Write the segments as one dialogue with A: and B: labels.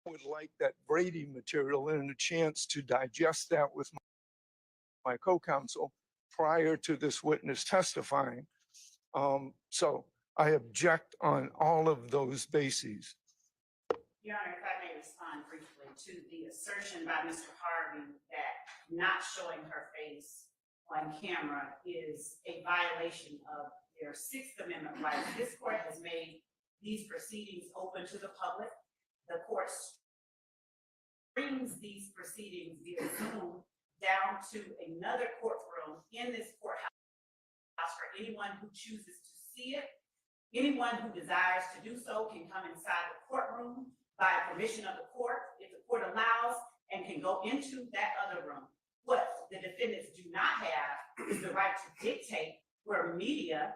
A: would like that Brady material and a chance to digest that with my co-counsel prior to this witness testifying. So I object on all of those bases.
B: Your Honor, if I may respond briefly to the assertion by Mr. Harvey that not showing her face on camera is a violation of their Sixth Amendment rights. This court has made these proceedings open to the public. The court brings these proceedings via Zoom down to another courtroom in this courthouse for anyone who chooses to see it. Anyone who desires to do so can come inside the courtroom by permission of the court, if the court allows, and can go into that other room. What the defendants do not have is the right to dictate where media,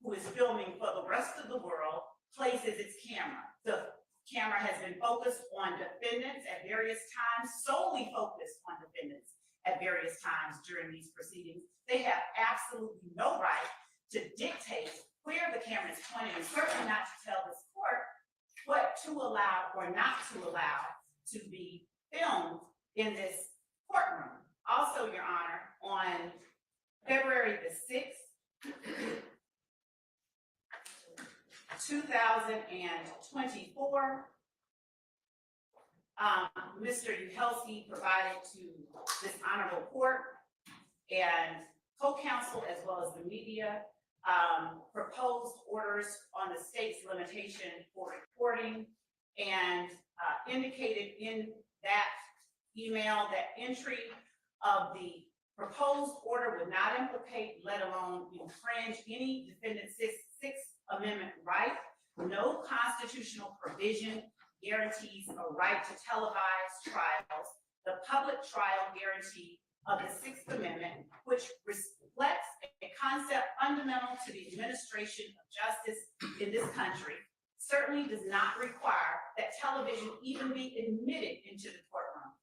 B: who is filming for the rest of the world, places its camera. The camera has been focused on defendants at various times, solely focused on defendants at various times during these proceedings. They have absolutely no right to dictate where the camera is pointing, and certainly not to tell this court what to allow or not to allow to be filmed in this courtroom. Also, Your Honor, on February the 6th, 2024, Mr. Uhelski provided to this honorable court and co-counsel as well as the media proposed orders on the state's limitation for reporting, and indicated in that email that entry of the proposed order would not implicate, let alone infringe, any defendant's Sixth Amendment right. No constitutional provision guarantees a right to televise trials. The public trial guarantee of the Sixth Amendment, which reflects a concept fundamental to the administration of justice in this country, certainly does not require that television even be admitted into the courtroom.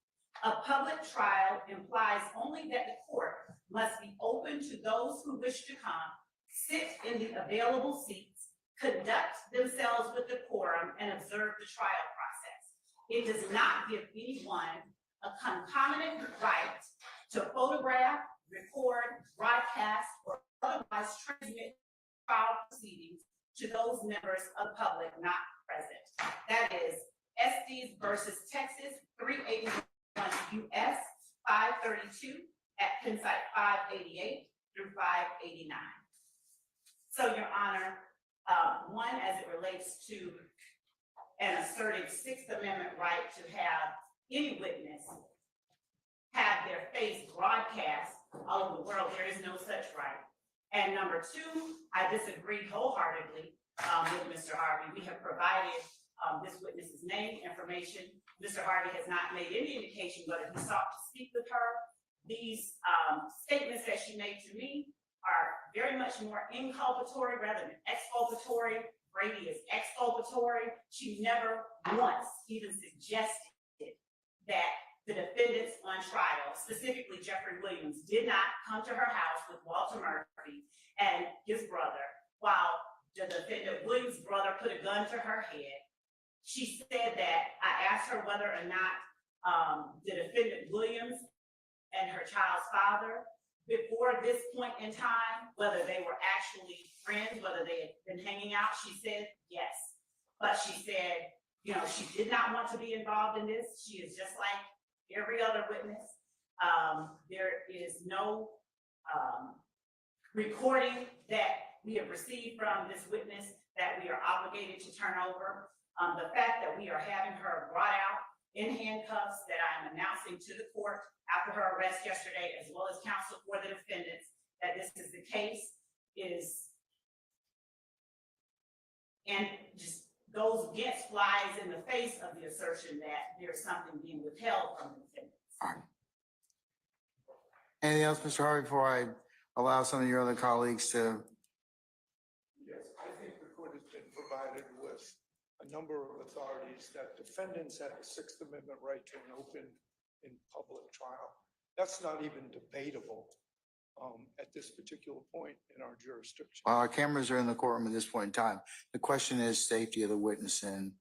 B: A public trial implies only that the court must be open to those who wish to come, sit in the available seats, conduct themselves with decorum, and observe the trial process. It does not give anyone a concomitant right to photograph, record, broadcast, or otherwise transmit trial proceedings to those members of the public not present. That is Estes versus Texas, 381 U.S. 532 at Penn site 588 through 589. So, Your Honor, one, as it relates to an asserted Sixth Amendment right to have any witness have their face broadcast all over the world, there is no such right. And number two, I disagree wholeheartedly with Mr. Harvey. We have provided this witness's name, information. Mr. Harvey has not made any indication whether he sought to speak with her. These statements that she made to me are very much more inculpatory rather than exculpatory. Brady is exculpatory. She never once even suggested that the defendants on trial, specifically Jeffrey Williams, did not come to her house with Walter Murphy and his brother, while the defendant Williams' brother put a gun to her head. She said that I asked her whether or not the defendant Williams and her child's father, before this point in time, whether they were actually friends, whether they had been hanging out. She said yes, but she said, you know, she did not want to be involved in this. She is just like every other witness. There is no recording that we have received from this witness that we are obligated to turn over. The fact that we are having her brought out in handcuffs that I'm announcing to the court after her arrest yesterday, as well as counsel for the defendants, that this is the case, is, and just goes against, flies in the face of the assertion that there's something being withheld from the defendants.
C: All right. Anything else, Mr. Harvey, before I allow some of your other colleagues to?
A: Yes, I think the court has been provided with a number of authorities that defendants have a Sixth Amendment right to an open in public trial. That's not even debatable at this particular point in our jurisdiction.
C: Our cameras are in the courtroom at this point in time. The question is safety of the witness and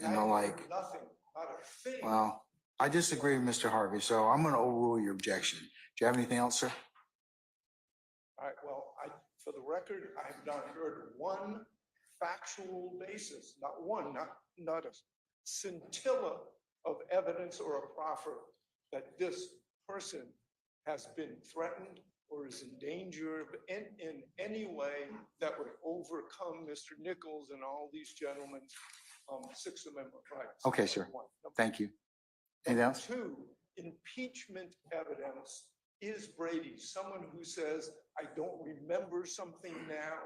C: the like.
A: Nothing not a thing.
C: Well, I disagree with Mr. Harvey, so I'm going to overrule your objection. Do you have anything else, sir?
A: All right, well, for the record, I have not heard one factual basis, not a scintilla of evidence or a proffer that this person has been threatened or is in danger in any way that would overcome Mr. Nichols and all these gentlemen's Sixth Amendment rights.
C: Okay, sir.
A: One.
C: Thank you. Anything else?
A: Two, impeachment evidence is Brady. Someone who says, I don't remember something now,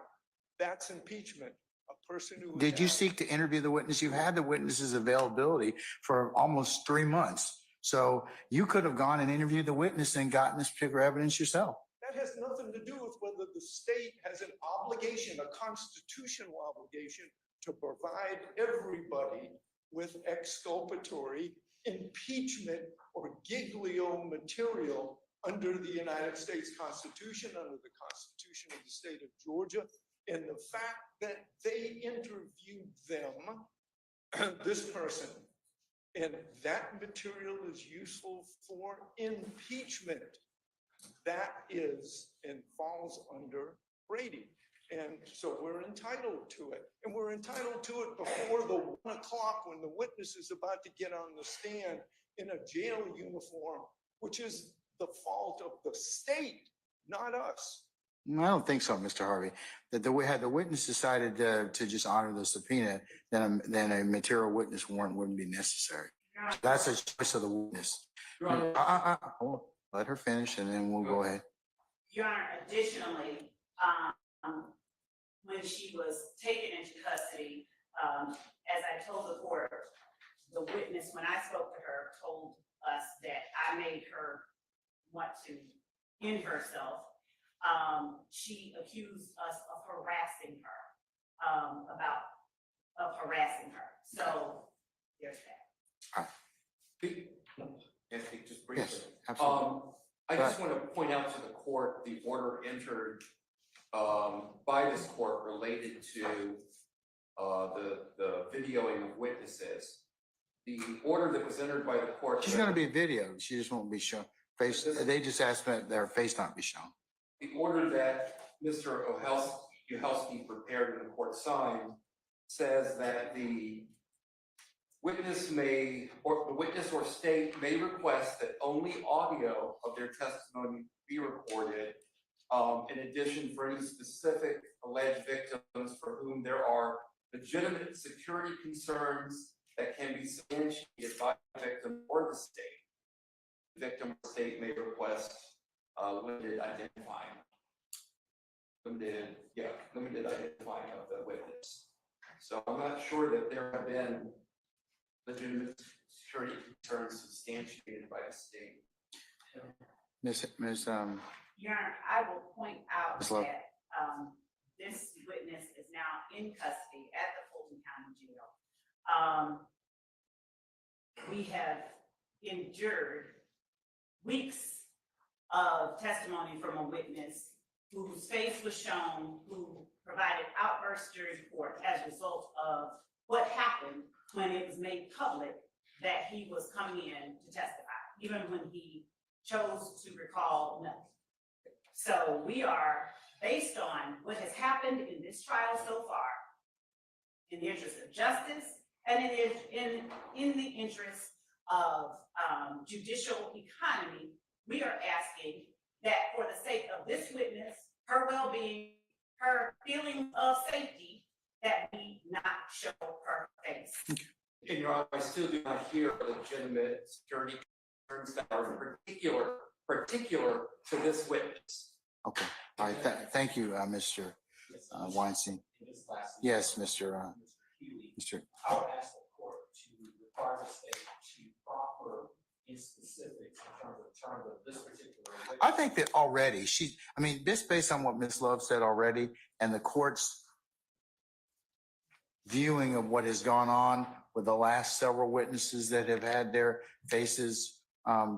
A: that's impeachment. A person who.
C: Did you seek to interview the witness? You've had the witness's availability for almost 3 months. So you could have gone and interviewed the witness and gotten this particular evidence yourself.
A: That has nothing to do with whether the state has an obligation, a constitutional obligation to provide everybody with exculpatory impeachment or giglio material under the United States Constitution, under the Constitution of the state of Georgia, and the fact that they interviewed them, this person, and that material is useful for impeachment. That is and falls under Brady. And so we're entitled to it. And we're entitled to it before the 1 o'clock when the witness is about to get on the stand in a jail uniform, which is the fault of the state, not us.
C: No, I don't think so, Mr. Harvey. That had the witness decided to just honor the subpoena, then a material witness warrant wouldn't be necessary. That's a choice of the witness. Let her finish and then we'll go ahead.
B: Your Honor, additionally, when she was taken into custody, as I told the court, the witness, when I spoke to her, told us that I made her want to end herself. She accused us of harassing her, of harassing her. So there's that.
D: Just briefly.
C: Yes, absolutely.
D: I just want to point out to the court the order entered by this court related to the videoing of witnesses. The order that was entered by the court.
C: She's going to be videoed. She just won't be shown. Face. They just asked that their face not be shown.
D: The order that Mr. Uhalski prepared and the court signed says that the witness or state may request that only audio of their testimony be recorded. In addition, for any specific alleged victims for whom there are legitimate security concerns that can be substantiated by the victim or the state. The victim or state may request limited identifying of the witness. So I'm not sure that there have been legitimate security concerns substantiated by the state.
C: Ms.
B: Your Honor, I will point out
C: Ms. Love.
B: that this witness is now in custody at the Fulton County Jail. We have endured weeks of testimony from a witness whose face was shown, who provided outbursts during court as a result of what happened when it was made public that he was coming in to testify, even when he chose to recall nothing. So we are, based on what has happened in this trial so far, in the interest of justice and in the interest of judicial economy, we are asking that for the sake of this witness, her well-being, her feeling of safety, that we not show her face.
D: And Your Honor, I still do not hear legitimate security concerns that are particular to this witness.
C: Okay. All right. Thank you, Mr. Weinstein. Yes, Mr.
E: I would ask the court to require the state to proffer in specifics in terms of this particular witness.
C: I think that already just based on what Ms. Love said already and the court's viewing of what has gone on with the last several witnesses that have had their faces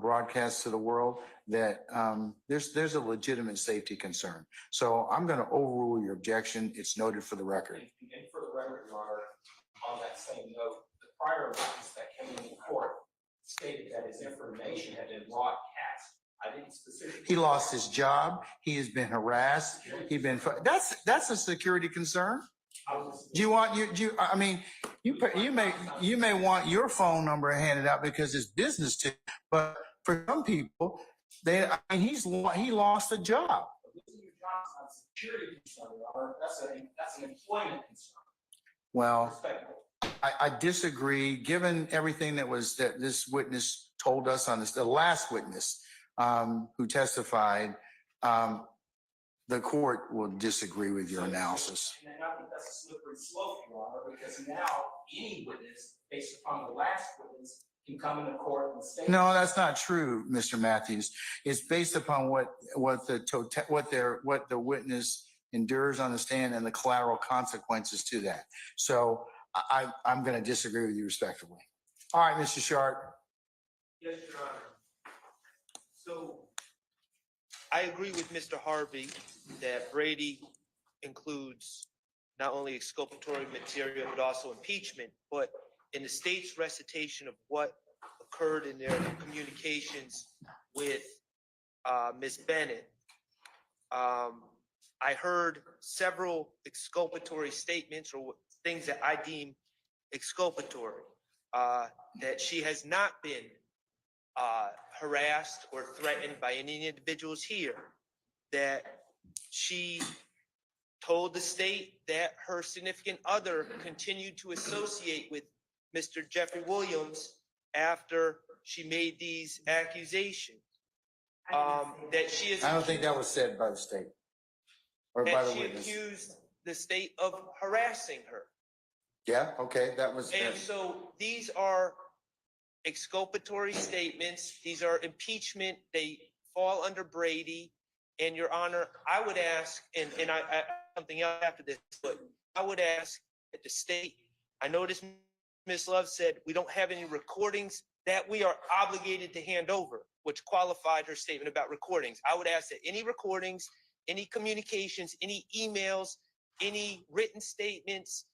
C: broadcast to the world, that there's a legitimate safety concern. So I'm going to overrule your objection. It's noted for the record.
E: And for the record, Your Honor, on that same note, the prior witness that came in stated that his information had been broadcast. I didn't specifically.
C: He lost his job. He has been harassed. That's a security concern. Do you want I mean, you may want your phone number handed out because it's business too, but for some people, he lost a job.
E: Losing your job is not a security concern, Your Honor. That's an employment concern.
C: Well,
E: Respectful.
C: I disagree, given everything that this witness told us on this, the last witness who testified, the court will disagree with your analysis.
E: And I think that's a slippery slope, Your Honor, because now any witness, based upon the last witness, can come into court and state.
C: No, that's not true, Mr. Matthews. It's based upon what the witness endures on the stand and the collateral consequences to that. So I'm going to disagree with you respectfully. All right, Mr. Sharp.
F: Yes, Your Honor. So I agree with Mr. Harvey that Brady includes not only exculpatory material, but also impeachment. But in the state's recitation of what occurred in their communications with Ms. Bennett, I heard several exculpatory statements or things that I deem exculpatory, that she has not been harassed or threatened by any individuals here, that she told the state that her significant other continued to associate with Mr. Jeffrey Williams after she made these accusations. That she is.
C: I don't think that was said by the state or by the
F: That she
C: witness.
F: accused the state of harassing her.
C: Yeah, okay, that was.
F: And so these are exculpatory statements. These are impeachment. They fall under Brady. And Your Honor, I would ask, and I something else after this, but I would ask that the state, I noticed Ms. Love said we don't have any recordings that we are obligated to hand over, which qualified her statement about recordings. I would ask that any recordings, any communications, any emails, any written statements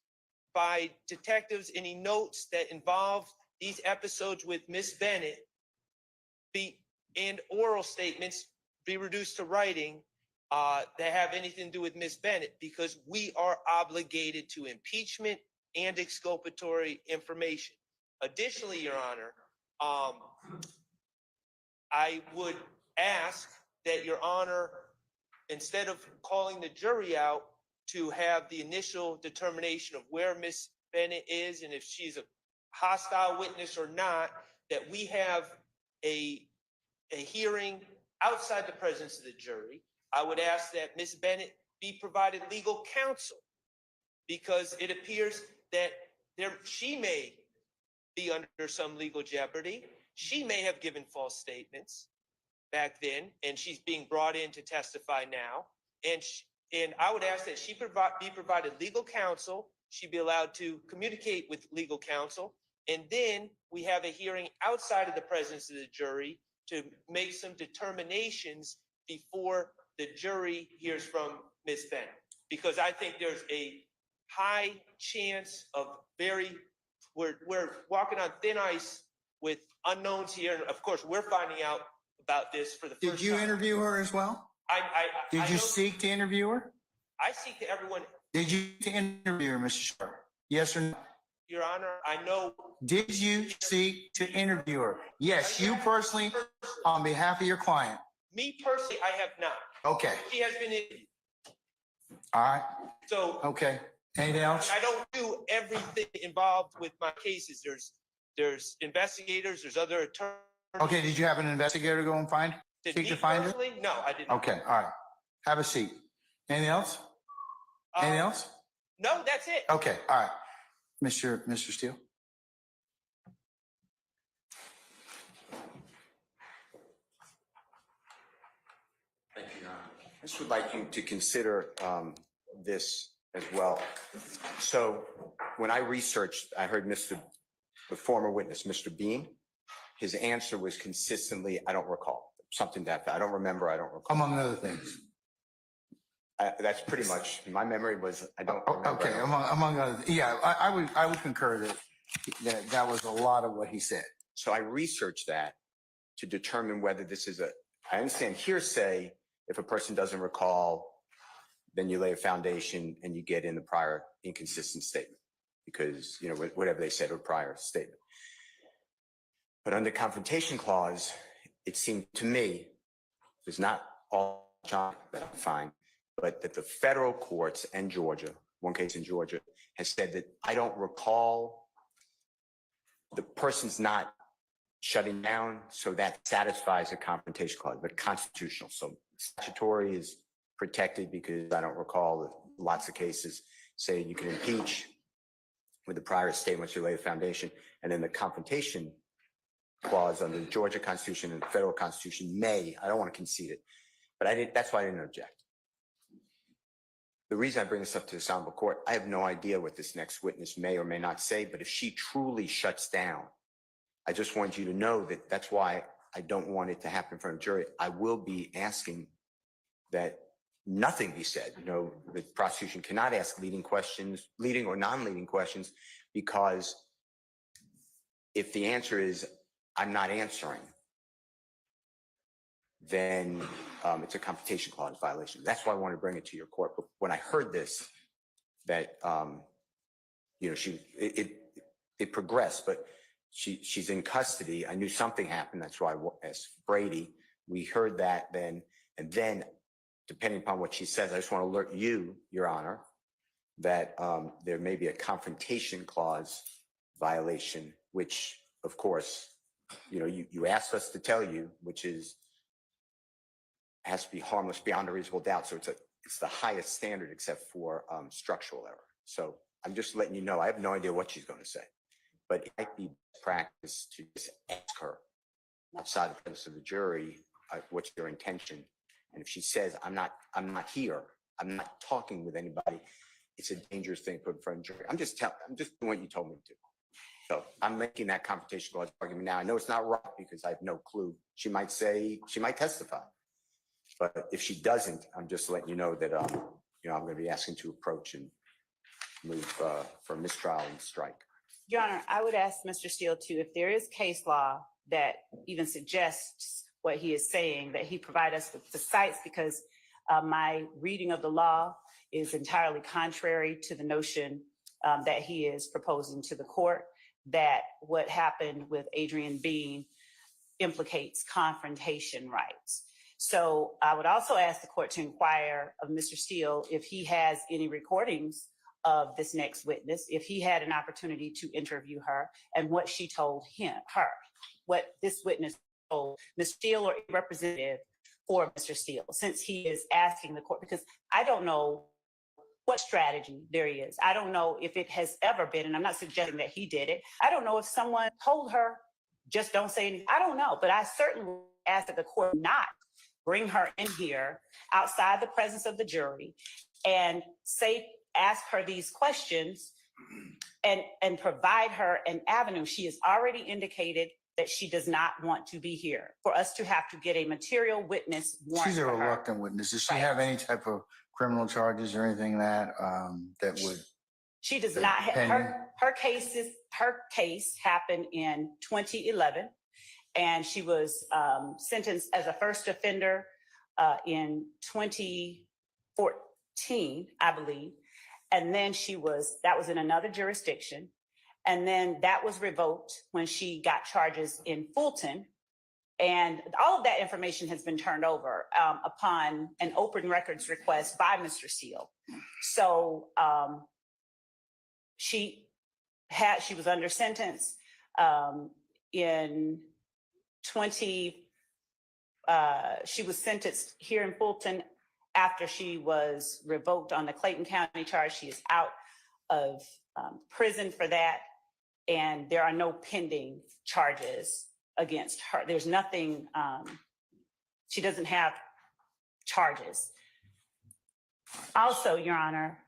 F: by detectives, any notes that involve these episodes with Miss Bennett and oral statements be reduced to writing that have anything to do with Miss Bennett, because we are obligated to impeachment and exculpatory information. Additionally, Your Honor, I would ask that Your Honor, instead of calling the jury out to have the initial determination of where Miss Bennett is and if she's a hostile witness or not, that we have a hearing outside the presence of the jury. I would ask that Miss Bennett be provided legal counsel, because it appears that she may be under some legal jeopardy. She may have given false statements back then, and she's being brought in to testify now. And I would ask that she be provided legal counsel. She be allowed to communicate with legal counsel. And then we have a hearing outside of the presence of the jury to make some determinations before the jury hears from Ms. Bennett. Because I think there's a high chance of we're walking on thin ice with unknowns here. And of course, we're finding out about this for the first time.
C: Did you interview her as well? Did you seek to interview her?
F: I seek to everyone.
C: Did you interview her, Mr. Sharp? Yes or no?
F: Your Honor, I know.
C: Did you seek to interview her? Yes, you personally, on behalf of your client.
F: Me personally, I have not.
C: Okay,
F: She has been interviewed.
C: all right,
F: So
C: okay. Anything else?
F: I don't do everything involved with my cases. There's investigators, there's other attorneys.
C: Okay, did you have an investigator go and seek
F: Me
C: to find her?
F: personally? No, I didn't.
C: Okay, all right. Have a seat. Anything else? Anything else?
F: No, that's it.
C: Okay, all right. Mr. Steele?
G: Thank you, Your Honor. I just would like you to consider this as well. So when I researched, I heard the former witness, Mr. Bean, his answer was consistently, I don't recall, something that, I don't remember, I don't recall.
C: Among other things.
G: That's pretty much, my memory was, I don't remember.
C: Okay, among other, yeah, I would concur that was a lot of what he said.
G: So I researched that to determine whether this is I understand hearsay, if a person doesn't recall, then you lay a foundation and you get in the prior inconsistent statement because, you know, whatever they said or prior statement. But under confrontation clause, it seemed to me, there's not all that I'm fine, but that the federal courts and Georgia, one case in Georgia, has said that I don't recall, the person's not shutting down, so that satisfies the confrontation clause, but constitutional. So statutory is protected because I don't recall that lots of cases say you can impeach with the prior statements you lay the foundation, and then the confrontation clause under the Georgia Constitution and the federal Constitution I don't want to concede it, but that's why I didn't object. The reason I bring this up to the honorable court, I have no idea what this next witness may or may not say, but if she truly shuts down, I just want you to know that that's why I don't want it to happen in front of a jury. I will be asking that nothing be said. You know, the prosecution cannot ask leading questions, leading or non-leading questions, because if the answer is I'm not answering, then it's a confrontation clause violation. That's why I want to bring it to your court. But when I heard this, that you know, it progressed, but she's in custody. I knew something happened. That's why I asked Brady. We heard that then, and then depending upon what she says, I just want to alert you, Your Honor, that there may be a confrontation clause violation, which of course, you know, you asked us to tell you, which has to be harmless beyond a reasonable doubt. So it's the highest standard except for structural error. So I'm just letting you know, I have no idea what she's going to say, but it might be practice to just ask her outside the presence of the jury, what's your intention? And if she says, I'm not here, I'm not talking with anybody, it's a dangerous thing to put in front of the jury. I'm just doing what you told me to. So I'm making that confrontation clause argument now. I know it's not right because I have no clue. She might testify. But if she doesn't, I'm just letting you know that, you know, I'm going to be asking to approach and move for mistrial and strike.
B: Your Honor, I would ask Mr. Steele too, if there is case law that even suggests what he is saying, that he provide us with the cites, because my reading of the law is entirely contrary to the notion that he is proposing to the court, that what happened with Adrian Bean implicates confrontation rights. So I would also ask the court to inquire of Mr. Steele if he has any recordings of this next witness, if he had an opportunity to interview her, and what she told her, what this witness told Mr. Steele or a representative for Mr. Steele, since he is asking the court, because I don't know what strategy there is. I don't know if it has ever been, and I'm not suggesting that he did it. I don't know if someone told her, just don't say anything. I don't know, but I certainly ask that the court not bring her in here outside the presence of the jury and ask her these questions and provide her an avenue. She has already indicated that she does not want to be here. For us to have to get a material witness warrant
C: She's a
B: for her.
C: reluctant witness. Does she
B: Right.
C: have any type of criminal charges or anything that would?
B: She does not have
C: pending?
B: her case happened in 2011, and she was sentenced as a first offender in 2014, I believe. And then that was in another jurisdiction. And then that was revoked when she got charges in Fulton. And all of that information has been turned over upon an open records request by Mr. Steele. So she was under sentence in she was sentenced here in Fulton after she was revoked on the Clayton County charge. She is out of prison for that, and there are no pending charges against her. There's nothing, she doesn't have charges. Also, Your Honor,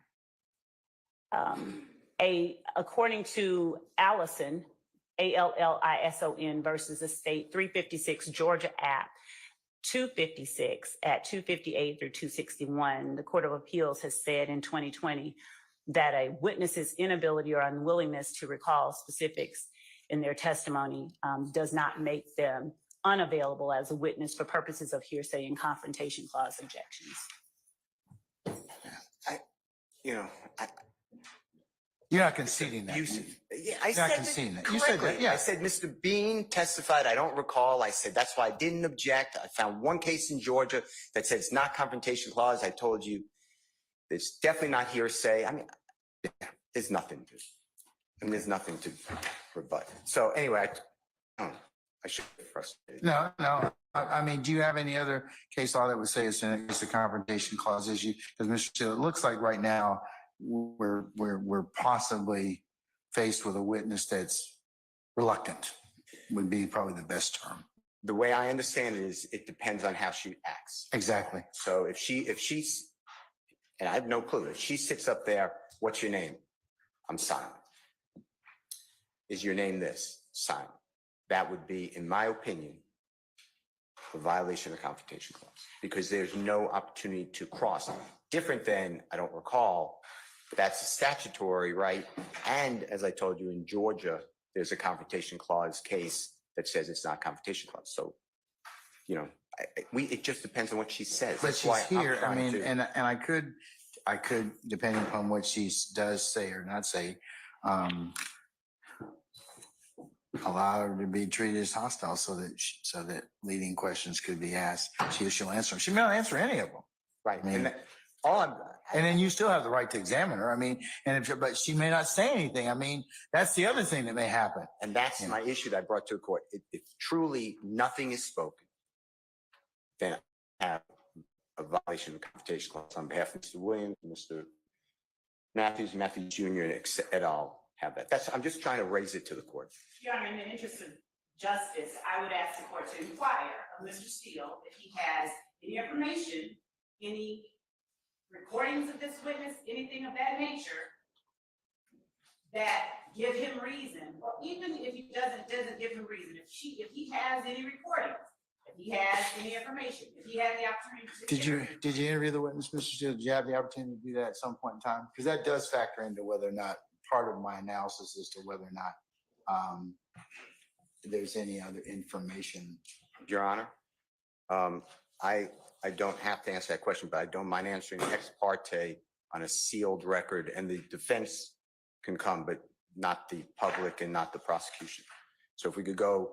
B: according to Allison, ALLISON versus the state 356 Georgia app, 256 at 258 through 261, the Court of Appeals has said in 2020 that a witness's inability or unwillingness to recall specifics in their testimony does not make them unavailable as a witness for purposes of hearsay and confrontation clause objections.
C: You're not conceding that.
G: Yeah, I
C: You're not
G: said
C: conceding
G: that
C: that. You said that,
G: correctly.
C: yeah.
G: I said Mr. Bean testified, I don't recall. I said, that's why I didn't object. I found one case in Georgia that said it's not confrontation clause. I told you it's definitely not hearsay. I mean, there's nothing to rebut. So anyway, I should be frustrated.
C: No. I mean, do you have any other case law that would say it's a confrontation clause issue? Because Mr. Steele, it looks like right now we're possibly faced with a witness that's reluctant, would be probably the best term.
G: The way I understand it is it depends on how she acts.
C: Exactly.
G: So if she's, and I have no clue, if she sits up there, what's your name? I'm silent. Is your name this? Silent. That would be, in my opinion, a violation of the confrontation clause because there's no opportunity to cross. Different than, I don't recall, that's a statutory right. And as I told you, in Georgia, there's a confrontation clause case that says it's not confrontation clause. So, it just depends on what she says.
C: But
G: That's
C: she's
G: why I'm
C: here. I
G: trying
C: mean,
G: to-
C: and I could, depending upon what she does say or not say, allow her to be treated as hostile so that leading questions could be asked. She'll answer them. She may not answer any of them.
G: Right.
C: I mean,
G: And all I'm,
C: and then you still have the right to examine her. I mean, but she may not say anything. I mean, that's the other thing that may happen.
G: and that's my issue that I brought to the court. If truly nothing is spoken, then I have a violation of the confrontation clause on behalf of Mr. Williams, Mr. Matthews Jr., and et al. Have that. I'm just trying to raise it to the court.
B: Your Honor, in the interest of justice, I would ask the court to inquire of Mr. Steele if he has any information, any recordings of this witness, anything of that nature that give him reason, or even if he doesn't give him reason, if he has any recordings, if he has any information, if he had the opportunity to.
C: Did you interview the witness, Mr. Steele? Did you have the opportunity to do that at some point in time? Because that does factor into whether or not part of my analysis as to whether or not there's any other information.
G: Your Honor, I don't have to answer that question, but I don't mind answering ex parte on a sealed record, and the defense can come, but not the public and not the prosecution. So if we could go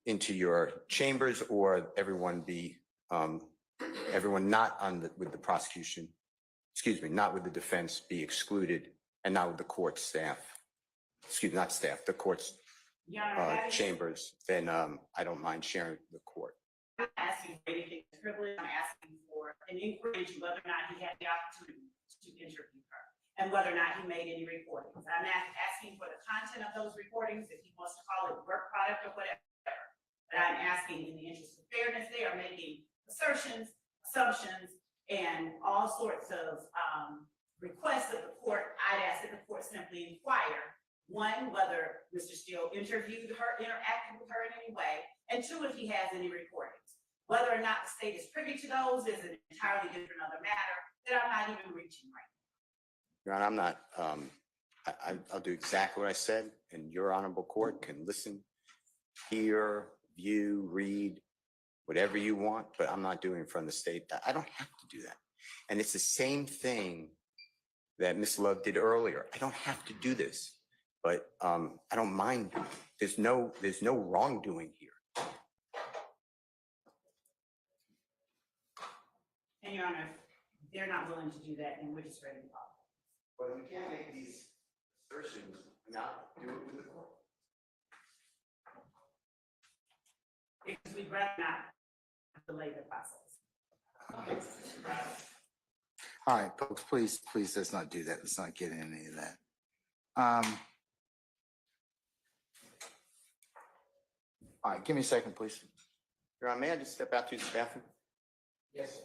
G: into your chambers, or everyone not with the prosecution, not with the defense, be excluded, and not with the court staff, not staff, the court's chambers, then I don't mind sharing the court.
B: I'm not asking for anything privileged. I'm asking for an inquiry into whether or not he had the opportunity to interview her and whether or not he made any recordings. I'm not asking for the content of those recordings, if he wants to call it work product or whatever. But I'm asking, in the interest of fairness, they are making assertions, assumptions, and all sorts of requests of the court. I'd ask that the court simply inquire, one, whether Mr. Steele interviewed her, interacted with her in any way, and two, if he has any recordings. Whether or not the state is privy to those is an entirely different other matter that I'm not even reaching right now.
G: Your Honor, I'm not, I'll do exactly what I said, and your honorable court can listen, hear, view, read, whatever you want, but I'm not doing it in front of the state. I don't have to do that. And it's the same thing that Ms. Love did earlier. I don't have to do this, but I don't mind. There's no wrongdoing here.
B: And Your Honor, they're not willing to do that, and we're just ready to talk.
G: But we can't make these assertions and not do it with the court.
B: Because we'd rather not delay the process.
C: All right, folks, please, let's not do that. Let's not get into any of that. All right, give me a second, please.
G: Your Honor, may I just step out to the bathroom?
E: Yes.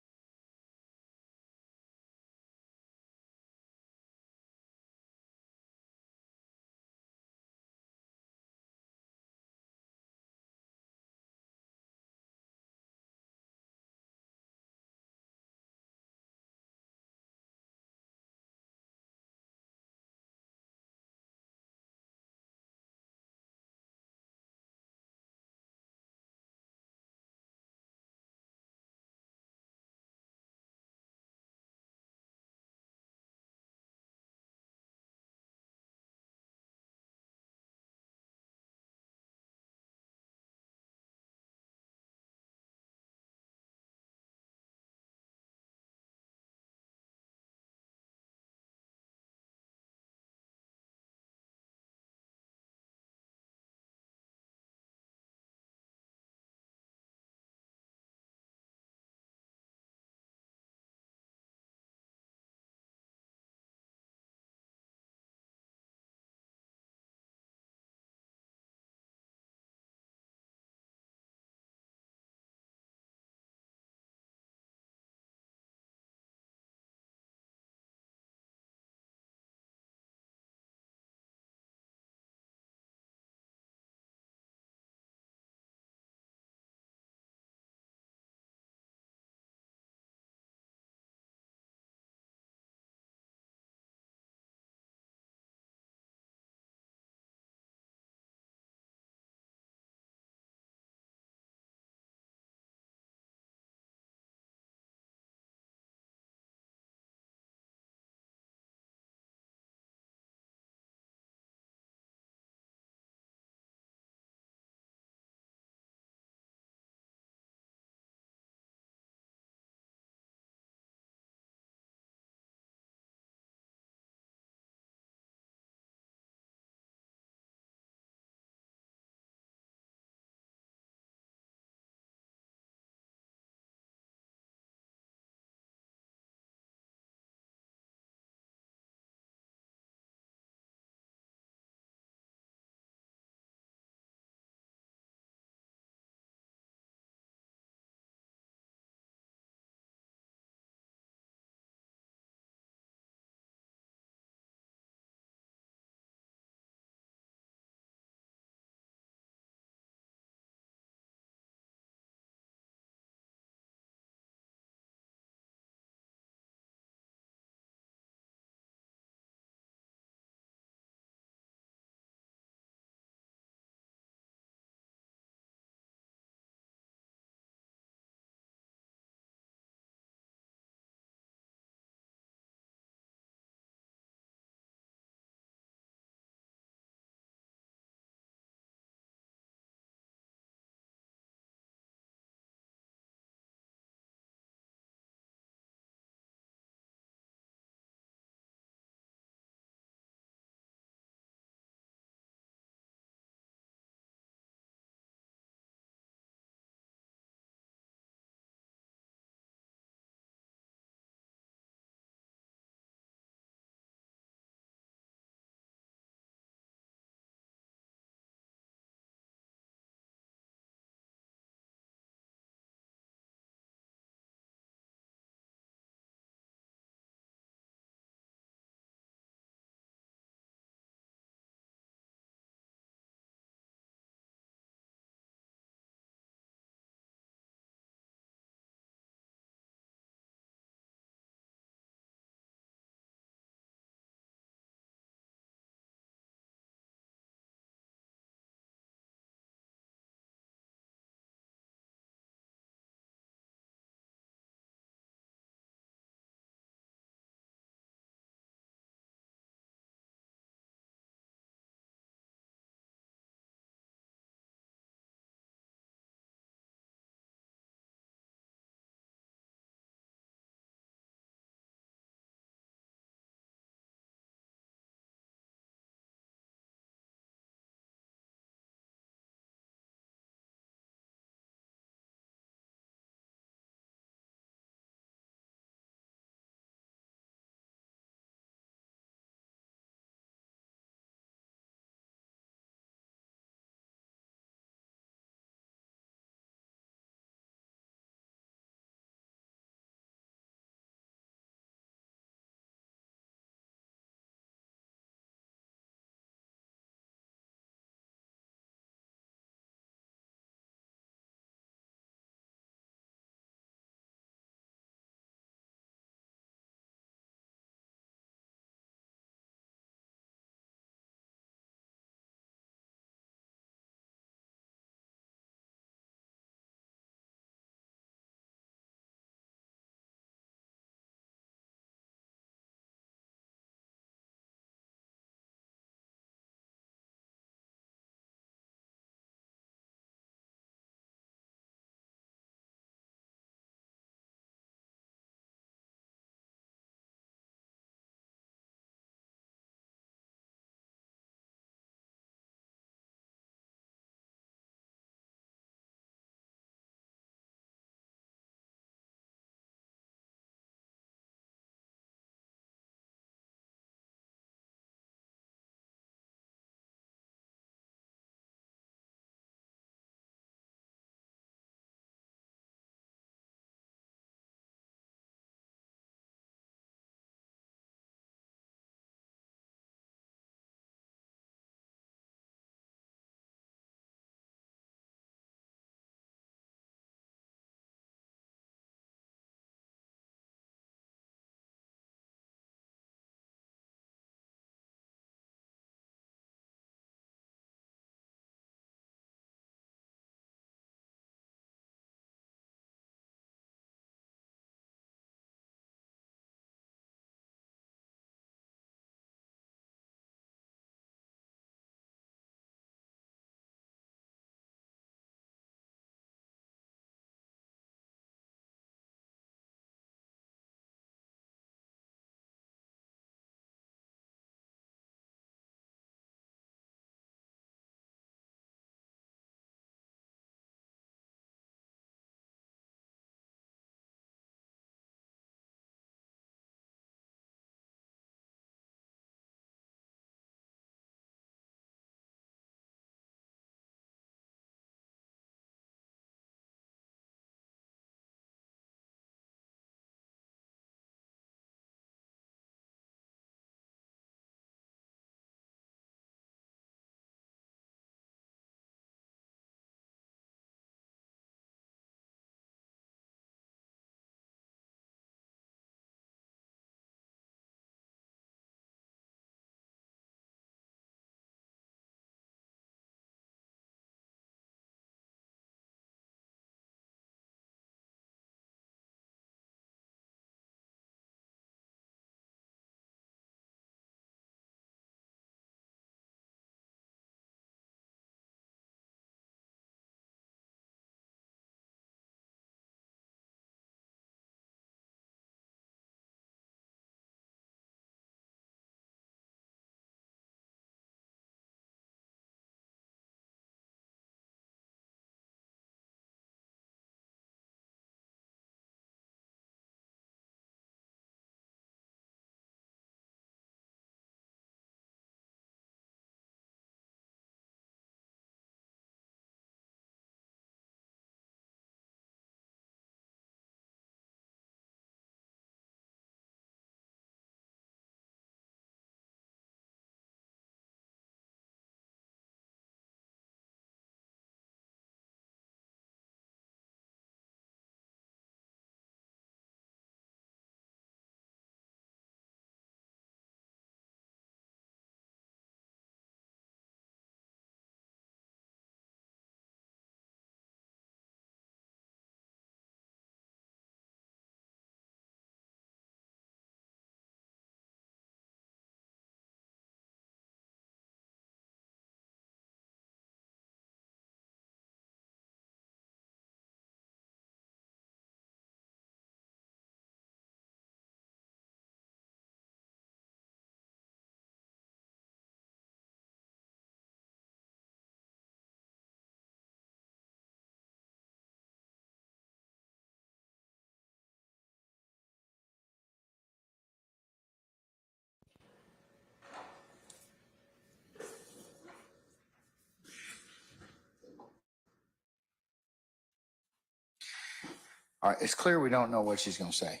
C: it's clear we don't know what she's gonna say.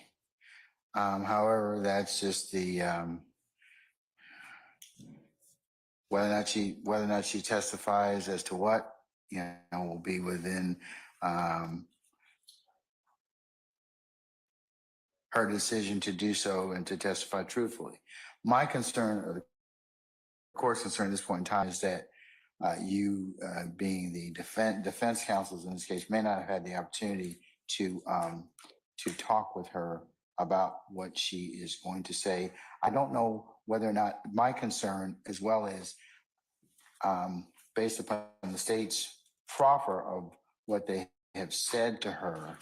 C: However, that's just the, whether or not she testifies as to what, will be within, her decision to do so and to testify truthfully. My concern, or the court's concern at this point in time, is that you, being the defense counsels in this case, may not have had the opportunity to talk with her about what she is going to say. I don't know whether or not my concern, as well as based upon the state's proffer of what they have said to her,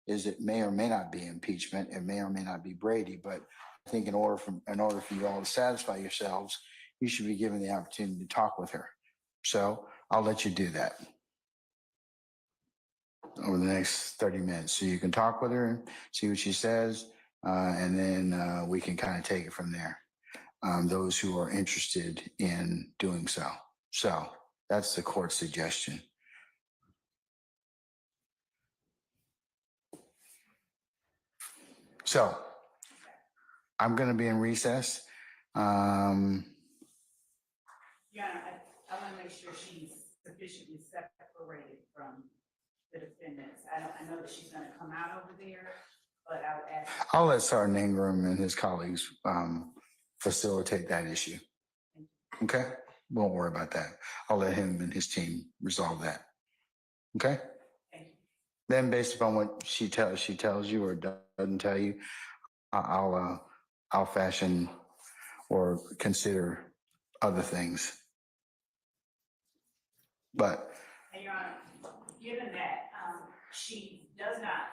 C: is it may or may not be impeachment, it may or may not be Brady, but I think in order for you all to satisfy yourselves, you should be given the opportunity to talk with her. So I'll let you do that over the next 30 minutes. So you can talk with her, see what she says, and then we can kind of take it from there. Those who are interested in doing so. So that's the court's suggestion. So I'm going to be in recess.
B: Your Honor, I want to make sure she's sufficiently separated from the defendants. I know that she's going to come out over there, but I would ask.
C: I'll let Sergeant Ingram and his colleagues facilitate that issue. Okay? Won't worry about that. I'll let him and his team resolve that. Okay?
B: Thank you.
C: Then based upon what she tells you or doesn't tell you, I'll fashion or consider other things. But
B: And Your Honor, given that she does not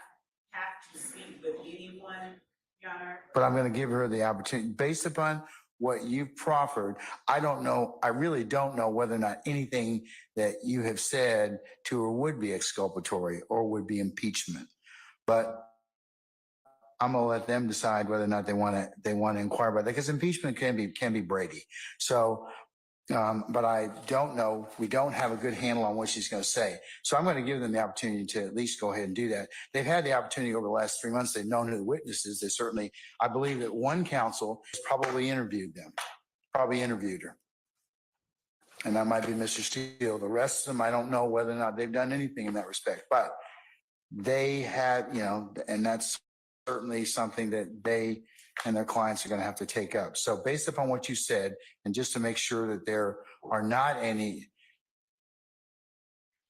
B: have to speak with anyone, Your Honor.
C: but I'm going to give her the opportunity based upon what you proffered. I don't know. I really don't know whether or not anything that you have said to her would be exculpatory or would be impeachment. But I'm going to let them decide whether or not they want to inquire about that, because impeachment can be Brady. So, but I don't know. We don't have a good handle on what she's going to say. So I'm going to give them the opportunity to at least go ahead and do that. They've had the opportunity over the last 3 months. They've known who the witness is. They certainly, I believe that one counsel has probably interviewed her. And that might be Mr. Steele. The rest of them, I don't know whether or not they've done anything in that respect, but they had, and that's certainly something that they and their clients are going to have to take up. So based upon what you said, and just to make sure that there are not any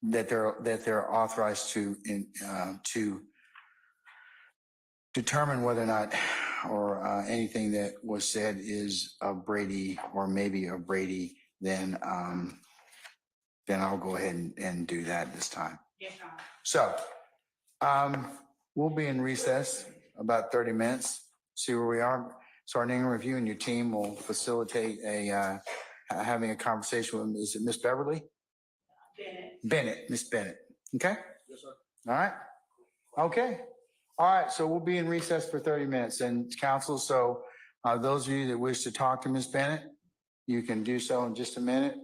C: that they're authorized to determine whether or not or anything that was said is of Brady or maybe of Brady, then I'll go ahead and do that this time.
B: Yes, Your Honor.
C: So we'll be in recess about 30 minutes, see where we are. Sergeant Ingram, if you and your team will facilitate having a conversation with, is it Miss Beverly? Bennett, Miss Bennett. Okay?
E: Yes, sir.
C: All right. Okay. All right. So we'll be in recess for 30 minutes. And counsel, so those of you that wish to talk to Miss Bennett, you can do so in just a minute.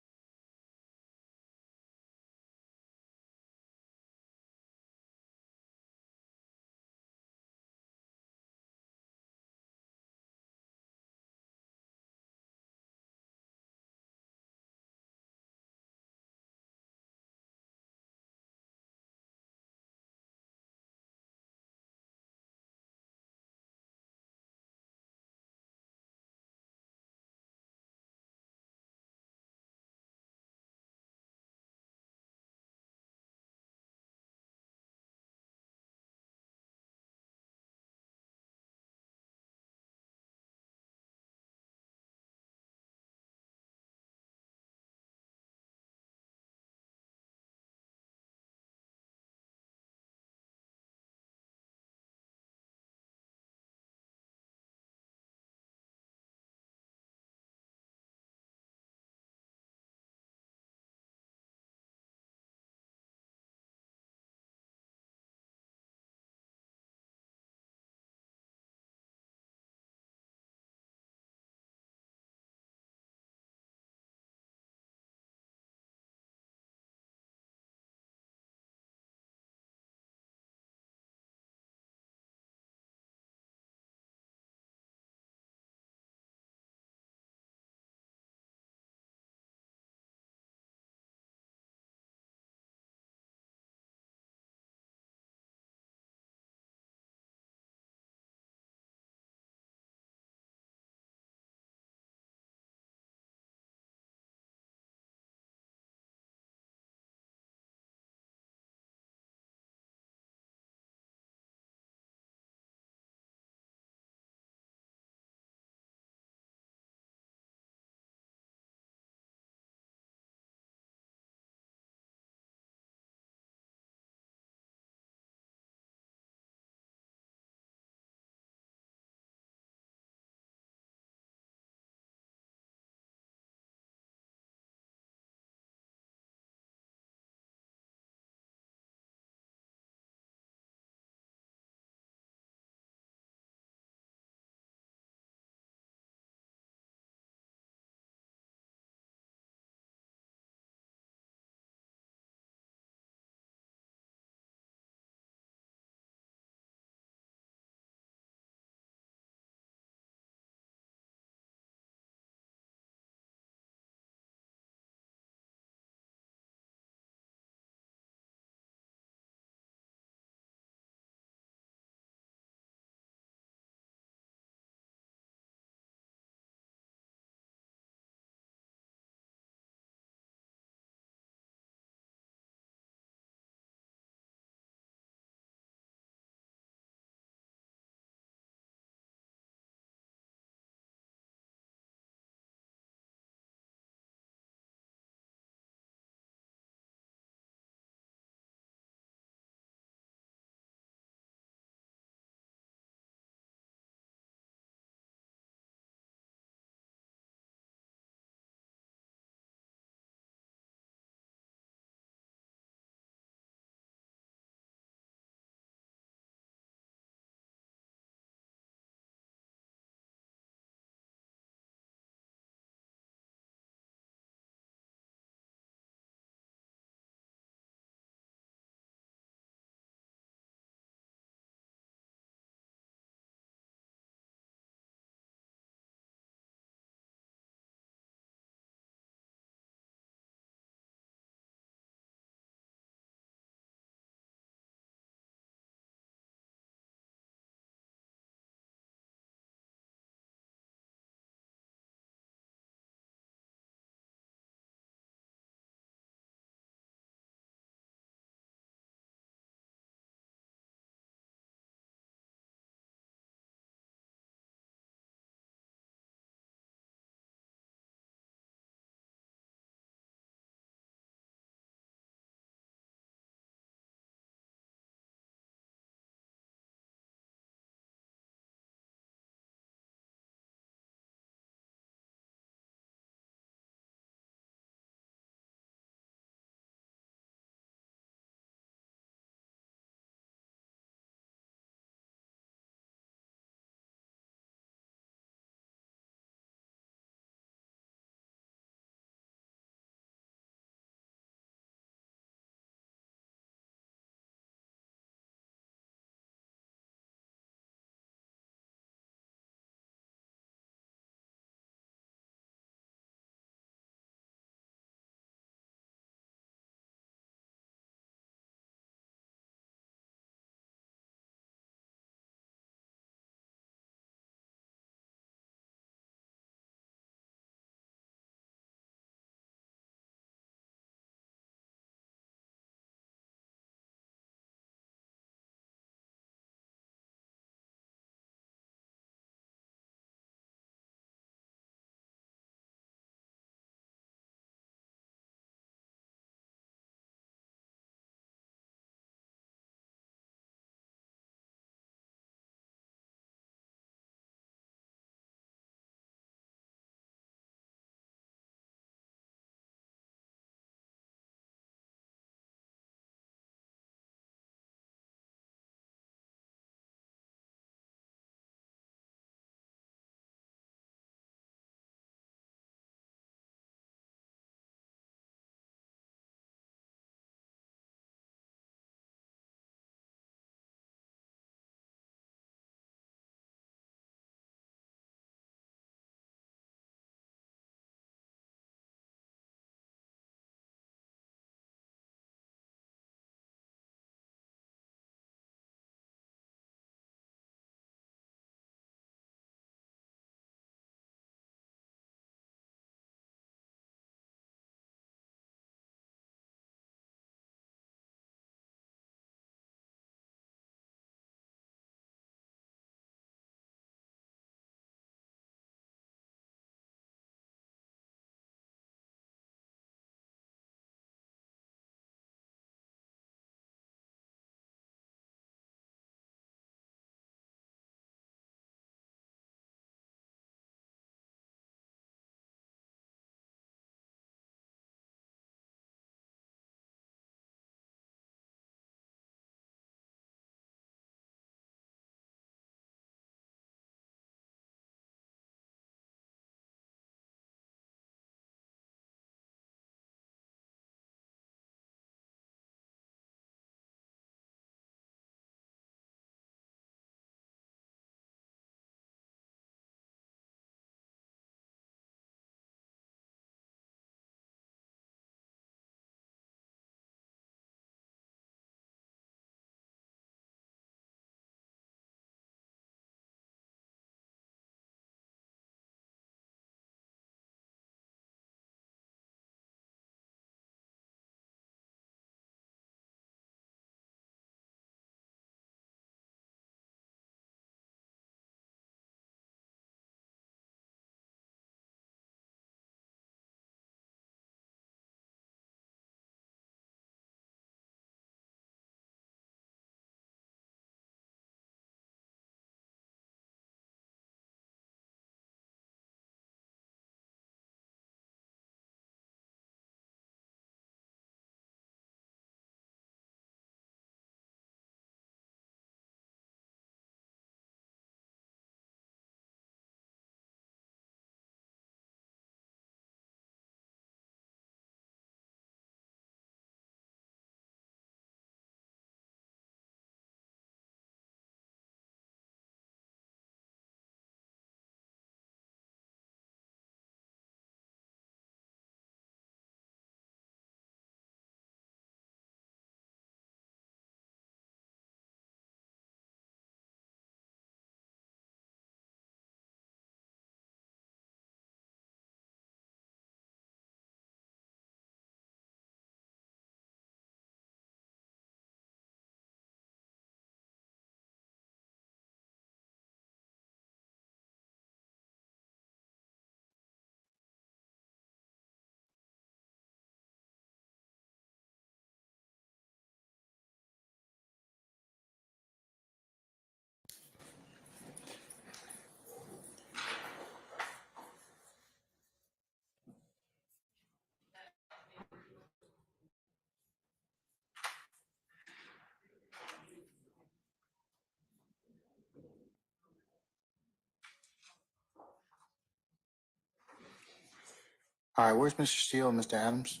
C: All right, where's Mr. Steele and Mr. Adams?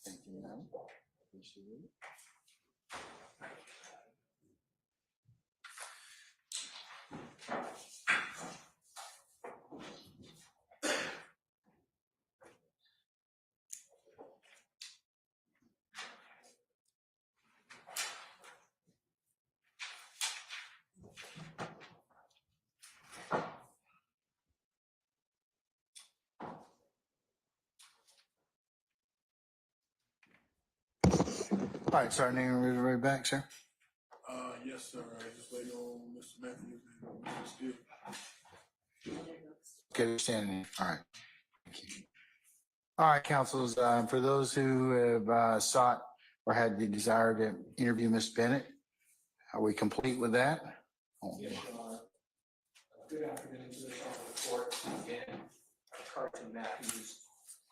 C: Thank you, ma'am. Appreciate it. All right, sorry, name right back, sir.
H: Yes, sir. I just waiting on Mr. Matthews and Mr. Steele.
C: Okay, you're standing. All right. Thank you. All right, councils, for those who have sought or had the desire to interview Ms. Bennett, are we complete with that?
E: Yes, Your Honor. Good afternoon to the Honorable Court. Again, Carlton Matthews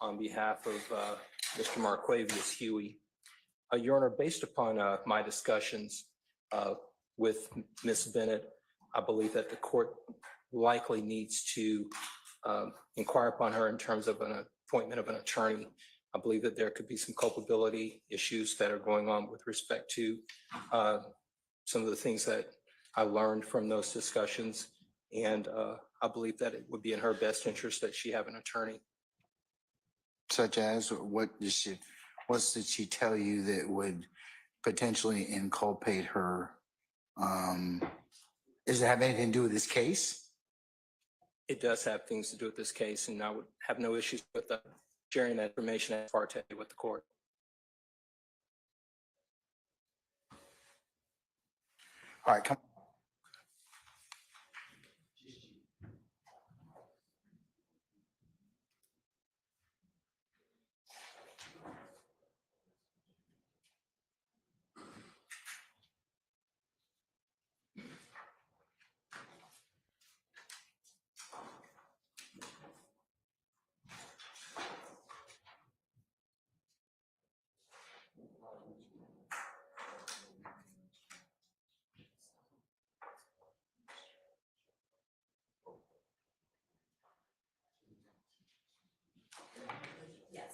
E: on behalf of Mr. Marquavius Huey. Your Honor, based upon my discussions with Ms. Bennett, I believe that the court likely needs to inquire upon her in terms of an appointment of an attorney. I believe that there could be some culpability issues that are going on with respect to some of the things that I learned from those discussions. And I believe that it would be in her best interest that she have an attorney.
C: Such as, what did she tell you that would potentially inculpate her? Does it have anything to do with this case?
E: It does have things to do with this case, and I would have no issues with sharing that information as parte with the court.
C: All right, come.
B: Yes.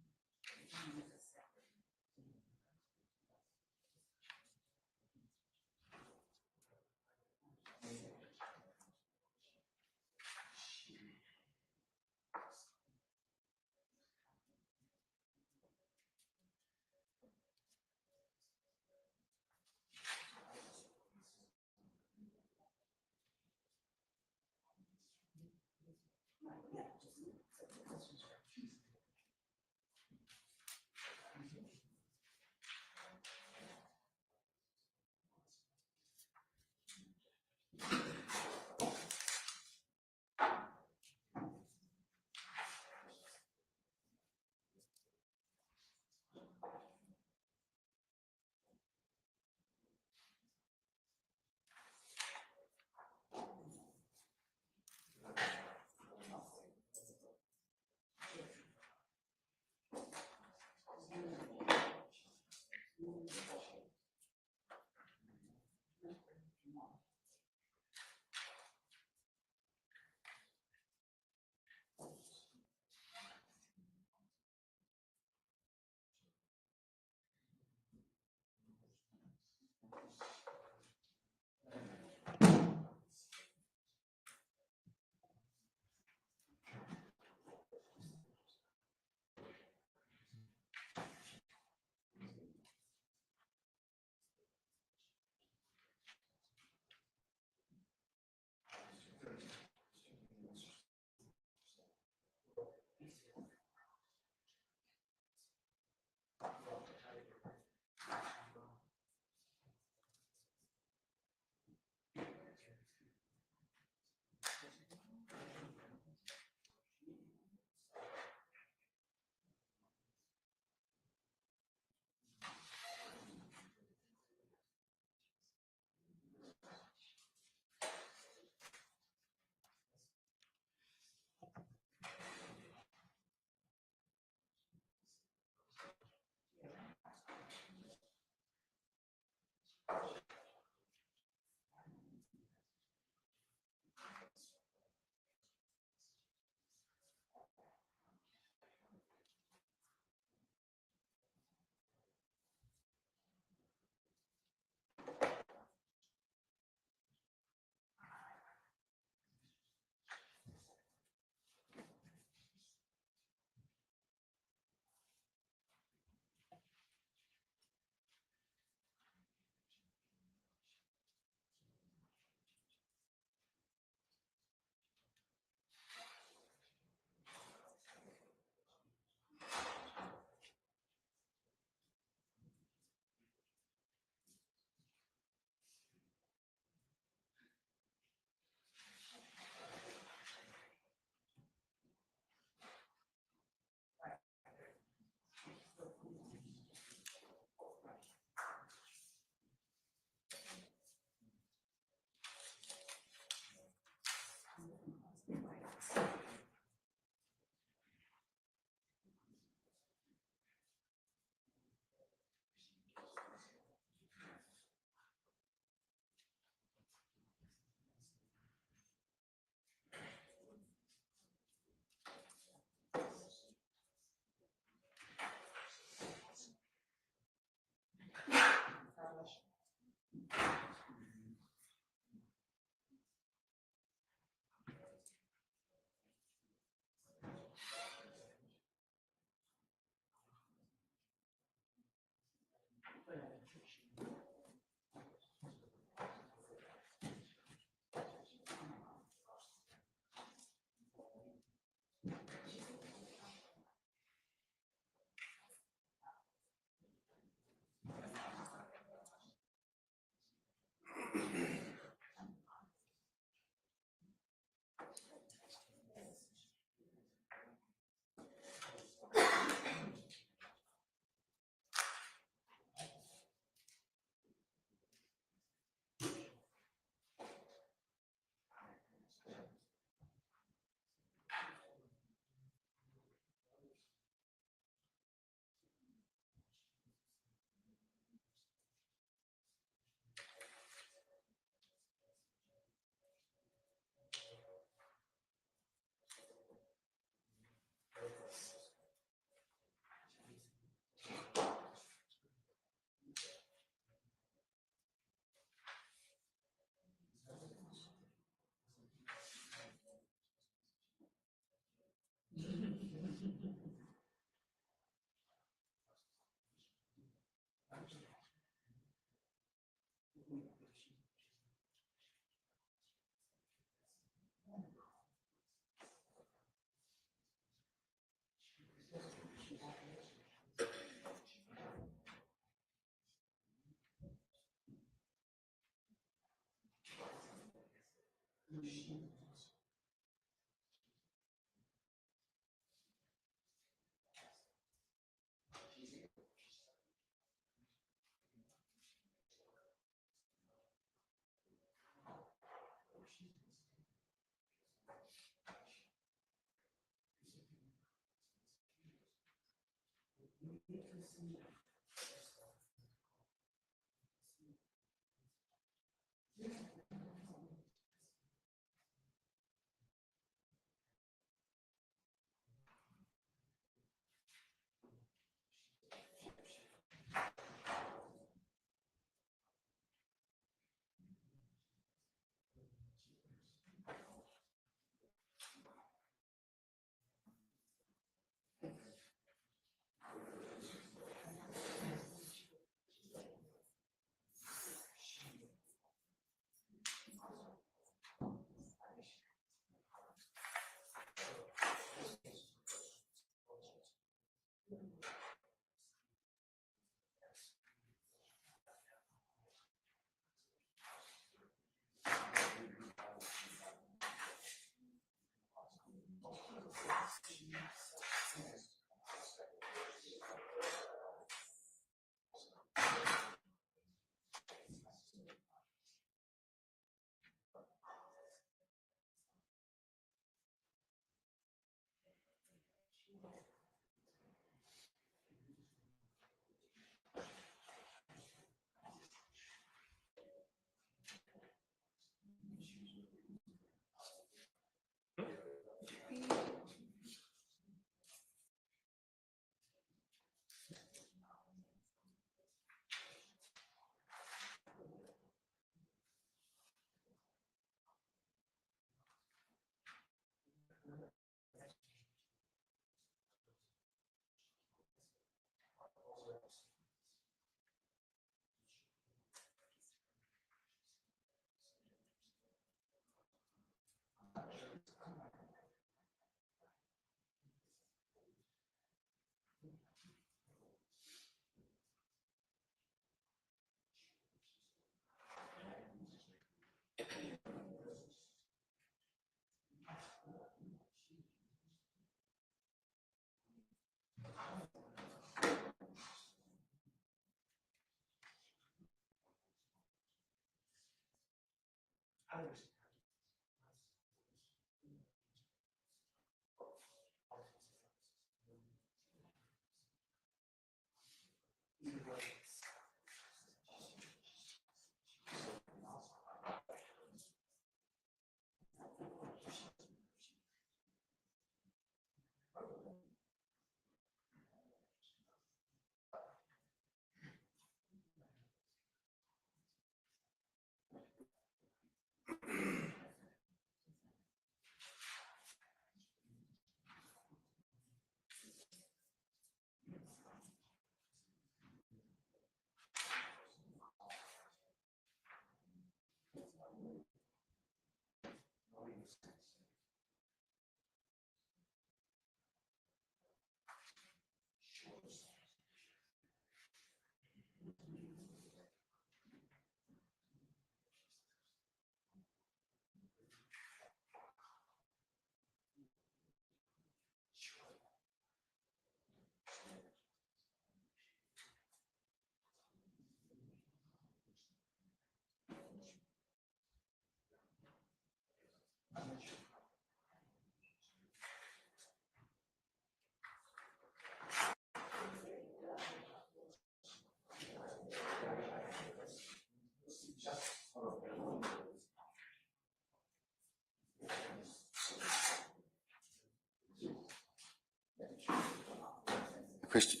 C: Christian.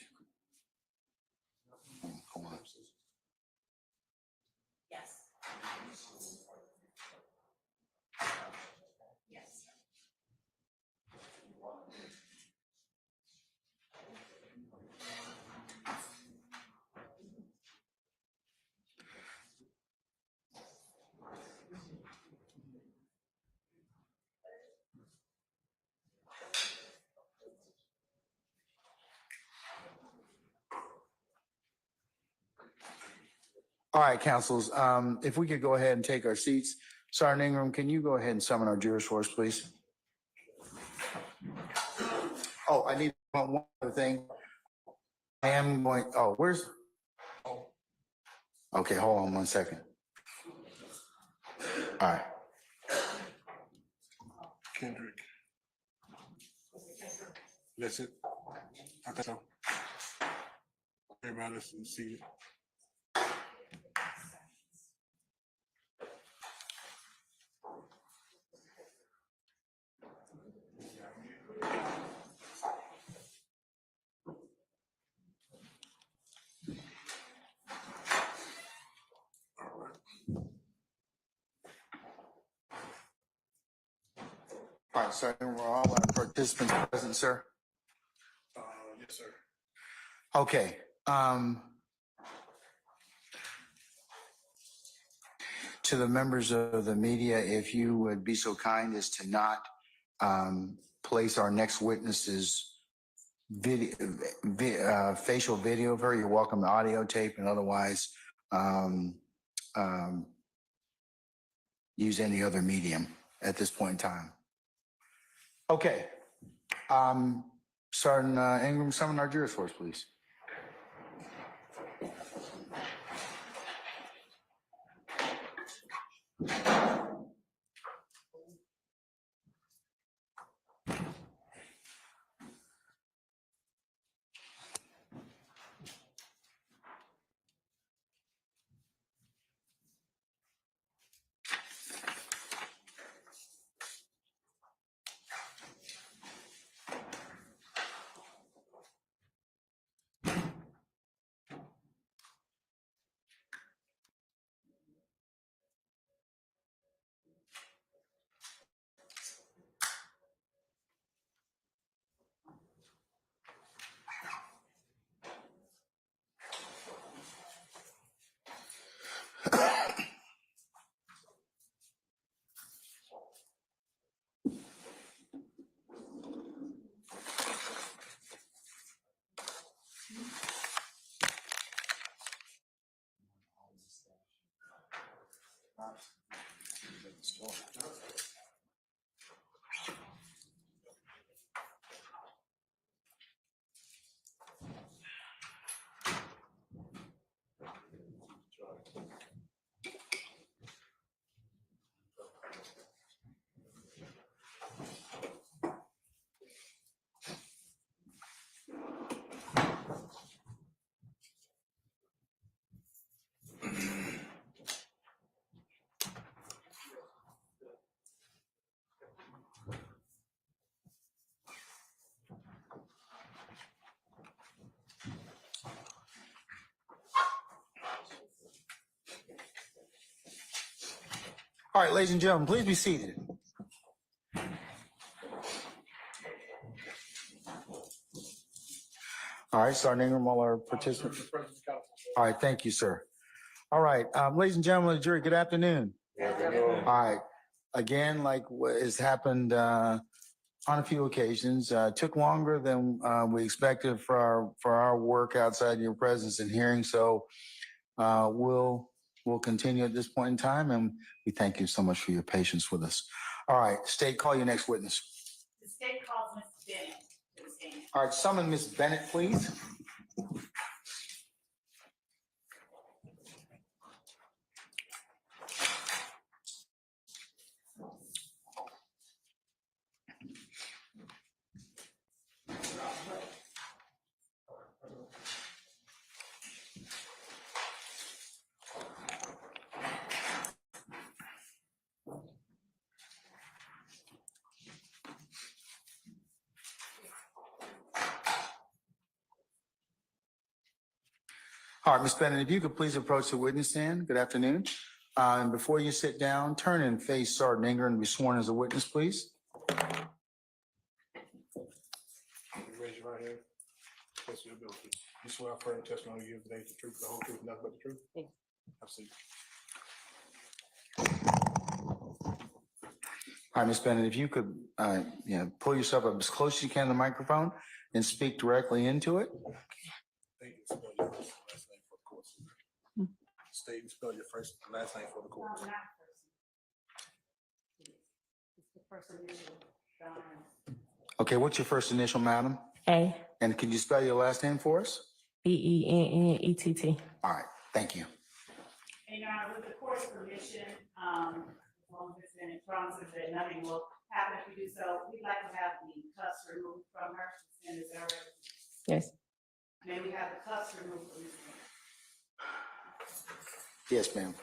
C: Hold on.
B: Yes. Yes.
C: All right, councils, if we could go ahead and take our seats. Sergeant Ingram, can you go ahead and summon our jurors for us, please? Oh, I need one other thing. I am going, oh, where's? Okay, hold on one second. All right.
H: Kendrick. That's it. I think so. Everybody's seated.
C: All right, Sergeant, we're all our participants present, sir.
H: Yes, sir.
C: Okay, to the members of the media, if you would be so kind as to not place our next witness's facial video of her, you're welcome to audio tape and otherwise use any other medium at this point in time. Okay. Sergeant Ingram, summon our jurors for us, please. All right, ladies and gentlemen, please be seated. All right, Sergeant Ingram, all our participants. All right, thank you, sir. All right, ladies and gentlemen of the jury, good afternoon. All right, again, like what has happened on a few occasions, took longer than we expected for our work outside your presence and hearing. So we'll continue at this point in time, and we thank you so much for your patience with us. All right, State, call your next witness.
B: The state calls Ms. Bennett to the stand.
C: All right, summon Ms. Bennett, please. All right, Ms. Bennett, if you could please approach the witness stand. Good afternoon. And before you sit down, turn and face Sergeant Ingram and be sworn as a witness, please.
H: Raise your right hand. Test your ability. You swear affirm testimony you give today the truth, the whole truth, nothing but the truth? Absolutely.
C: All right, Ms. Bennett, if you could pull yourself up as close as you can to the microphone and speak directly into it.
H: State and spell your first and last name for the court. State and spell your first and last name for the court.
B: First initial, Don.
C: Okay, what's your first initial, madam?
I: A
C: And can you spell your last name for us?
I: BENNETT.
C: All right, thank you.
B: And Your Honor, with the court's permission, as long as it's in terms of that nothing will happen if we do so, we'd like to have the cuffs removed from her. And is that right?
I: Yes.
B: May we have the cuffs removed from this?
C: Yes, ma'am.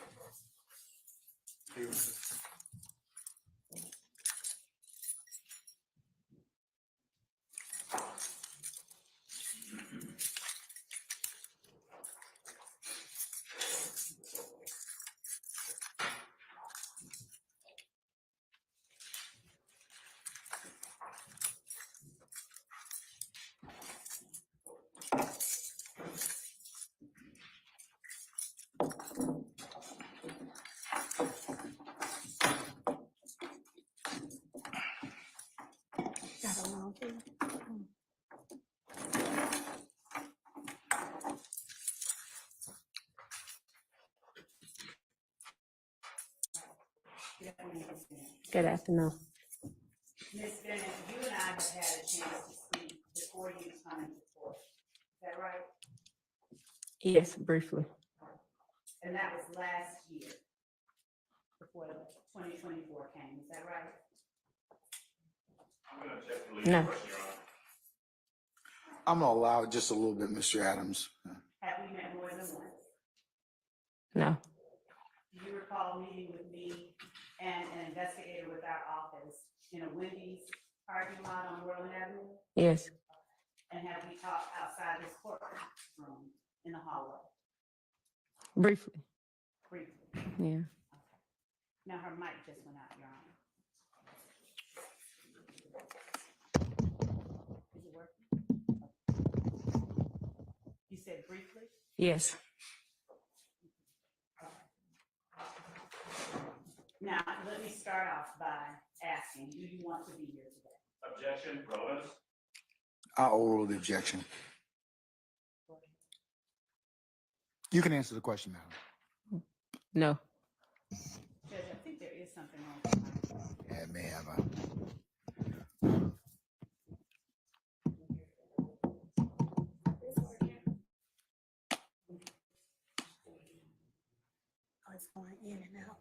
I: Good afternoon.
B: Ms. Bennett, you and I have had a chance to speak before you come into court. Is that right?
I: Yes, briefly.
B: And that was last year, before 2024 came. Is that right?
I: No.
C: I'm gonna allow it just a little bit, Mr. Adams.
B: Have we met more than once?
I: No.
B: Do you recall meeting with me and an investigator with our office in a Wendy's parking lot on Ural Avenue?
I: Yes.
B: And have we talked outside this courtroom in the hallway?
I: Briefly.
B: Briefly.
I: Yeah.
B: Now her mic just went out, Your Honor. Is it working? You said briefly?
I: Yes.
B: Now, let me start off by asking, do you want to be here today?
J: Objection, relevance.
C: I'll overrule the objection. You can answer the question, madam.
I: No.
B: Judge, I think there is something wrong with my phone.
C: Yeah, it may have
I: Oh, it's going in and out.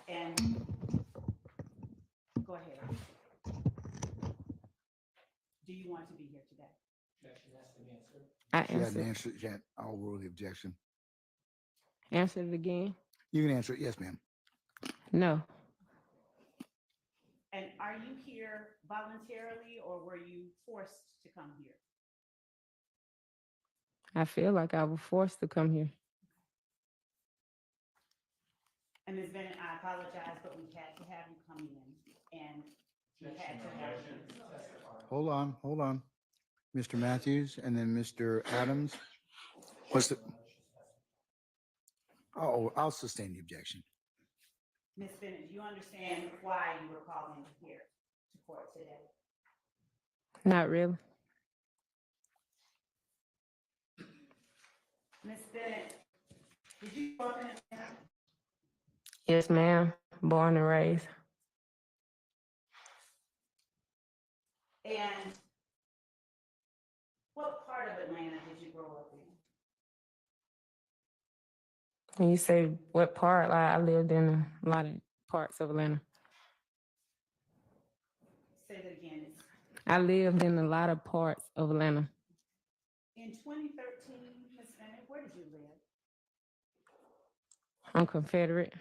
B: And go ahead. Do you want to be here today?
I: I
C: She hadn't
I: answered.
C: answered yet. I'll overrule the objection.
I: Answer it again.
C: You can answer it. Yes, ma'am.
I: No.
B: And are you here voluntarily or were you forced to come here?
I: I feel like I was forced to come here.
B: And Ms. Bennett, I apologize, but we had to have you come in and we had to have you.
C: Hold on. Mr. Matthews and then Mr. Adams. What's the? Oh, I'll sustain the objection.
B: Ms. Bennett, do you understand why you were calling here to court today?
I: Not really.
B: Ms. Bennett, did you grow up in Atlanta?
I: Yes, ma'am. Born and raised.
B: And what part of Atlanta did you grow up in?
I: When you say what part, like, I lived in a lot of parts of Atlanta.
B: Say that again.
I: I lived in a lot of parts of Atlanta.
B: In 2013, Ms. Bennett, where did you live?
I: I'm Confederate.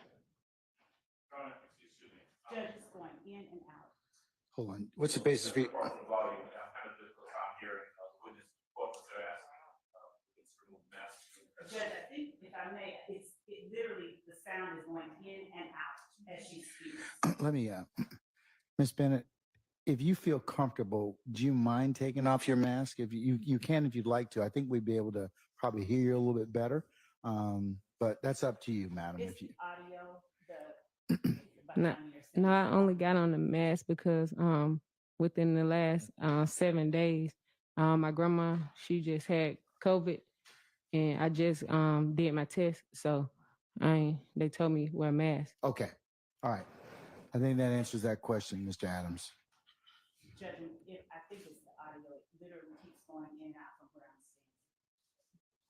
B: Judge is going in and out.
C: Hold on. What's the basis for?
B: Judge, I think if I may, it literally, the sound is going in and out as she speaks.
C: Let me, Ms. Bennett, if you feel comfortable, do you mind taking off your mask? If you can, if you'd like to. I think we'd be able to probably hear you a little bit better. But that's up to you, madam.
B: Is
C: If you.
B: the audio,
I: No, no, I only got on the mask because within the last 7 days, My grandma, she just had COVID, and I just did my test, so they told me wear a mask.
C: Okay, all right. I think that answers that question, Mr. Adams.
B: Judge, I think it's the audio, it literally keeps going in and out from where I'm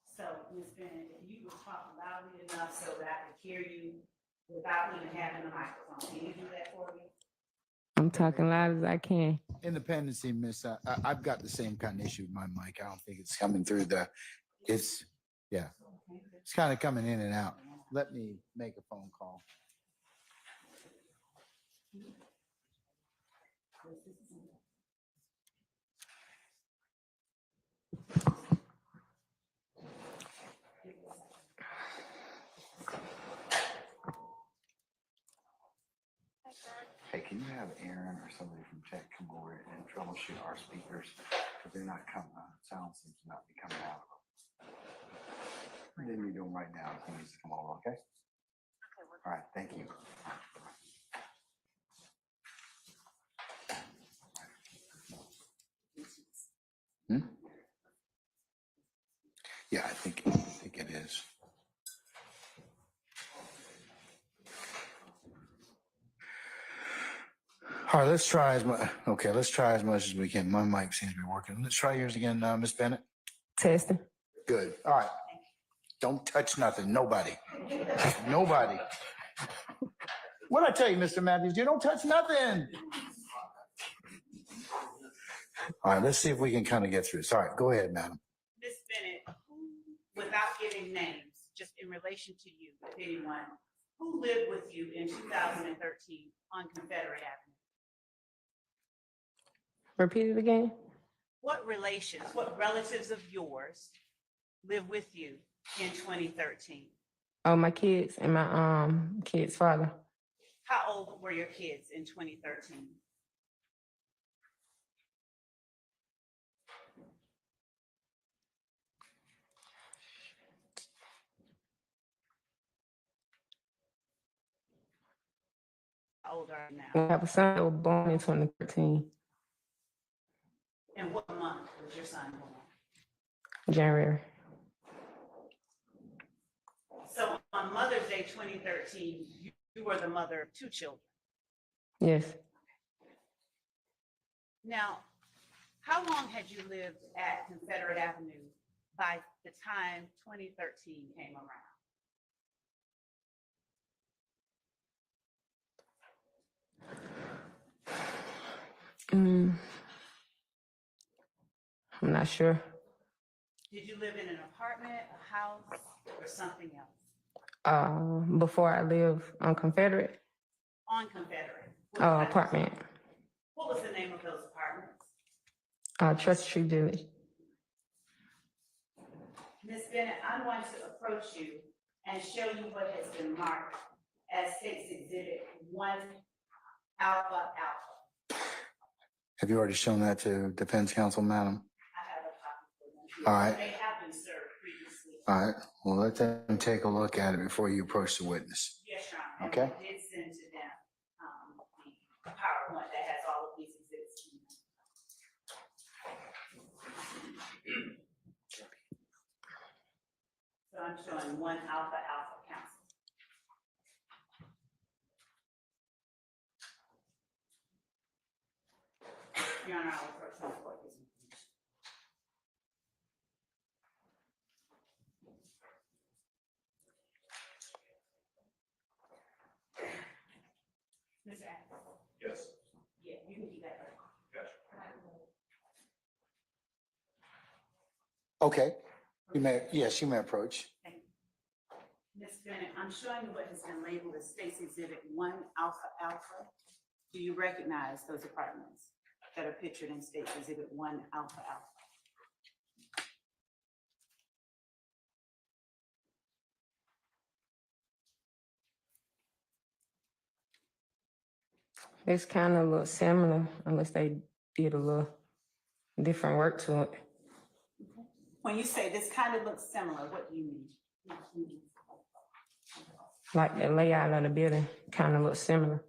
B: standing. So, Ms. Bennett, if you would talk loudly enough so that I could hear you without even having a microphone, can you do that for me?
I: I'm talking loud as I can.
C: Independency, Miss, I've got the same kind of issue with my mic. I don't think it's coming through it's kind of coming in and out. Let me make a phone call. Hey, can you have Aaron or somebody from tech come over and troubleshoot our speakers? Because they're not coming, sound seems to not be coming out of them. What are you doing right now? He needs to come over, okay? All right, thank you. Hmm? Yeah, I think it is. All right, let's try as much. Okay, let's try as much as we can. My mic seems to be working. Let's try yours again, Miss Bennett.
I: Testing.
C: Good. All right. Don't touch nothing. Nobody. Nobody. What'd I tell you, Mr. Matthews? You don't touch nothing. All right, let's see if we can kind of get through this. All right, go ahead, madam.
B: Ms. Bennett, who, without giving names, just in relation to you, if anyone, who lived with you in 2013 on Confederate Avenue?
I: Repeat it again.
B: What relations, what relatives of yours live with you in 2013?
I: Oh, my kids and my kid's father.
B: How old were your kids in 2013? How old are you now?
I: I have a son that was born in 2013,
B: And what month was your son born?
I: January.
B: So on Mother's Day 2013, you were the mother of 2 children.
I: Yes.
B: Now, how long had you lived at Confederate Avenue by the time 2013 came around?
I: I'm not sure.
B: Did you live in an apartment, a house, or something else?
I: Before I lived on Confederate,
B: On Confederate? What was that?
I: apartment,
B: What was the name of those apartments?
I: Trust Street Village.
B: Ms. Bennett, I'm going to approach you and show you what has been marked as State's Exhibit 1 Alpha Alpha.
C: Have you already shown that to defense counsel, madam?
B: I have a copy for them.
C: All right.
B: They have been served previously.
C: All right, well, let them take a look at it before you approach the witness.
B: Yes, Your Honor.
C: Okay.
B: And we did send to them the PowerPoint that has all of these exhibits. in it. So I'm showing 1 Alpha Alpha Council. Your Honor, I will approach my court this information. Mr. Adams?
A: Yes.
B: Yeah, you can keep that.
C: Okay, you may, yes, you may approach.
B: Thank you. Ms. Bennett, I'm showing you what has been labeled as State's Exhibit 1 Alpha Alpha. Do you recognize those apartments that are pictured in State's Exhibit 1 Alpha Alpha?
I: It's kind of a little similar, unless they did a little different work to it.
B: When you say this kind of looks similar, what do you mean?
I: Like the layout of the building kind of looks similar.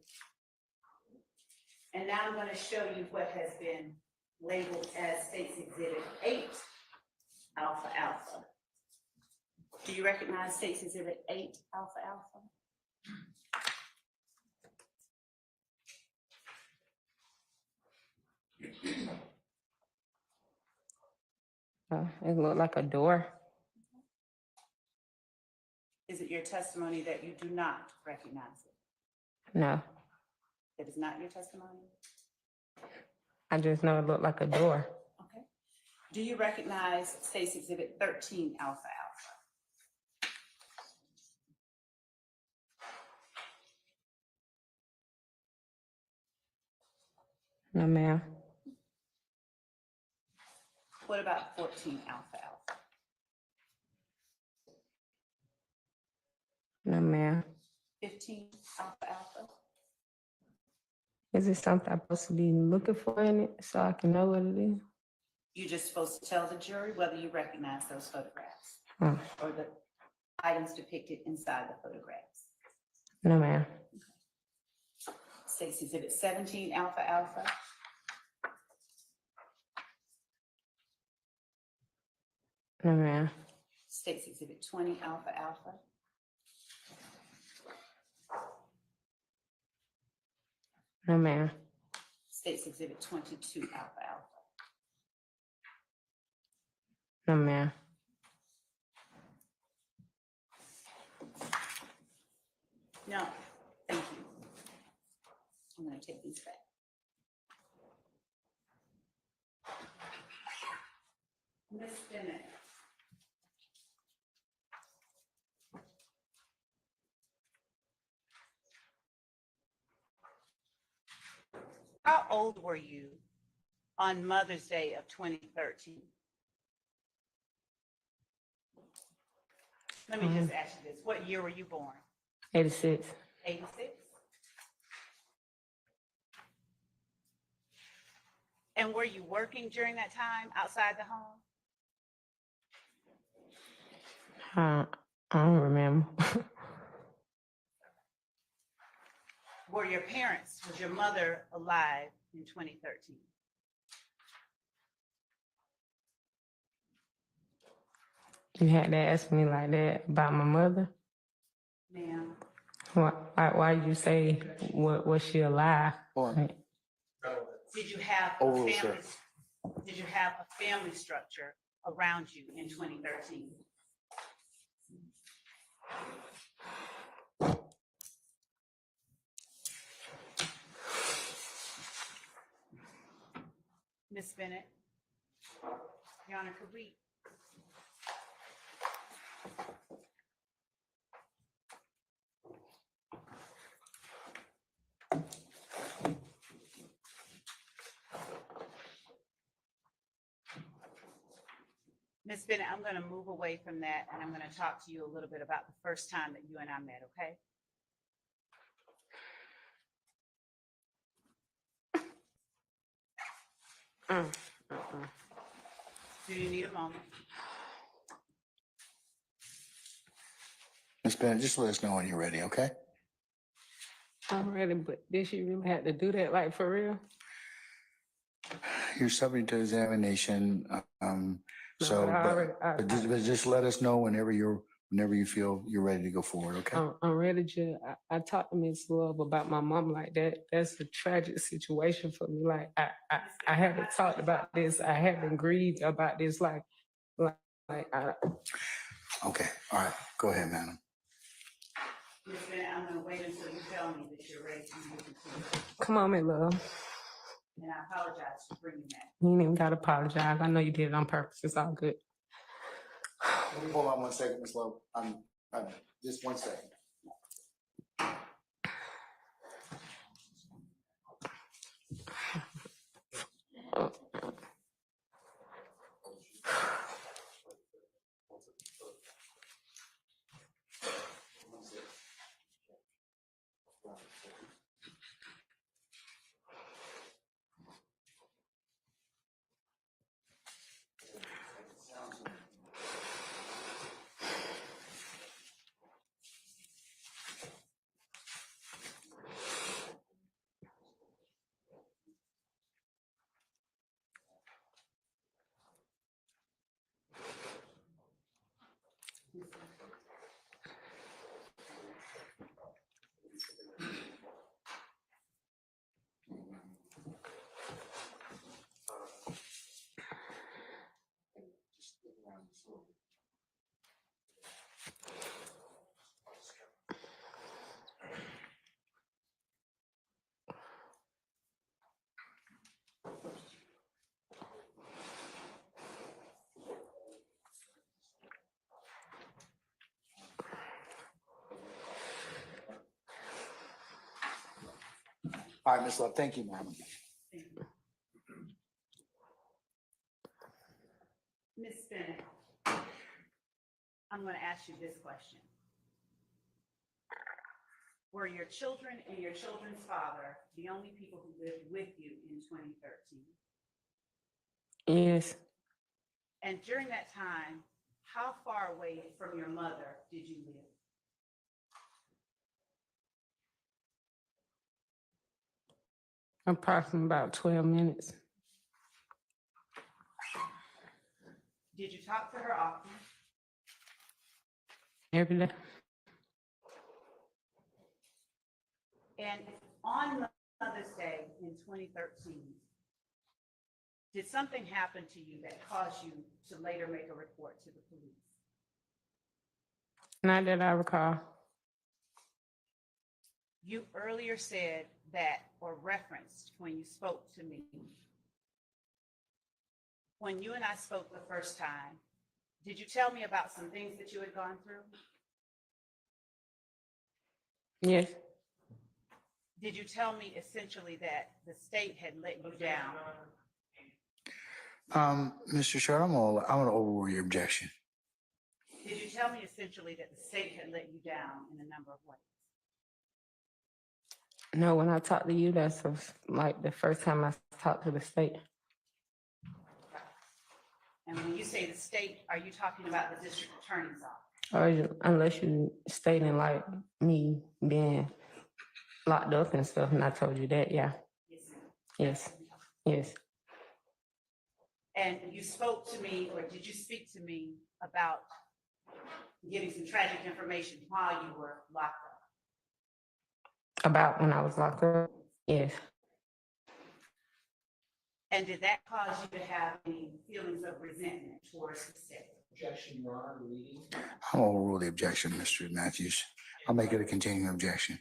B: And now I'm going to show you what has been labeled as State's Exhibit you recognize State's Exhibit 8 Alpha Alpha?
I: It looked like a door.
B: Is it your testimony that you do not recognize it?
I: No,
B: That is not your testimony?
I: I just know it looked like a door.
B: Okay. Do you recognize State's Exhibit 13 Alpha Alpha?
I: No, ma'am.
B: What about 14 Alpha Alpha?
I: No, ma'am.
B: 15 Alpha Alpha?
I: Is it something I'm supposed to be looking for in it so I can know what it is?
B: You're just supposed to tell the jury whether you recognize those photographs
I: Oh,
B: or the items depicted inside the photographs.
I: no, ma'am.
B: State's Exhibit 17 Alpha Alpha?
I: No, ma'am.
B: State's Exhibit 20 Alpha Alpha?
I: No, ma'am.
B: State's Exhibit 22 Alpha Alpha?
I: No, ma'am.
B: No, thank you. I'm gonna take these back. Ms. Bennett. How old were you on Mother's Day of 2013? Let me just ask you this. What year were you born?
I: 86.
B: 86? And were you working during that time outside the home?
I: I don't remember.
B: Were your parents, was your mother alive in 2013?
I: You had to ask me like that about my mother.
B: Ma'am,
I: Why you say, was she alive?
C: Hold on.
I: Like,
B: did you have a
C: Overruled, sir.
B: family, did you have a family structure around you in 2013? Ms. Bennett? Your Honor, could we? Ms. Bennett, I'm going to move away from that and I'm going to talk to you a little bit about the first time that you and I met, okay? Do you need a moment?
C: Ms. Bennett, just let us know when you're ready, okay?
I: I'm ready, but did she really have to do that, like, for real?
C: You're subject to examination, so, but just let us know whenever you feel you're ready to go forward, okay?
I: I'm ready to, I talked to Miss Love about my mom like that. That's a tragic situation for me. Like, I haven't talked about this. I haven't grieved about this.
C: Okay, all right, go ahead, madam.
B: Ms. Bennett, I'm going to wait until you tell me that you're ready to move into.
I: Come on, Miss Love.
B: And I apologize for bringing that.
I: You ain't even got to apologize. I know you did it on purpose. It's all good.
C: Hold on 1 second, Ms. Love. Just 1 second. All right, Ms. Love, thank you, ma'am.
B: Ms. Bennett, I'm gonna ask you this question. Were your children and your children's father the only people who lived with you in 2013?
I: Yes,
B: And during that time, how far away from your mother did you live?
I: approximately about 12 minutes.
B: Did you talk to her often?
I: Every day.
B: And on Mother's Day in 2013, did something happen to you that caused you to later make a report to the police?
I: Not that I recall.
B: You earlier said that, or referenced when you spoke to me. When you and I spoke the first time, did you tell me about some things that you had gone through?
I: Yes,
B: Did you tell me essentially that the state had let you down?
C: Mr. Short, I'm gonna overrule your objection.
B: Did you tell me essentially that the state had let you down in a number of ways?
I: no, when I talked to you, that's like the first time I talked to the state.
B: And when you say the state, are you talking about the district attorney's office?
I: Unless you stating like me being locked up and stuff, and I told you that, yeah. Yes, yes.
B: And you spoke to me, or did you speak to me about giving some tragic information while you were locked up?
I: About when I was locked up, yes.
B: And did that cause you to have any feelings of resentment towards the state?
E: Objection, Your Honor, reading.
C: I'm gonna overrule the objection, Mr. Matthews. I'll make it a continuing objection.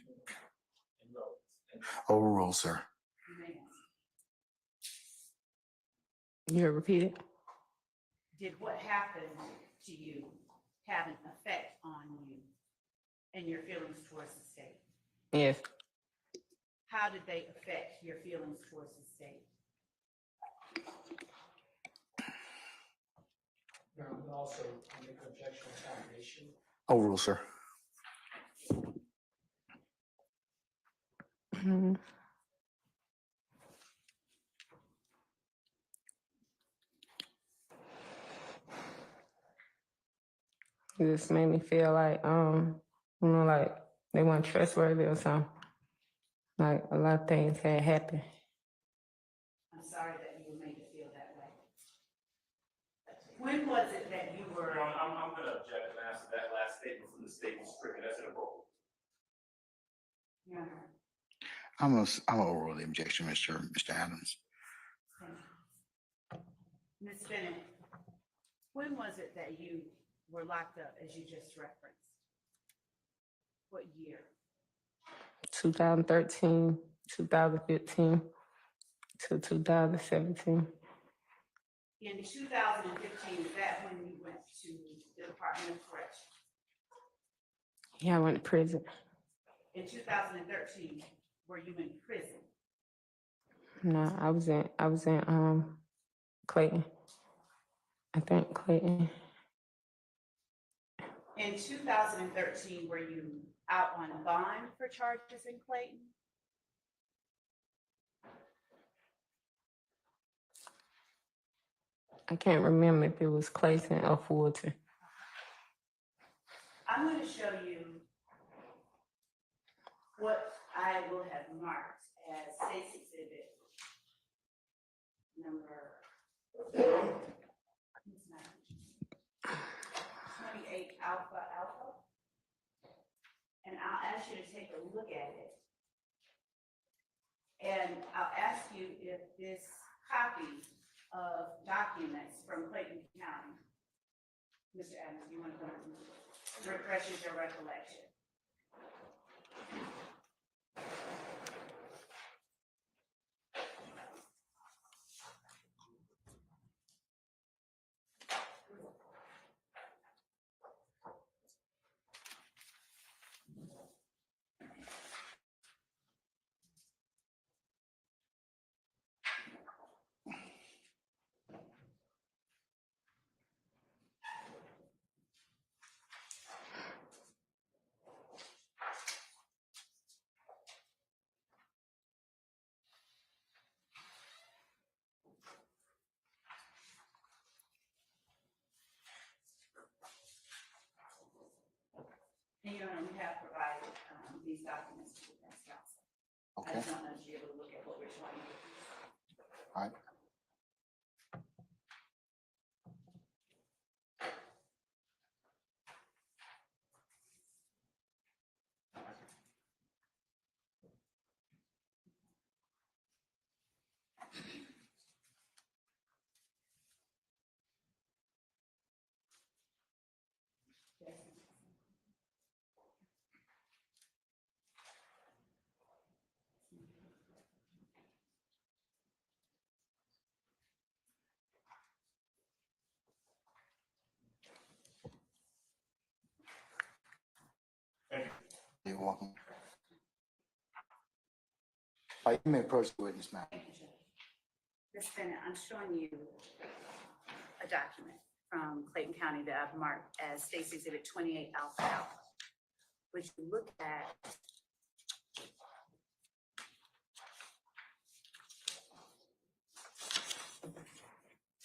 C: Overrule, sir.
B: You may ask.
I: You repeat it?
B: Did what happened to you have an effect on you and your feelings towards the state?
I: Yes.
B: How did they affect your feelings towards the state?
E: Also, make an objection on foundation.
C: Overrule, sir.
I: Mhm. It just made me feel like, like they weren't trustworthy or something. Like a lot of things had happened.
B: I'm sorry that you were made to feel that way. When was it that you were?
J: I'm gonna object and ask that last statement from the state was stricken. That's inappropriate.
B: Yeah.
C: I'm gonna overrule the objection, Mr. Adams.
B: Ms. Bennett, when was it that you were locked up, as you just referenced? What year?
I: 2013, 2015 to 2017.
B: In 2015, is that when you went to the Department of Correction?
I: Yeah, I went to prison.
B: In 2013, were you in prison?
I: No, I was in Clayton. I think Clayton.
B: In 2013, were you out on bond for charges in Clayton?
I: I can't remember if it was Clayton or Fulton.
B: I'm going to show you what I will have marked as state's exhibit number 28 Alpha Alpha. And I'll ask you to take a look at it. And I'll ask you if this copy of documents from Clayton County, Mr. Adams, you want to refreshes your recollection. And Your Honor, we have provided these documents to the defense counsel. I
C: Okay,
B: just want them to be able to look at what we're trying to do.
C: all right. You're welcome. You may approach the witness, ma'am.
B: Thank you, Judge. Ms. Bennett, I'm showing you a document from Clayton County that I've marked as State's Exhibit 28 Alpha Alpha. Would you look at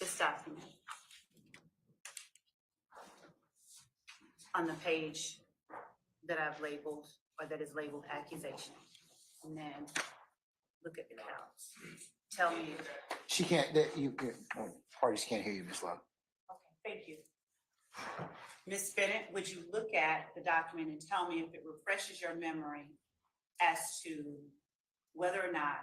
B: this document on the page that I've labeled, or that is labeled accusation, and then look at the counts. Tell me.
C: She can't, that you, parties can't hear you, Ms. Love.
B: Okay, thank you. Ms. Bennett, would you look at the document and tell me if it refreshes your memory as to whether or not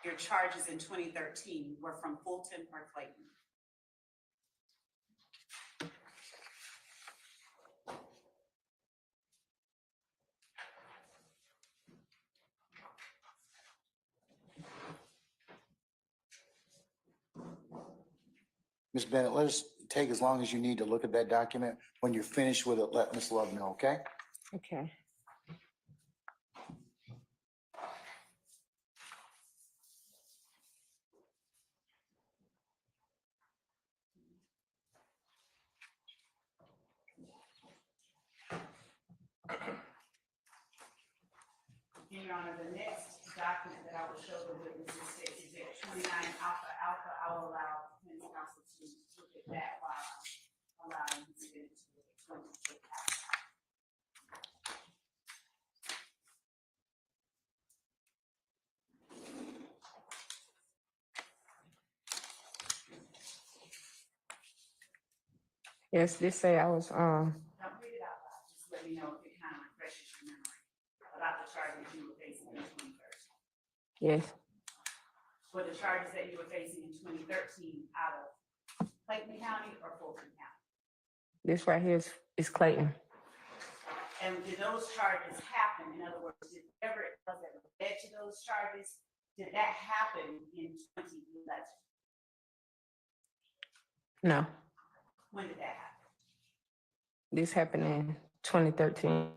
B: your charges in 2013 were from Fulton or Clayton?
C: Ms. Bennett, let us take as long as you need to look at that document. When you're finished with it, let Ms. Love know, okay?
I: Okay.
B: Your Honor, the next document that I will show the witnesses is Exhibit 29 Alpha Alpha. I will allow the defense counsel to look at that while I'm allowing Ms. Bennett to look at 28 Alpha.
I: Yes, this say I was,
B: Don't read it out loud, just let me know if it kind of refreshes your memory about the charges you were facing in 2013.
I: yes,
B: Were the charges that you were facing in 2013 out of Clayton County or Fulton County?
I: this right here is Clayton.
B: And did those charges happen? In other words, did whatever it was that led to those charges, did that happen in 2011?
I: No,
B: When did that happen?
I: this happened in 2013.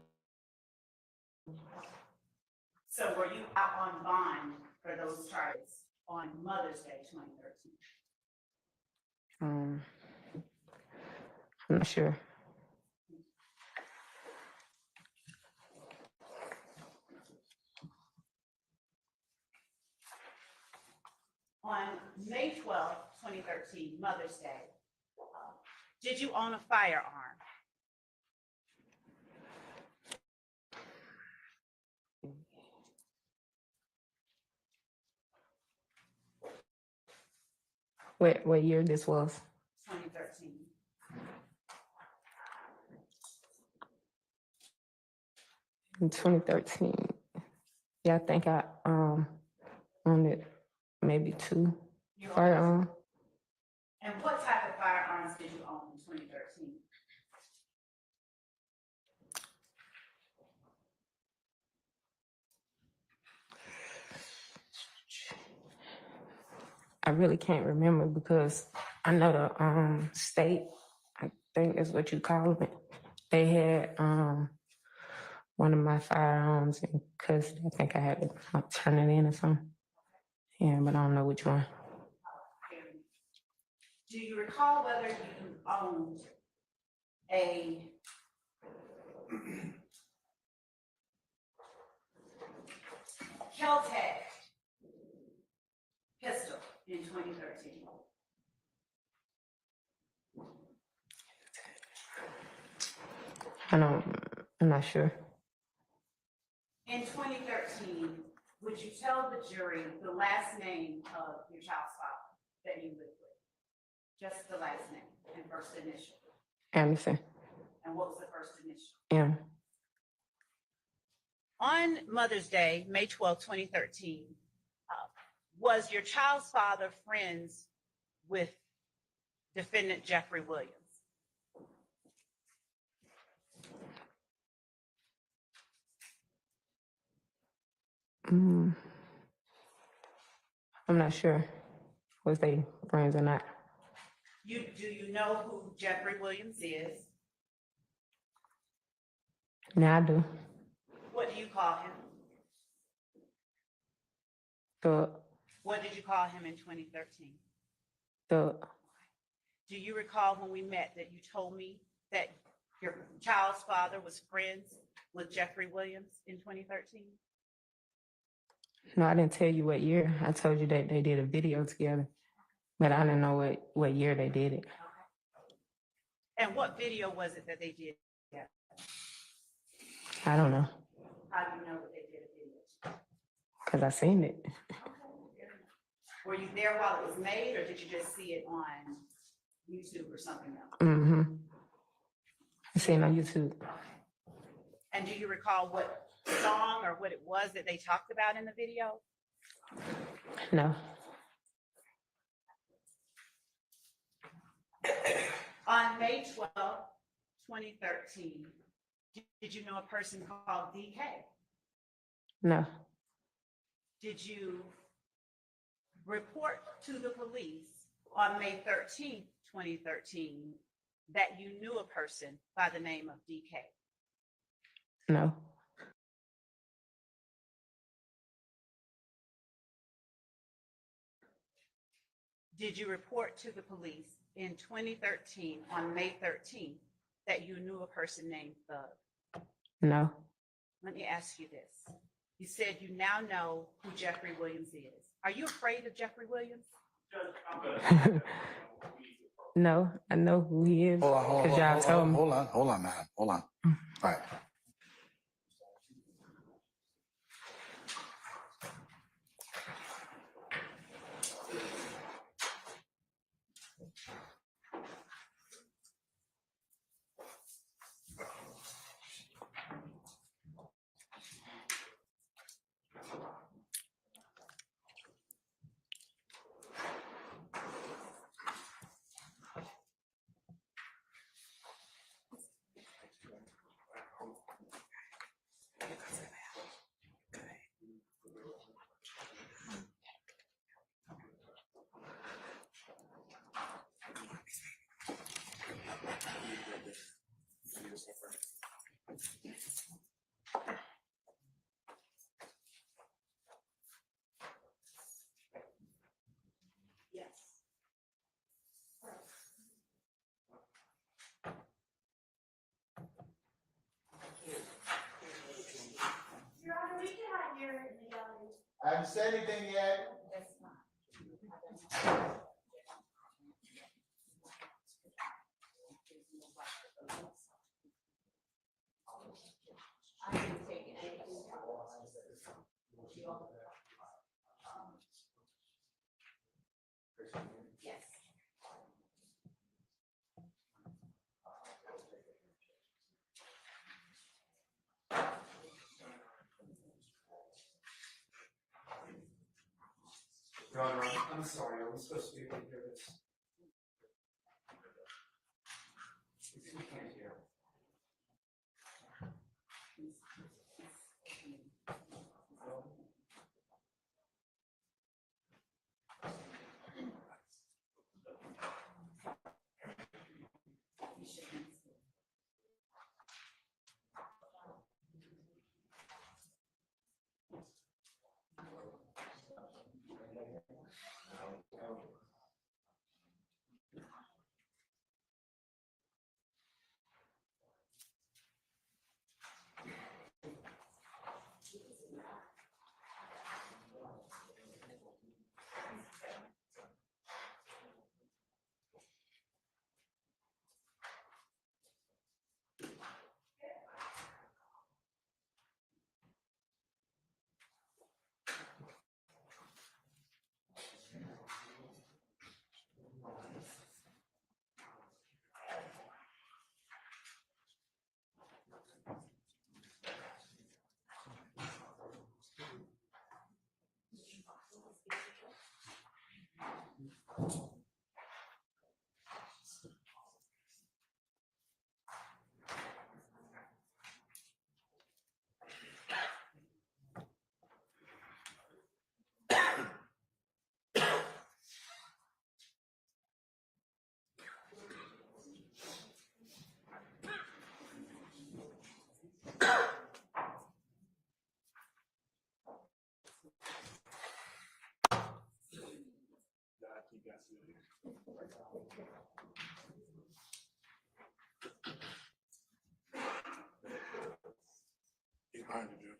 B: So were you out on bond for those charges on Mother's Day 2013?
I: I'm not sure.
B: On May 12th, 2013, Mother's Day, did you own a firearm?
I: What year this was?
B: 2013.
I: In 2013. Yeah, I think I owned it, maybe 2
B: You owned-
I: firearms.
B: And what type of firearms did you own in 2013?
I: I really can't remember because I know the state, I think that's what you call it. They had one of my firearms in custody. I think I had to turn it in or something. Yeah, but I don't know which one.
B: Do you recall whether you owned a Kel-Tec pistol in 2013?
I: I'm not sure.
B: In 2013, would you tell the jury the last name of your child's father that you lived with? Just the last name and first initial.
I: Anderson,
B: And what was the first initial?
I: M.
B: On Mother's Day, May 12, 2013, was your child's father friends with defendant Jeffrey Williams?
I: I'm not sure. Was they friends or not?
B: Do you know who Jeffrey Williams is?
I: Yeah, I do.
B: What do you call him?
I: Thug,
B: What did you call him in 2013?
I: thug.
B: Do you recall when we met that you told me that your child's father was friends with Jeffrey Williams in 2013?
I: No, I didn't tell you what year. I told you that they did a video together, but I didn't know what year they did it.
B: And what video was it that they did? Yeah.
I: I don't know,
B: How do you know that they did a video?
I: because I seen it.
B: Were you there while it was made, or did you just see it on YouTube or something else?
I: Mm-hmm. I seen it on YouTube.
B: And do you recall what song or what it was that they talked about in the video?
I: No,
B: On May 12, 2013, did you know a person called DK?
I: no,
B: Did you report to the police on May 13, 2013, that you knew a person by the name of DK?
I: no,
B: Did you report to the police in 2013 on May 13th that you knew a person named Thug?
I: no.
B: Let me ask you this. You said you now know who Jeffrey Williams is. Are you afraid of Jeffrey Williams?
I: No, I know who he is.
C: Hold on, hold on,
I: 'Cause y'all told me.
C: hold on, man, hold on. All right.
B: Yes. Your Honor, we cannot hear in the audience.
C: I haven't said anything yet.
B: That's fine. I didn't take anything. Yes.
D: Your Honor, I'm sorry, I was supposed to be able to hear this. We can't hear.
H: He's behind you, Judge.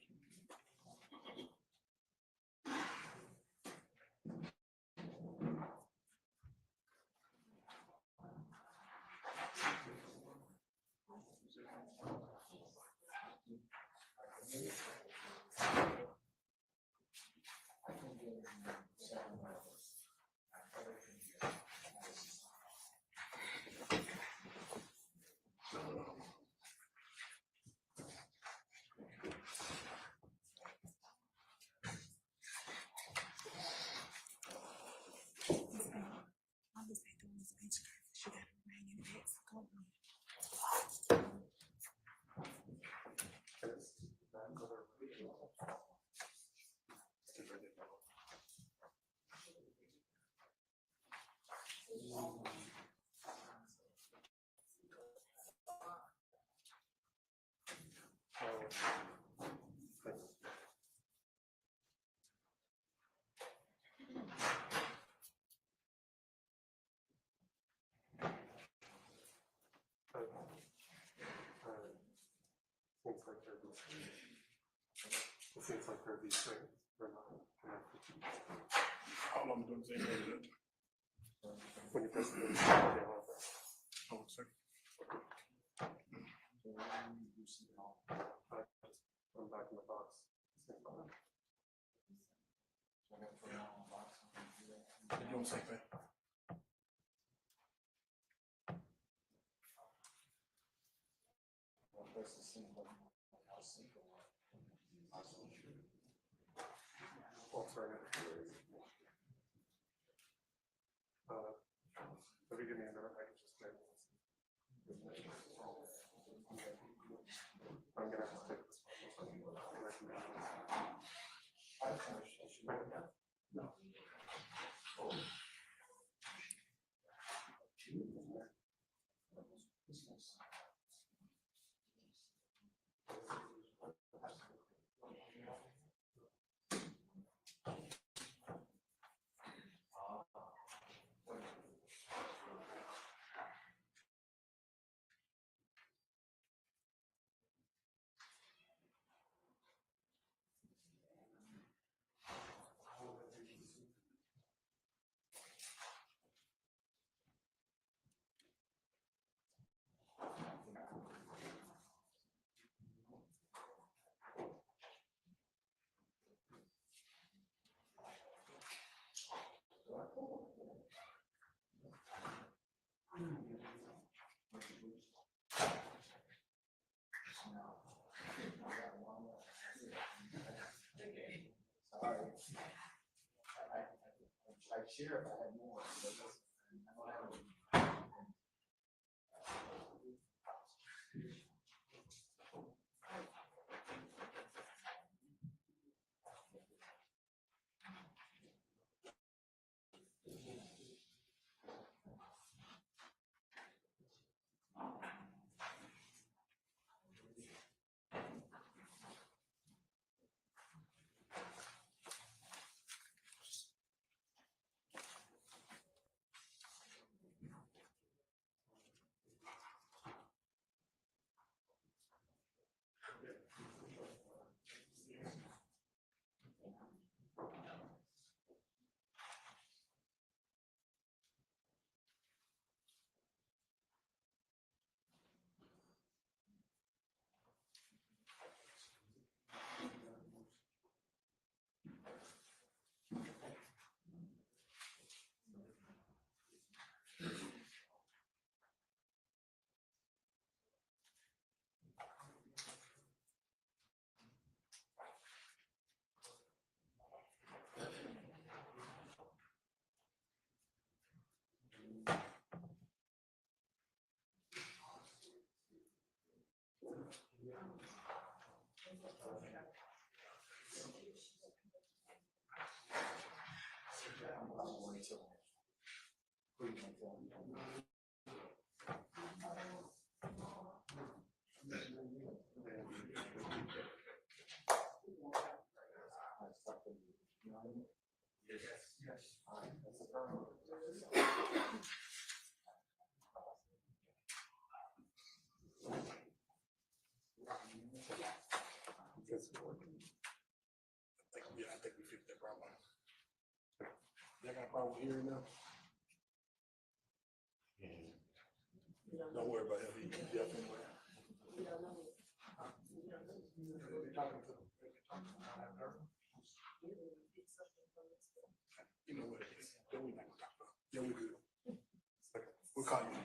K: Seems like they're these things, they're not connected.
H: How long doing the same thing, Judge?
K: When you press the, they are there.
H: Hold on a second.
K: I'm back in the box. Same file.
H: They're doing the same thing.
K: Oh, sorry. If you give me a minute, I can just say. I'm gonna have to take this
C: I'd share if I had more.
H: while we're hearing them? Don't worry about him, he's definitely. You know what it is, then we not gonna talk about it. Yeah, we do. We'll call you.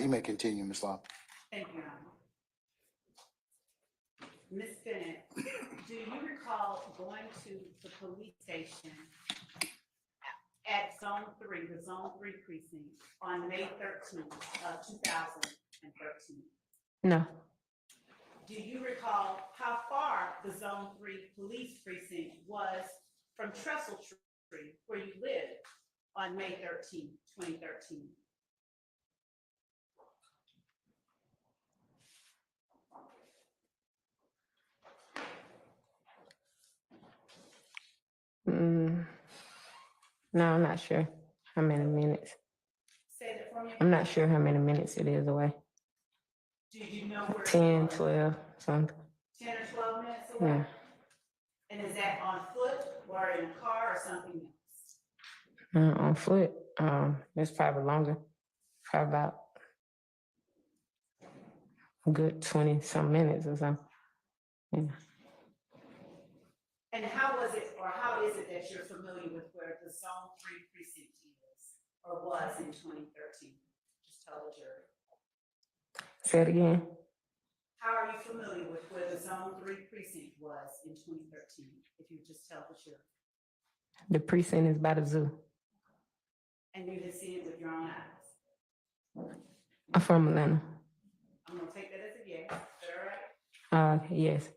C: You may continue, Ms. Law.
B: Thank you, Your Honor. Ms. Bennett, do you recall going to the police station at Zone 3, the Zone 3 precinct, on May 13th, 2013?
I: No,
B: Do you recall how far the Zone 3 police precinct was from Trestle Tree, where you lived, on May 13th, 2013?
I: no, I'm not sure how many minutes.
B: Say that for me.
I: I'm not sure how many minutes it is away.
B: Do you know where?
I: 10, 12, something.
B: 10 or 12 minutes away?
I: Yeah.
B: And is that on foot or in a car or something else?
I: On foot, it's probably longer, probably about a good 20-some minutes or something. Yeah.
B: And how was it, or how is it that you're familiar with where the Zone 3 precinct is, or was in 2013? Just tell the jury.
I: Say it again.
B: How are you familiar with where the Zone 3 precinct was in 2013? If you just tell the jury.
I: The precinct is by the zoo.
B: And you didn't see it with your own eyes.
I: I'm from Atlanta.
B: I'm gonna take that as a yes. Is that all right?
I: Yes.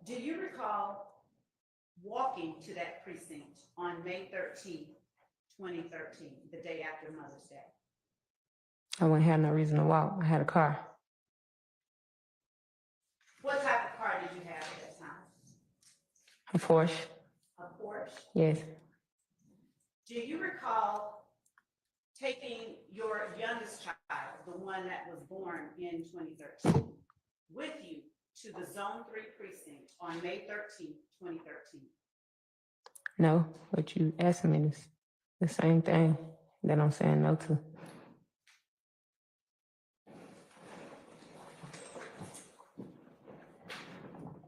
B: Do you recall walking to that precinct on May 13th, 2013, the day after Mother's Day?
I: I wouldn't have no reason to walk. I had a car.
B: What type of car did you have at that time?
I: A Porsche.
B: A Porsche?
I: Yes.
B: Do you recall taking your youngest child, the one that was born in 2013, with you to the Zone 3 precinct on May 13th, 2013?
I: No, but you asking me this, the same thing that I'm saying no to.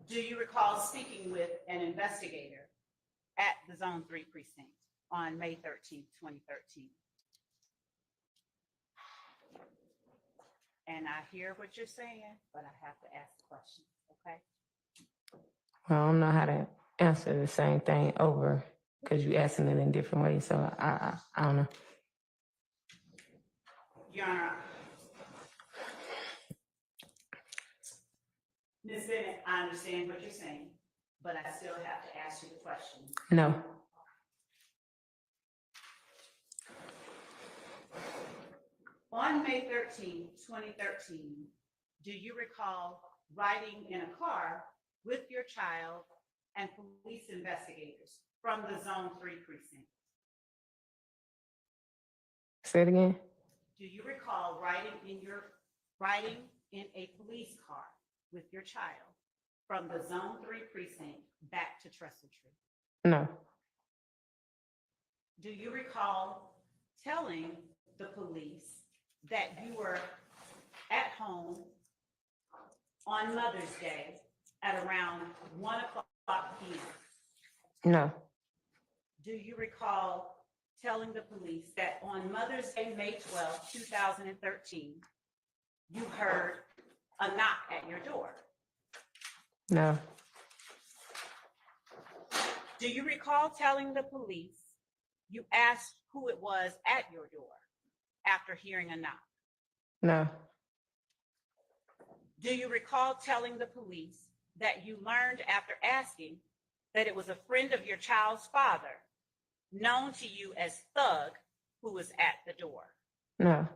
B: Do you recall speaking with an investigator at the Zone 3 precinct on May 13th, 2013? And I hear what you're saying, but I have to ask the question, okay?
I: Well, I don't know how to answer the same thing over because you asking it in different ways. So I don't know.
B: Your Honor. Ms. Bennett, I understand what you're saying, but I still have to ask you the question.
I: No.
B: On May 13th, 2013, do you recall riding in a car with your child and police investigators from the Zone 3 precinct?
I: Say it again.
B: Do you recall riding in a police car with your child from the Zone 3 precinct back to Trestle Tree?
I: No.
B: Do you recall telling the police that you were at home on Mother's Day at around 1 o'clock p.m.?
I: No.
B: Do you recall telling the police that on Mother's Day, May 12, 2013, you heard a knock at your door?
I: No.
B: Do you recall telling the police you asked who it was at your door after hearing a knock?
I: No.
B: Do you recall telling the police that you learned after asking that it was a friend of your child's father, known to you as Thug, who was at the door?
I: No.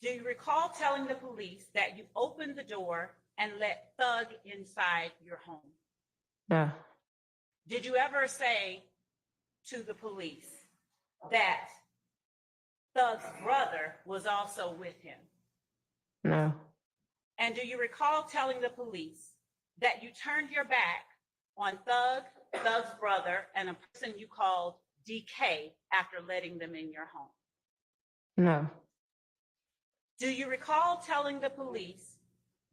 B: Do you recall telling the police that you opened the door and let Thug inside your home?
I: No.
B: Did you ever say to the police that Thug's brother was also with him?
I: No.
B: And do you recall telling the police that you turned your back on Thug's brother, and a person you called DK after letting them in your home?
I: No.
B: Do you recall telling the police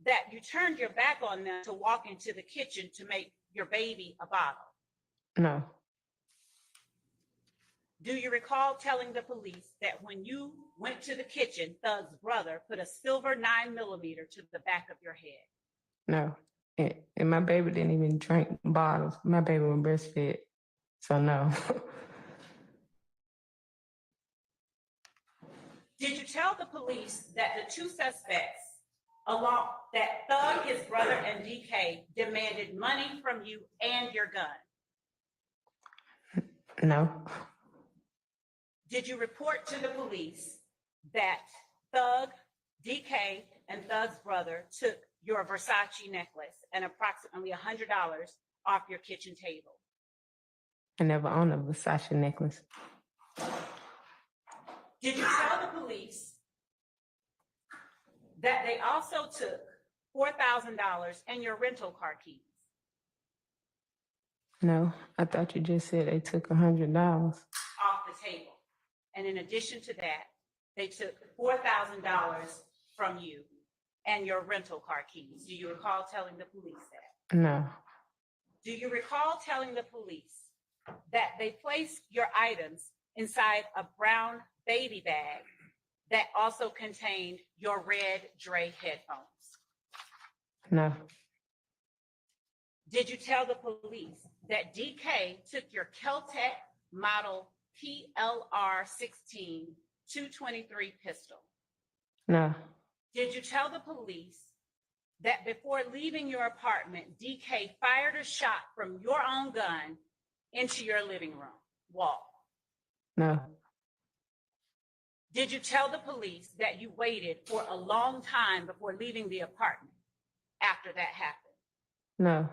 B: that you turned your back on them to walk into the kitchen to make your baby a bottle?
I: No.
B: Do you recall telling the police that when you went to the kitchen, Thug's brother put a silver 9mm to the back of your head?
I: No. And my baby didn't even drink bottles. My baby was breastfed. So no.
B: Did you tell the police that the two suspects, along that Thug, his brother, and DK demanded money from you and your gun?
I: No.
B: Did you report to the police that Thug, DK, and Thug's brother took your Versace necklace and approximately $100 off your kitchen table?
I: I never owned a Versace necklace.
B: Did you tell the police that they also took $4,000 and your rental car keys?
I: No, I thought you just said they took $100.
B: Off the table. And in addition to that, they took $4,000 from you and your rental car keys. Do you recall telling the police that?
I: No.
B: Do you recall telling the police that they placed your items inside a brown baby bag that also contained your red Dre headphones?
I: No.
B: Did you tell the police that DK took your Keltec model PLR 16 223 pistol?
I: No.
B: Did you tell the police that before leaving your apartment, DK fired a shot from your own gun into your living room wall?
I: No.
B: Did you tell the police that you waited for a long time before leaving the apartment after that happened?
I: No.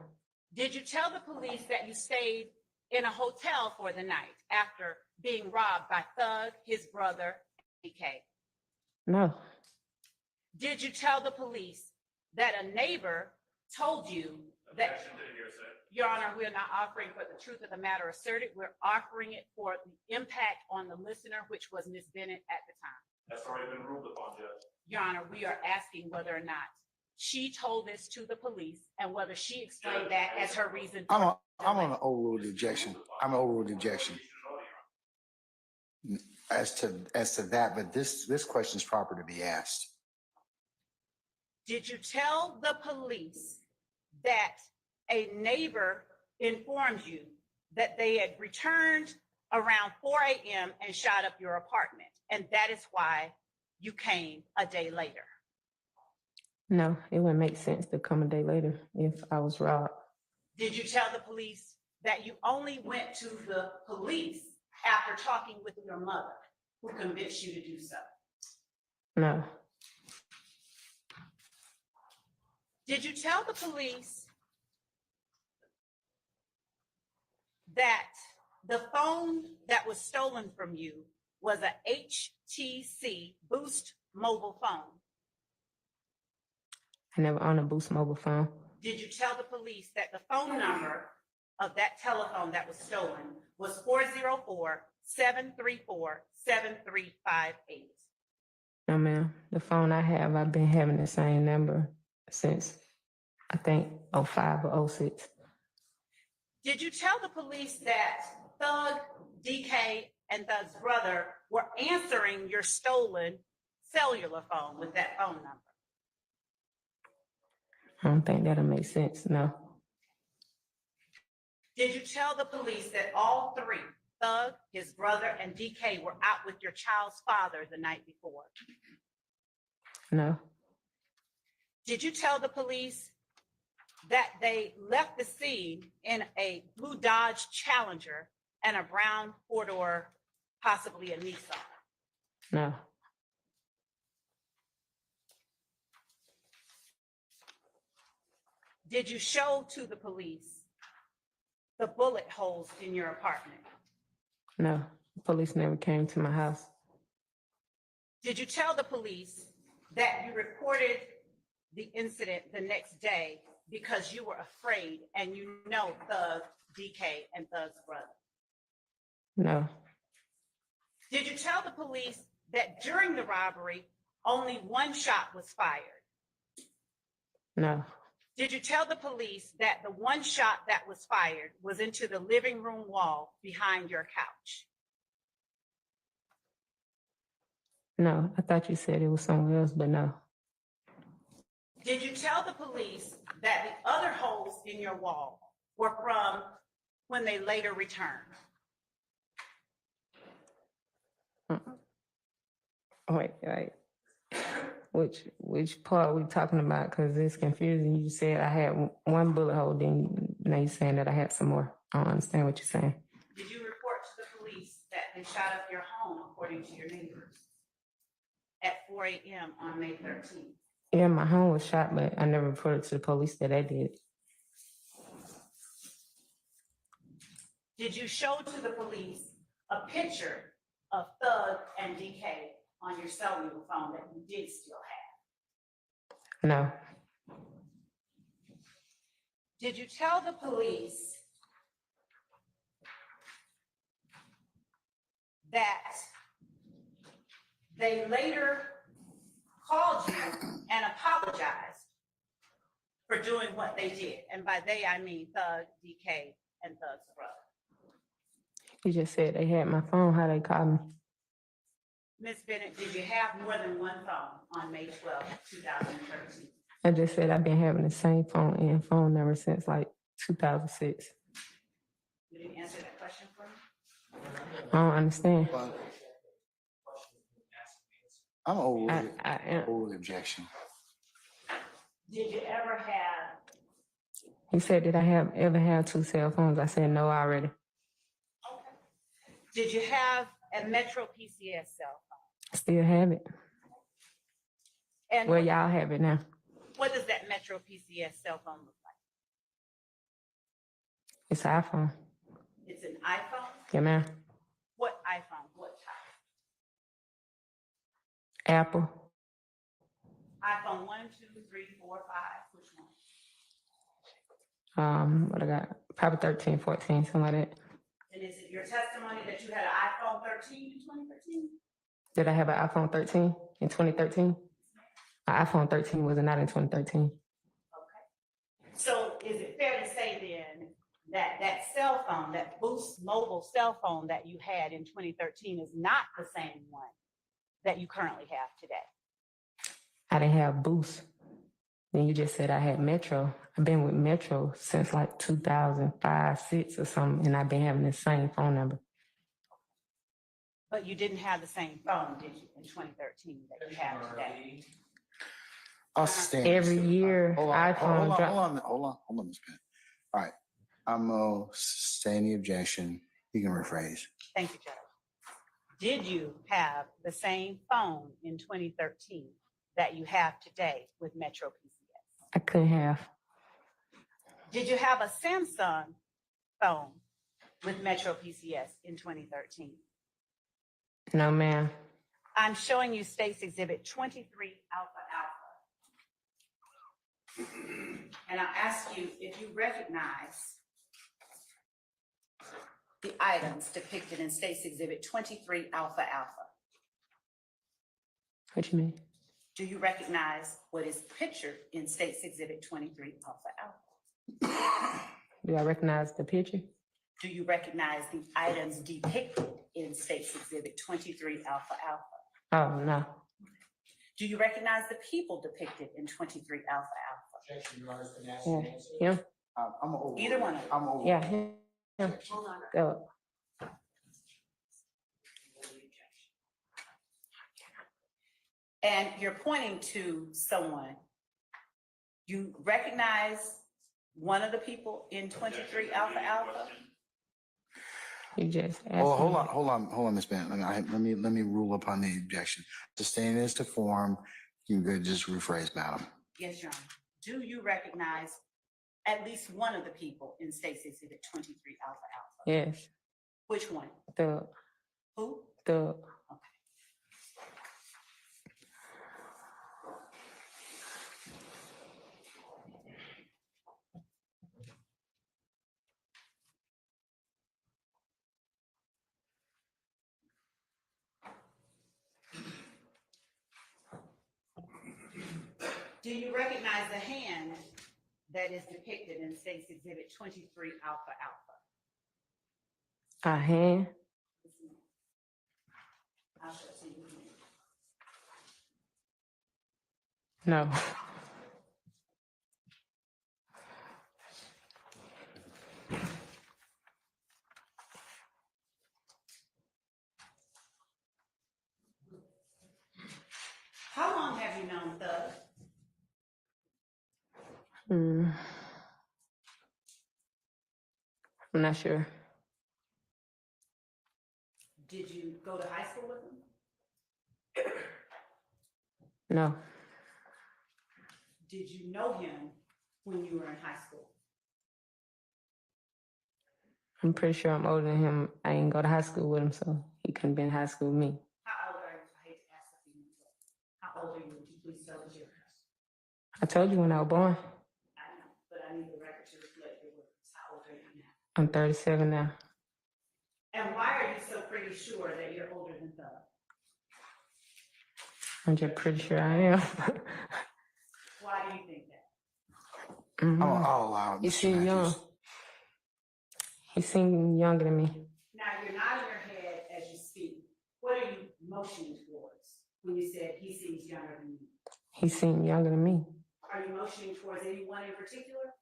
B: Did you tell the police that you stayed in a hotel for the night after being robbed by Thug, his brother, DK?
I: No.
B: Did you tell the police that a neighbor told you that?
J: Objection to the hearsay.
B: Your Honor, we are not offering for the truth of the matter asserted. We're offering it for the impact on the listener, which was Ms. Bennett at the time.
J: That's already been ruled upon, Judge.
B: Your Honor, we are asking whether or not she told this to the police and whether she explained that as her reason.
C: I'm on an overruled objection. I'm an overruled objection as to that, but this question is proper to be asked.
B: Did you tell the police that a neighbor informed you that they had returned around 4 a.m. and shot up your apartment, and that is why you came a day later?
I: No, it wouldn't make sense to come a day later if I was robbed.
B: Did you tell the police that you only went to the police after talking with your mother, who convinced you to do so?
I: No.
B: Did you tell the police that the phone that was stolen from you was a HTC Boost mobile phone?
I: I never owned a Boost mobile phone.
B: Did you tell the police that the phone number of that telephone that was stolen was 404-734-7358?
I: No, ma'am. The phone I have, I've been having the same number since, I think, 05 or 06.
B: Did you tell the police that Thug, DK, and Thug's brother were answering your stolen cellular phone with that phone number?
I: I don't think that'll make sense, no.
B: Did you tell the police that all three, Thug, his brother, and DK, were out with your child's father the night before?
I: No.
B: Did you tell the police that they left the scene in a blue Dodge Challenger and a brown four-door, possibly a Nissan?
I: No.
B: Did you show to the police the bullet holes in your apartment?
I: No. The police never came to my house.
B: Did you tell the police that you reported the incident the next day because you were afraid and you know Thug, DK, and Thug's brother?
I: No.
B: Did you tell the police that during the robbery, only one shot was fired?
I: No.
B: Did you tell the police that the one shot that was fired was into the living room wall behind your couch?
I: No, I thought you said it was somewhere else, but no.
B: Did you tell the police that the other holes in your wall were from when they later returned?
I: Wait. Which part we talking about? Because it's confusing. You said I had one bullet hole, then now you're saying that I had some more. I don't understand what you're saying.
B: Did you report to the police that they shot up your home, according to your neighbors, at 4 a.m. on May 13th?
I: Yeah, my home was shot, but I never reported to the police that I did.
B: Did you show to the police a picture of Thug and DK on your cellular phone that you did still have?
I: No.
B: Did you tell the police that they later called you and apologized for doing what they did? And by they, I mean Thug, DK, and Thug's brother.
I: You just said they had my phone. How they called me?
B: Ms. Bennett, did you have more than one phone on May 12, 2013?
I: I just said I've been having the same phone and phone number since like 2006.
B: You didn't answer that question for me?
I: I don't understand.
C: I'm over
I: I
C: it.
I: am.
C: Over the objection.
B: Did you ever have,
I: He said, did I ever have 2 cell phones? I said no already.
B: did you have a Metro PCS cell phone?
I: Still have it.
B: And
I: Well, y'all have it now.
B: what does that Metro PCS cell phone look like?
I: It's an iPhone.
B: It's an iPhone?
I: Yeah, ma'am.
B: What iPhone? What type?
I: Apple.
B: iPhone 1, 2, 3, 4, 5. Which one?
I: What I got? Probably 13, 14, something like that.
B: And is it your testimony that you had an iPhone 13 in 2013?
I: Did I have an iPhone 13 in 2013? My iPhone 13 was not in 2013.
B: Okay. So is it fair to say then that that cell phone, that Boost mobile cell phone that you had in 2013 is not the same one that you currently have today?
I: I didn't have Boost. Then you just said I had Metro. I've been with Metro since like 2005, 6 or something, and I've been having the same phone number.
B: But you didn't have the same phone, did you, in 2013 that you have today?
C: I'll stand.
I: Every year,
C: Hold on,
I: iPhone drop.
C: hold on, Ms. Bennett. All right, I'm gonna sustain the objection. You can rephrase.
B: Thank you, Judge. Did you have the same phone in 2013 that you have today with Metro PCS?
I: I couldn't have.
B: Did you have a Samsung phone with Metro PCS in 2013?
I: No, ma'am.
B: I'm showing you State's Exhibit 23 Alpha Alpha. And I'll ask you if you recognize the items depicted in State's Exhibit 23 Alpha Alpha.
I: What you mean?
B: Do you recognize what is pictured in State's Exhibit 23 Alpha Alpha?
I: Do I recognize the picture?
B: Do you recognize the items depicted in State's Exhibit 23 Alpha Alpha?
I: Oh, no.
B: Do you recognize the people depicted in 23 Alpha Alpha?
I: Yeah. Him?
C: I'm over.
B: Either one of them.
C: I'm over.
I: Yeah, him.
B: Hold on.
I: Go.
B: And you're pointing to someone. You recognize one of the people in 23 Alpha Alpha?
I: You just asked
C: Oh,
I: me.
C: hold on, Ms. Bennett. Let me rule upon the objection. Sustain as to form. You could just rephrase, madam.
B: Yes, Your Honor. Do you recognize at least one of the people in State's Exhibit 23 Alpha Alpha?
I: Yes.
B: Which one?
I: The
B: Who? Do you recognize the hand that is depicted in State's Exhibit 23 Alpha Alpha?
I: a hand.
B: I'll show it to you.
I: No.
B: How long have you known Thug?
I: Mm. I'm not sure.
B: Did you go to high school with him?
I: No.
B: Did you know him when you were in high school?
I: I'm pretty sure I'm older than him. I ain't go to high school with him, so he couldn't be in high school with me.
B: How old are you? I hate to ask if you know. How old are you? Would you please tell us your age?
I: I told you when I was born.
B: I know, but I need the record to reflect your words. How old are you now?
I: I'm 37 now.
B: And why are you so pretty sure that you're older than Thug?
I: I'm just pretty sure I am.
B: Why do you think that?
I: Mhm.
C: I'll allow it.
I: He
C: Mr.
I: seemed young.
C: Matthews.
I: He seemed younger than me.
B: Now, you're nodding your head as you speak. What are you motioning towards when you said he seems younger than you?
I: He seemed younger than me.
B: Are you motioning towards anyone in particular?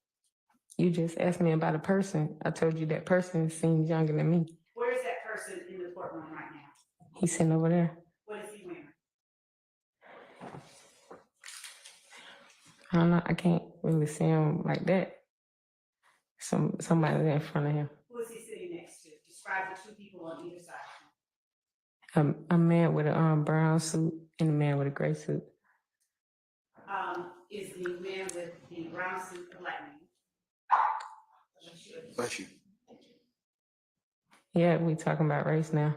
I: You just asked me about a person. I told you that person seems younger than me.
B: Where is that person in the courtroom right now?
I: He's sitting over there.
B: What is he wearing?
I: I don't know. I can't really see him like that. Somebody there in front of him.
B: Who is he sitting next to? Describe the two people on either side.
I: A man with a brown suit and a man with a gray suit.
B: Is the man with the brown suit a black man?
C: Bless you.
I: Yeah, we talking about race now.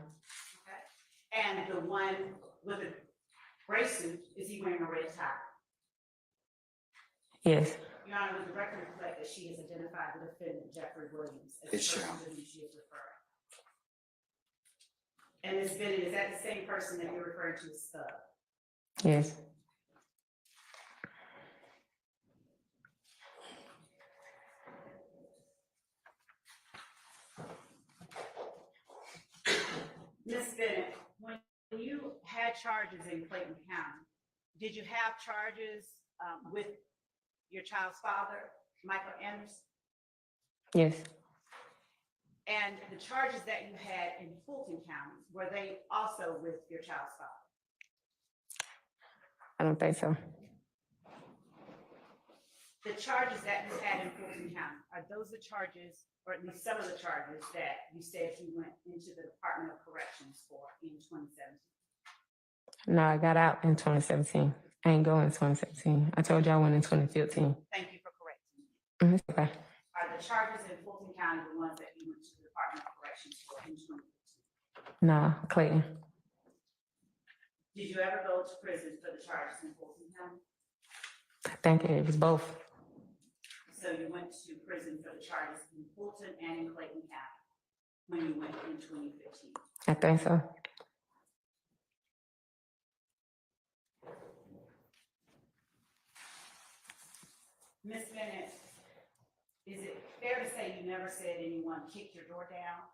B: Okay. And the one with the gray suit, is he wearing a red tie?
I: Yes.
B: Your Honor, would the record reflect that she has identified the defendant, Jeffrey Williams, as the
C: It
B: person
C: shall.
B: to whom she is referring? And Ms. Bennett, is that the same person that you're referring to as Thug?
I: Yes.
B: Ms. Bennett, when you had charges in Clayton County, did you have charges with your child's father, Michael Anderson?
I: Yes.
B: And the charges that you had in Fulton County, were they also with your child's father?
I: I don't think so.
B: The charges that you had in Fulton County, are those the charges, or at least some of the charges that you said you went into the Department of Corrections for in 2017?
I: No, I got out in 2017. I ain't going in 2017. I told you I went in 2015.
B: Thank you for correcting me.
I: It's okay.
B: Are the charges in Fulton County the ones that you went to the Department of Corrections for in 2015?
I: No, Clayton.
B: Did you ever go to prison for the charges in Fulton County?
I: I think it was both.
B: So you went to prison for the charges in Fulton and in Clayton County when you went in 2015?
I: I think so.
B: Ms. Bennett, is it fair to say you never said anyone kicked your door down?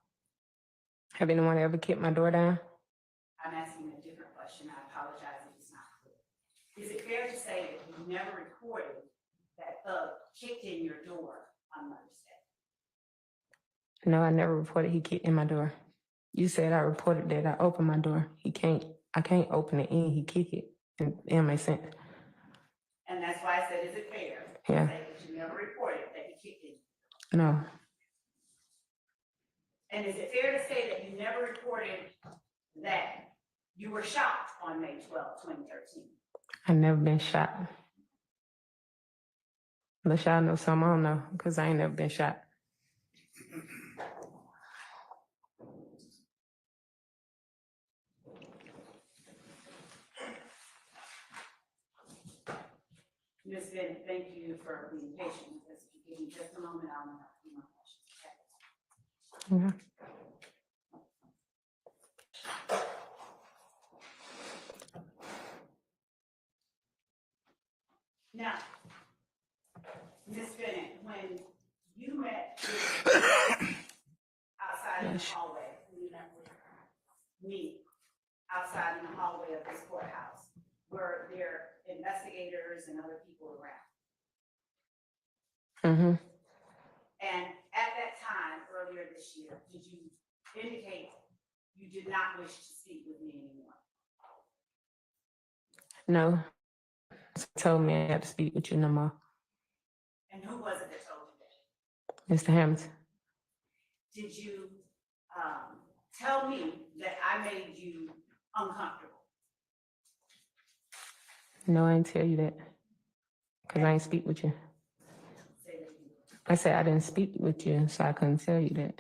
I: Have anyone ever kicked my door down?
B: I'm asking a different question. I apologize if it's not clear. Is it fair to say that you never reported that Thug kicked in your door on Mother's Day?
I: No, I never reported he kicked in my door. You said I reported that I opened my door. I can't open it and he kick it. It makes sense.
B: And that's why I said, is it fair to
I: Yeah.
B: say that you never reported that he kicked in?
I: No.
B: And is it fair to say that you never reported that you were shot on May 12, 2013?
I: I never been shot. Unless y'all know something I don't know, because I ain't never been shot.
B: Ms. Bennett, thank you for being patient with us. If you give me just a moment, I'll have a few more questions. Okay?
I: Mhm.
B: Now, Ms. Bennett, when you met with outside in the hallway, when you met with me outside in the hallway of this courthouse, were there investigators and other people around.
I: Mm-hmm.
B: And at that time, earlier this year, did you indicate you did not wish to speak with me anymore?
I: No. Told me I had to speak with you no more.
B: And who was it that told you that?
I: Mr. Hamilton.
B: Did you tell me that I made you uncomfortable?
I: No, I didn't tell you that. Because I didn't speak with you.
B: Say that again.
I: I said I didn't speak with you, so I couldn't tell you that.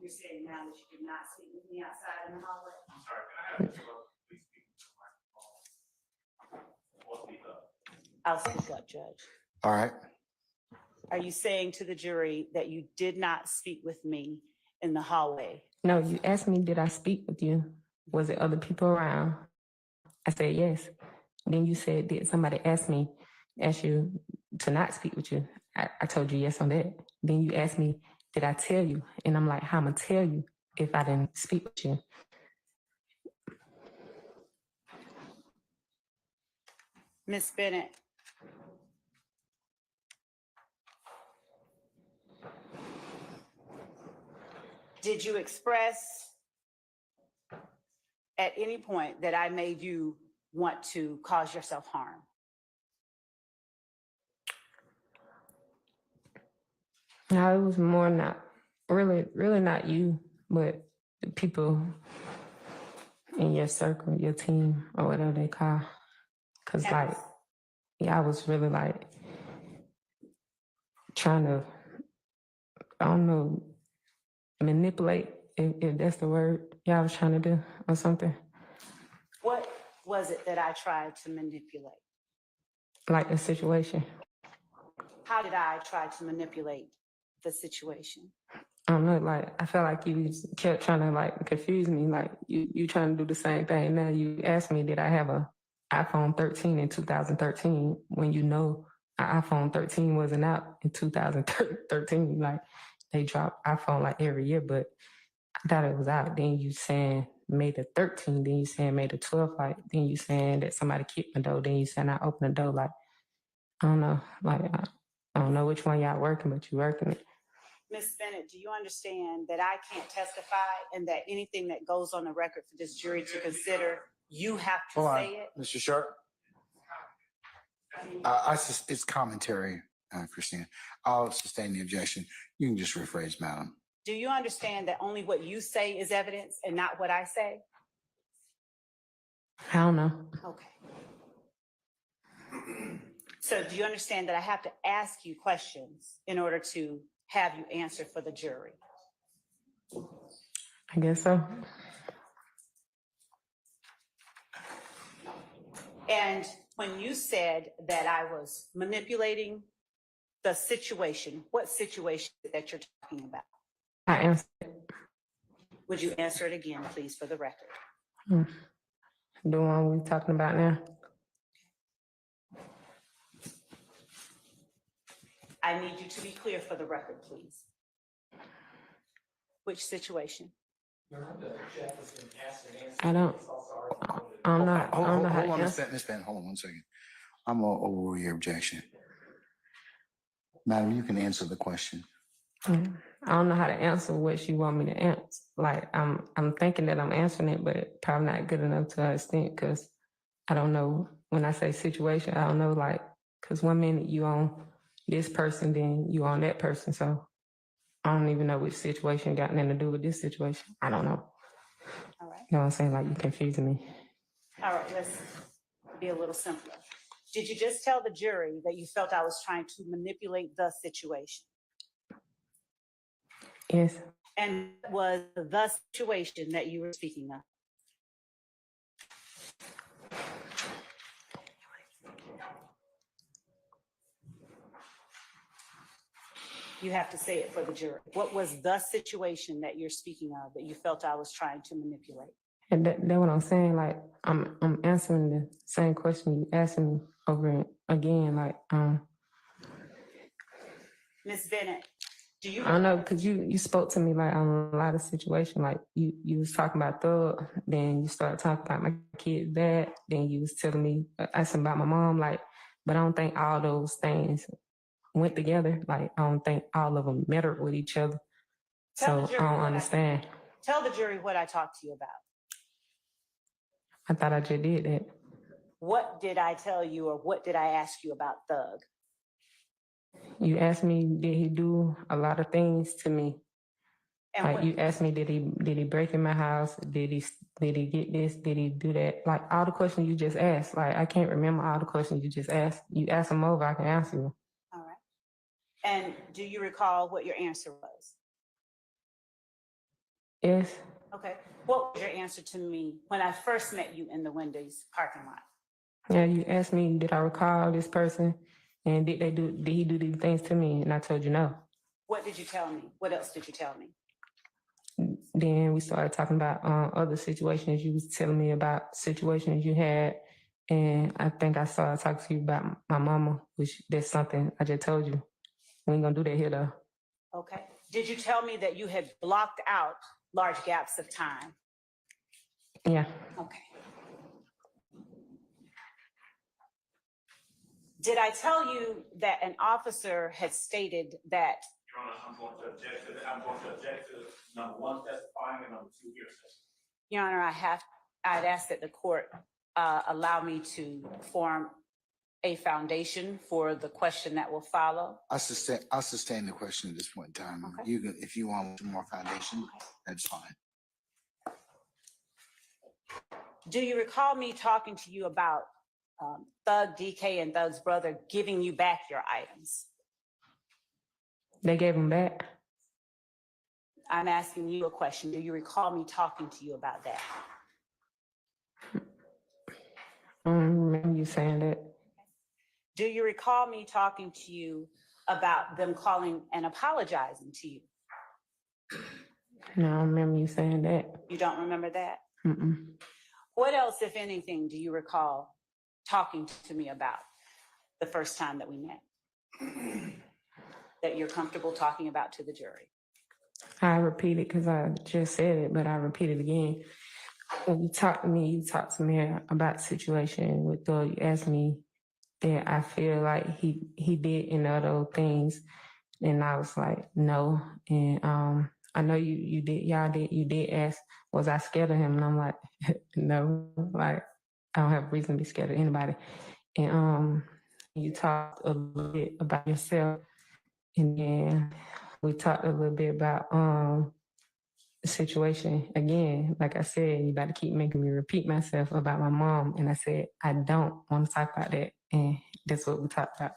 B: You're saying now that you did not speak with me outside in the hallway?
J: I'm sorry, can I have Mr. Love please speak to the microphone? Or speak up.
B: I'll speak up, Judge.
C: All right.
B: Are you saying to the jury that you did not speak with me in the hallway?
I: No, you asked me, did I speak with you? Was it other people around? I said yes. Then you said, did somebody ask you to not speak with you? I told you yes on that. Then you asked me, did I tell you? And I'm like, how am I tell you if I didn't speak with you?
B: Ms. Bennett. Did you express at any point that I made you want to cause yourself harm?
I: No, it was more not, really not you, but the people in your circle, your team, or whatever they call. Cause like, yeah, I was really like trying to, I don't know, manipulate, if that's the word y'all was trying to do or something.
B: What was it that I tried to manipulate?
I: Like the situation.
B: How did I try to manipulate the situation?
I: I don't know, like, I felt like you kept trying to like confuse me, like you trying to do the same thing. Now you asked me, did I have a iPhone 13 in 2013 when you know an iPhone 13 wasn't out in 2013, like they dropped iPhone like every year, but I thought it was out. Then you saying May the 13th, then you saying May the 12th, like then you saying that somebody kicked my door, then you saying I opened the door, like I don't know, like I don't know which one y'all working, but you working it.
B: Ms. Bennett, do you understand that I can't testify and that anything that goes on the record for this jury to consider, you have to
C: Hold on,
B: say it?
C: Mr. Sharp. It's commentary, Christina. I'll sustain the objection. You can just rephrase, madam.
B: Do you understand that only what you say is evidence and not what I say?
I: I don't know.
B: Okay. So do you understand that I have to ask you questions in order to have you answer for the jury?
I: I guess so.
B: And when you said that I was manipulating the situation, what situation that you're talking about?
I: I answered.
B: Would you answer it again, please, for the record?
I: The one we talking about now.
B: I need you to be clear for the record, please. Which situation?
I: I don't know how to answer.
C: Ms. Benton, hold on 1 second. I'm gonna overrule your objection. Madam, you can answer the question.
I: I don't know how to answer what she want me to answer. Like I'm thinking that I'm answering it, but probably not good enough to her extent because I don't know. When I say situation, I don't know, like, because 1 minute you on this person, then you on that person. So I don't even know which situation got nothing to do with this situation. I don't know.
B: All right.
I: You know what I'm saying? Like, you confusing me.
B: All right, let's be a little simpler. Did you just tell the jury that you felt I was trying to manipulate the situation?
I: Yes.
B: And was the situation that you were speaking of? You have to say it for the jury. What was the situation that you're speaking of that you felt I was trying to manipulate?
I: And that's what I'm saying. Like, I'm answering the same question you asking me over and again. Like,
B: Ms. Bennett, do you?
I: I don't know, because you spoke to me like on a lot of situations. Like you was talking about Thug, then you started talking about my kid's dad, then you was telling me asking about my mom. Like but I don't think all those things went together. Like, I don't think all of them mattered with each other.
B: Tell the
I: So
B: jury
I: I don't
B: what
I: understand.
B: Tell the jury what I talked to you about.
I: I thought I just did that.
B: What did I tell you, or what did I ask you about Thug?
I: You asked me, did he do a lot of things to me?
B: And
I: Like,
B: what,
I: you asked me, did he break in my house? Did he get this? Did he do that? Like, all the questions you just asked. Like, I can't remember all the questions you just asked. You ask them over, I can answer you.
B: all right. And do you recall what your answer was?
I: Yes.
B: Okay. What was your answer to me when I first met you in the Wendy's parking lot?
I: Yeah, you asked me, did I recall this person? And did he do these things to me? And I told you no.
B: What did you tell me? What else did you tell me?
I: Then we started talking about other situations. You was telling me about situations you had. And I think I started talking to you about my mama, which that's something I just told you. We ain't gonna do that here though.
B: Okay. Did you tell me that you had blocked out large gaps of time?
I: Yeah.
B: Okay. Did I tell you that an officer had stated that?
J: Your Honor, I'm going to object to number one, testifying, and number two, hearsay.
B: Your Honor, I'd ask that the court allow me to form a foundation for the question that will follow.
C: I'll sustain the question at this point in time.
B: Okay.
C: You can, if you want some more foundation, that's fine.
B: Do you recall me talking to you about Thug, DK, and Thug's brother giving you back your items?
I: They gave him back.
B: I'm asking you a question. Do you recall me talking to you about that?
I: I don't remember you saying that.
B: Do you recall me talking to you about them calling and apologizing to you?
I: No, I don't remember you saying that.
B: You don't remember that?
I: Mm-mm.
B: What else, if anything, do you recall talking to me about the first time that we met? That you're comfortable talking about to the jury?
I: I repeat it because I just said it, but I repeat it again. When you talk to me about the situation with Thug. You asked me that I feel like he did any of those things, and I was like, no. And I know you did ask, was I scared of him? And I'm like, no, like I don't have a reason to be scared of anybody. And you talked a little bit about yourself, and then we talked a little bit about the situation. Again, like I said, you got to keep making me repeat myself about my mom. And I said, I don't want to talk about that. And that's what we talked about.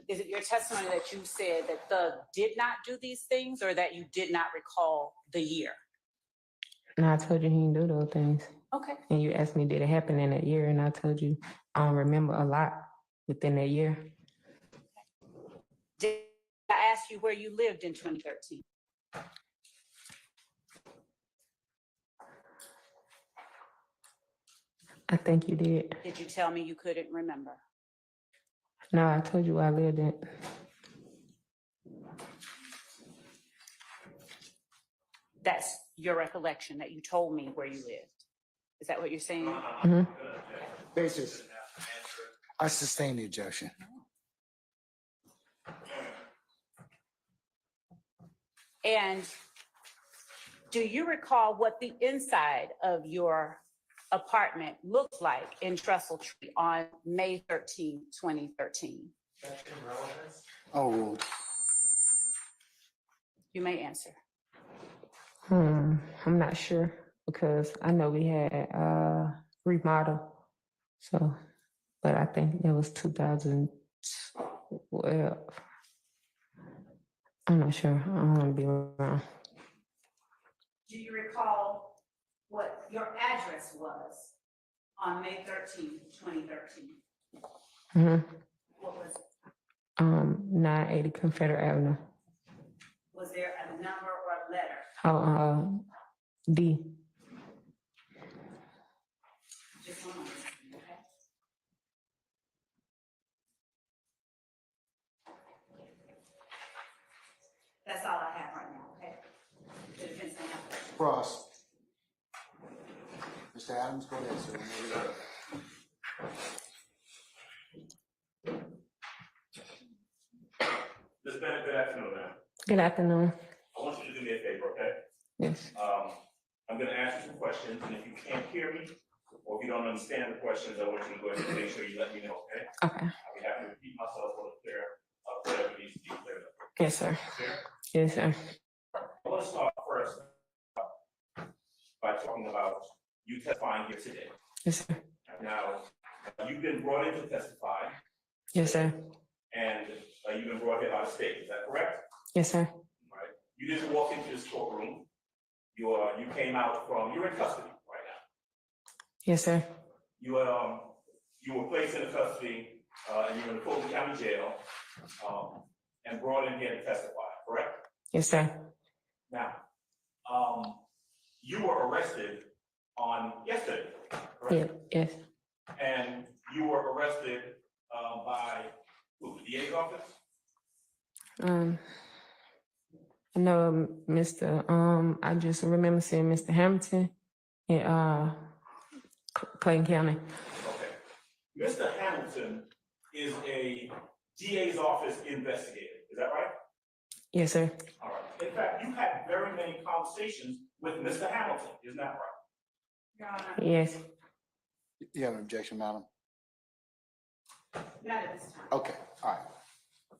B: Is it your testimony that you said that Thug did not do these things, or that you did not recall the year?
I: And I told you he didn't do those things.
B: Okay.
I: And you asked me, did it happen in that year? And I told you, I don't remember a lot within that year.
B: Did I ask you where you lived in 2013?
I: I think you did.
B: Did you tell me you couldn't remember?
I: No, I told you where I lived in.
B: That's your recollection, that you told me where you lived. Is that what you're saying?
I: Mm-hmm.
C: Basis. I sustain the objection.
B: And do you recall what the inside of your apartment looked like in Trestle Tree on May 13, 2013?
C: Oh,
B: You may answer.
I: I'm not sure because I know we had remodel. So, but I think it was 2012. I'm not sure. I don't want to be wrong.
B: Do you recall what your address was on May 13, 2013?
I: Mm-hmm.
B: What was it?
I: 980 Confederate Avenue.
B: Was there a number or a letter?
I: Oh, D.
B: Just one moment, okay? That's all I have right now, okay? The defense may have questions.
C: Cross. Mr. Adams, go ahead, sir. Whenever you're ready.
J: afternoon, ma'am.
I: Good afternoon.
J: I want you to do me a favor, okay?
I: Yes.
J: I'm gonna ask you some questions, and if you can't hear me, or if you don't understand the questions, I want you to go ahead and make sure you let me know, okay?
I: Okay.
J: I'll be happy to repeat myself or clear up whatever needs to be cleared up.
I: Yes, sir.
J: Clear?
I: Yes, sir.
J: I want to start first by talking about you testifying here today.
I: Yes, sir.
J: Now, you've been brought in to testify,
I: Yes, sir.
J: and you've been brought here by the state, is that correct?
I: Yes, sir.
J: Right? You didn't walk into this courtroom. You came out from, you're in custody right now.
I: Yes, sir.
J: You were placed in custody, and you're in the Fulton County Jail, and brought in here to testify, correct?
I: Yes, sir.
J: Now, you were arrested on yesterday,
I: Yeah.
J: correct?
I: Yes.
J: And you were arrested, by who, the DA's office?
I: I know Mr. I just remember seeing Mr. Hamilton in Clayton County.
J: Okay. Mr. Hamilton is a DA's office investigator, is that right?
I: Yes, sir.
J: All right. In fact, you had very many conversations with Mr. Hamilton, isn't that right?
B: Your Honor,
I: Yes.
C: You have an objection, madam?
B: not at this time.
C: Okay, all right.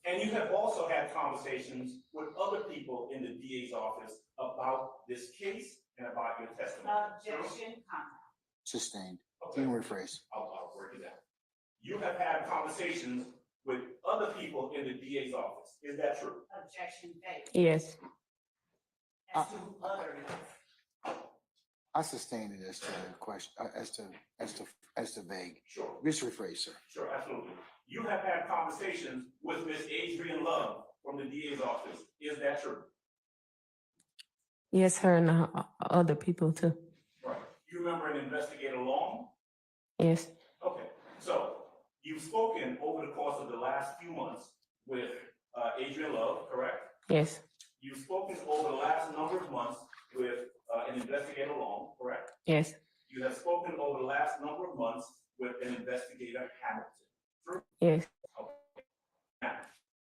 J: And you have also had conversations with other people in the DA's office about this case and about your testimony.
B: Objection, comment.
C: Sustained.
J: Okay.
C: You can rephrase.
J: I'll work it out. You have had conversations with other people in the DA's office, is that true?
B: Objection, failed.
I: Yes.
B: As to other matters.
C: I sustained it as to the question, as to vague.
J: Sure.
C: Just rephrase, sir.
J: Sure, absolutely. You have had conversations with Miss Adrian Love from the DA's office. Is that true?
I: Yes, her and other people too.
J: Right. You remember an investigator Long?
I: Yes.
J: Okay, so you've spoken over the course of the last few months with Adrian Love, correct?
I: Yes.
J: You've spoken over the last number of months with an investigator Long, correct?
I: Yes.
J: You have spoken over the last number of months with an investigator Hamilton. True?
I: Yes.
J: Now,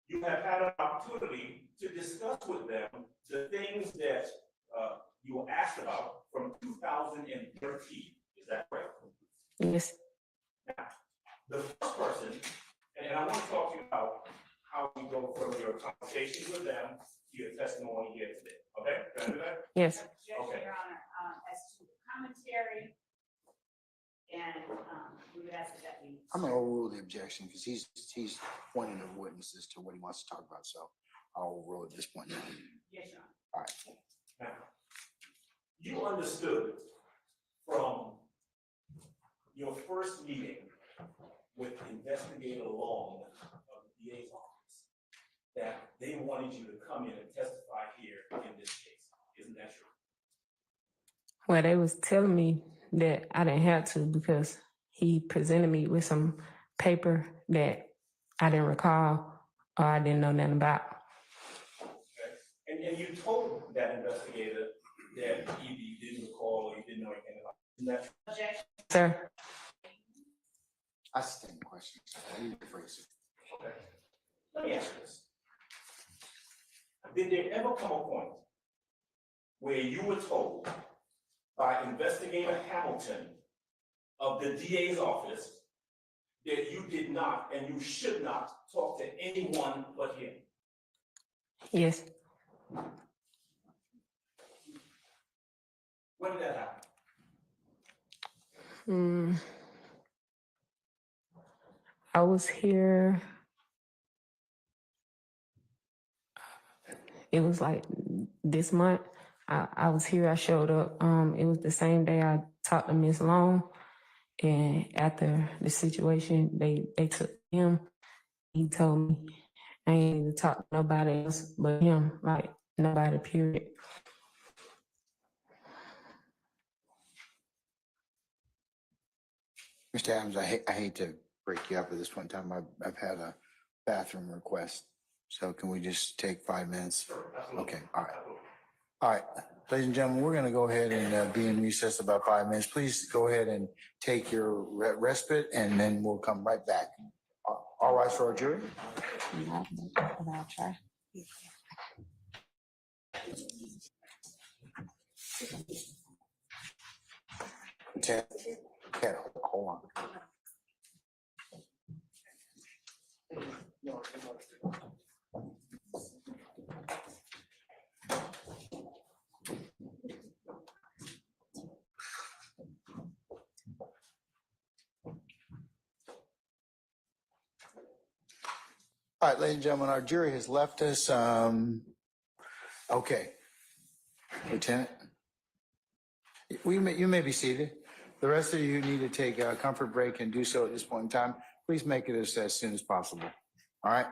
J: you have had an opportunity to discuss with them the things that you were asked about from 2013. Is that correct?
I: Yes.
J: Now, the first person, and I want to talk to you about how we go from your conversations with them to your testimony here today. Okay? Can I do that?
I: Yes.
B: Objection,
J: Okay.
B: Your Honor, as to the commentary, and we would ask that we.
C: I'm gonna overrule the objection because he's pointing to witnesses to what he wants to talk about, so I'll overrule at this point now.
B: Yes, Your Honor.
C: All right.
J: Now, you understood from your first meeting with Investigator Long of the DA's office that they wanted you to come in and testify here in this case. Isn't that true?
I: Well, they was telling me that I didn't have to because he presented me with some paper that I didn't recall or I didn't know nothing about.
J: Okay. And you told that investigator that either you didn't recall or you didn't know anything about it. Isn't that true?
B: Objection.
I: Sir.
C: I sustain the question. You can rephrase it.
J: Okay. Let me ask you this. Did there ever come a point where you were told by Investigator Hamilton of the DA's office that you did not and you should not talk to anyone but him?
I: Yes.
J: When did that happen?
I: I was here. It was like this month. I was here. I showed up. It was the same day I talked to Miss Long, and after the situation, they took him. He told me I ain't need to talk to nobody else but him. Like nobody. Period.
C: Mr. Adams, I hate to break you up at this point in time. I've had a bathroom request. So can we just take 5 minutes? Okay, all right. All right, ladies and gentlemen, we're gonna go ahead and be in recess about 5 minutes. Please go ahead and take your respite and then we'll come right back. All rise for our jury.
I: I'll try.
C: Ted, Ted, hold on. All right, ladies and gentlemen, our jury has left us. Okay. Lieutenant, you may be seated. The rest of you need to take a comfort break and do so at this point in time. Please make it as soon as possible. All right?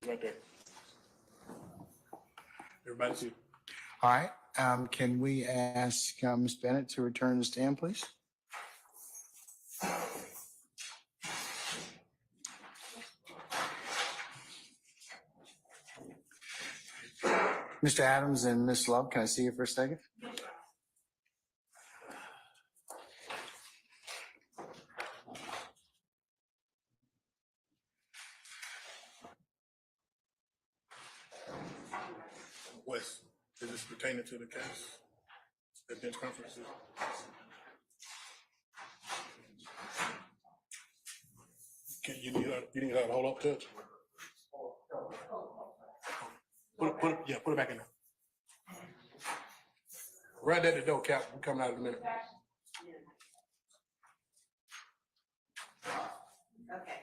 H: Right there. Everybody see?
C: All right, can we ask Ms. Bennett to return to stand, please? Mr. Adams and Ms. Love, can I see you for a second?
H: Wes, is this pertaining to the case? The bench conference? You need her to hold up, Judge? Put it back in there. Right at the door, Cap. We're coming out in a minute.
B: Okay.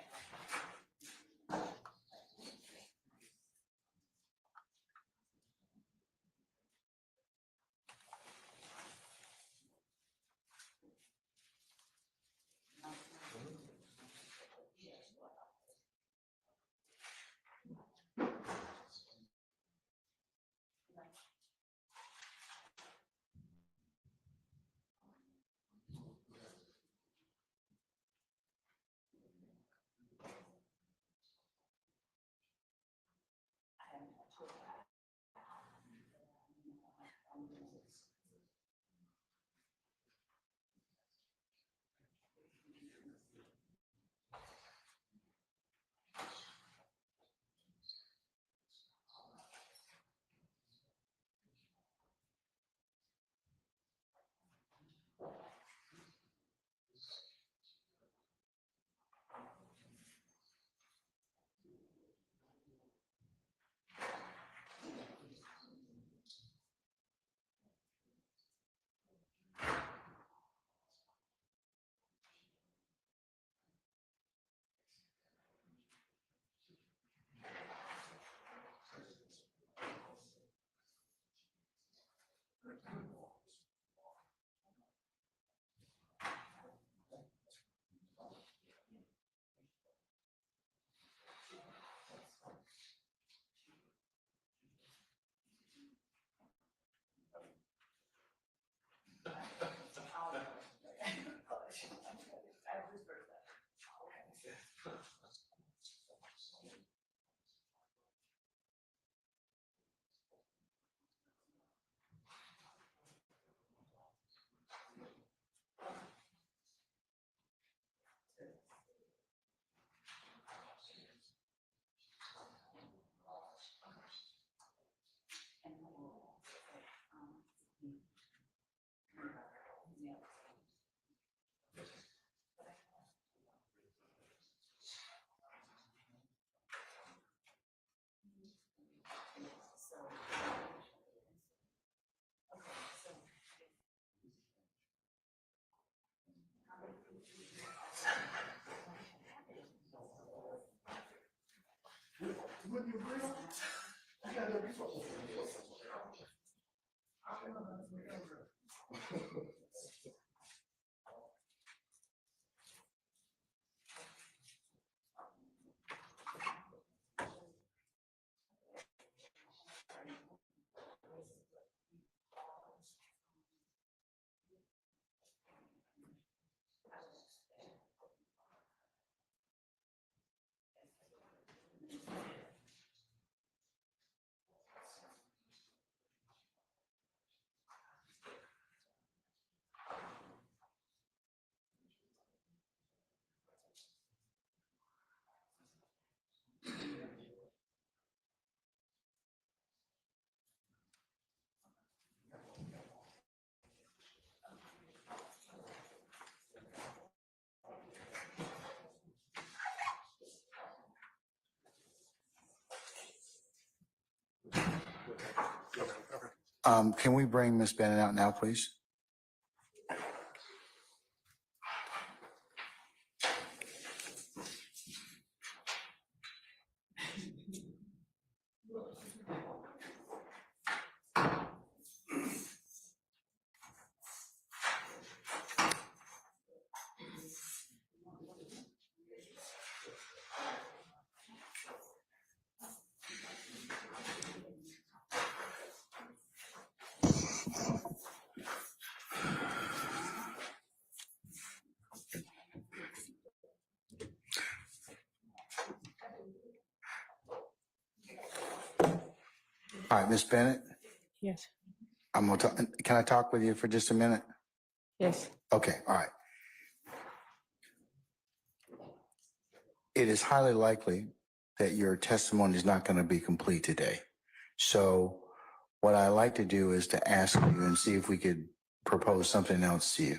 C: Can we bring Ms. Bennett out now, please? All right, Ms. Bennett,
I: Yes.
C: I'm gonna talk, can I talk with you for just a minute?
I: Yes.
C: Okay, all right. It is highly likely that your testimony is not going to be complete today. So what I like to do is to ask you and see if we could propose something else to you.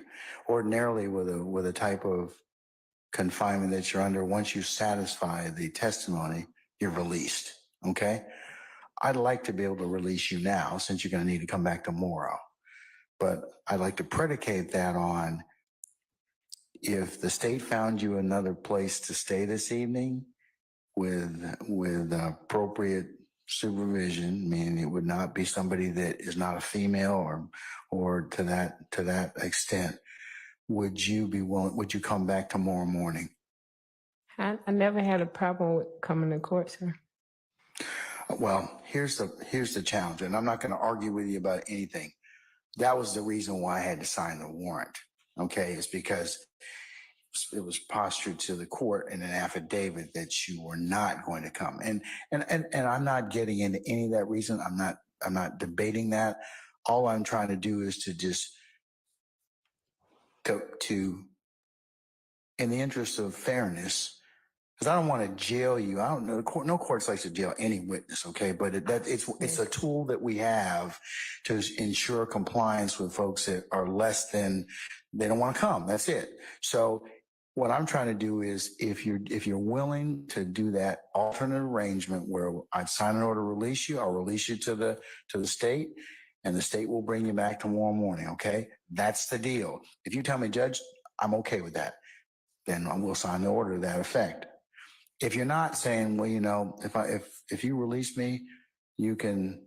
C: Ordinarily, with a type of confinement that you're under, once you satisfy the testimony, you're released. Okay? I'd like to be able to release you now since you're going to need to come back tomorrow. But I'd like to predicate that on if the state found you another place to stay this evening with appropriate supervision, meaning it would not be somebody that is not a female or to that extent, would you be willing, would you come back tomorrow morning?
I: I never had a problem with coming to court, sir.
C: Well, here's the challenge, and I'm not going to argue with you about anything. That was the reason why I had to sign the warrant. Okay, it's because it was postured to the court in an affidavit that you were not going to come. And I'm not getting into any of that reason. I'm not debating that. All I'm trying to do is to just to in the interest of fairness, because I don't want to jail you. I don't know. No court likes to jail any witness, okay? But it's a tool that we have to ensure compliance with folks that are less than, they don't want to come. That's it. So what I'm trying to do is, if you're willing to do that alternate arrangement where I'd sign an order to release you, I'll release you to the state, and the state will bring you back tomorrow morning. Okay, that's the deal. If you tell me, Judge, I'm okay with that, then I will sign the order to that effect. If you're not saying, well, if you release me, you can,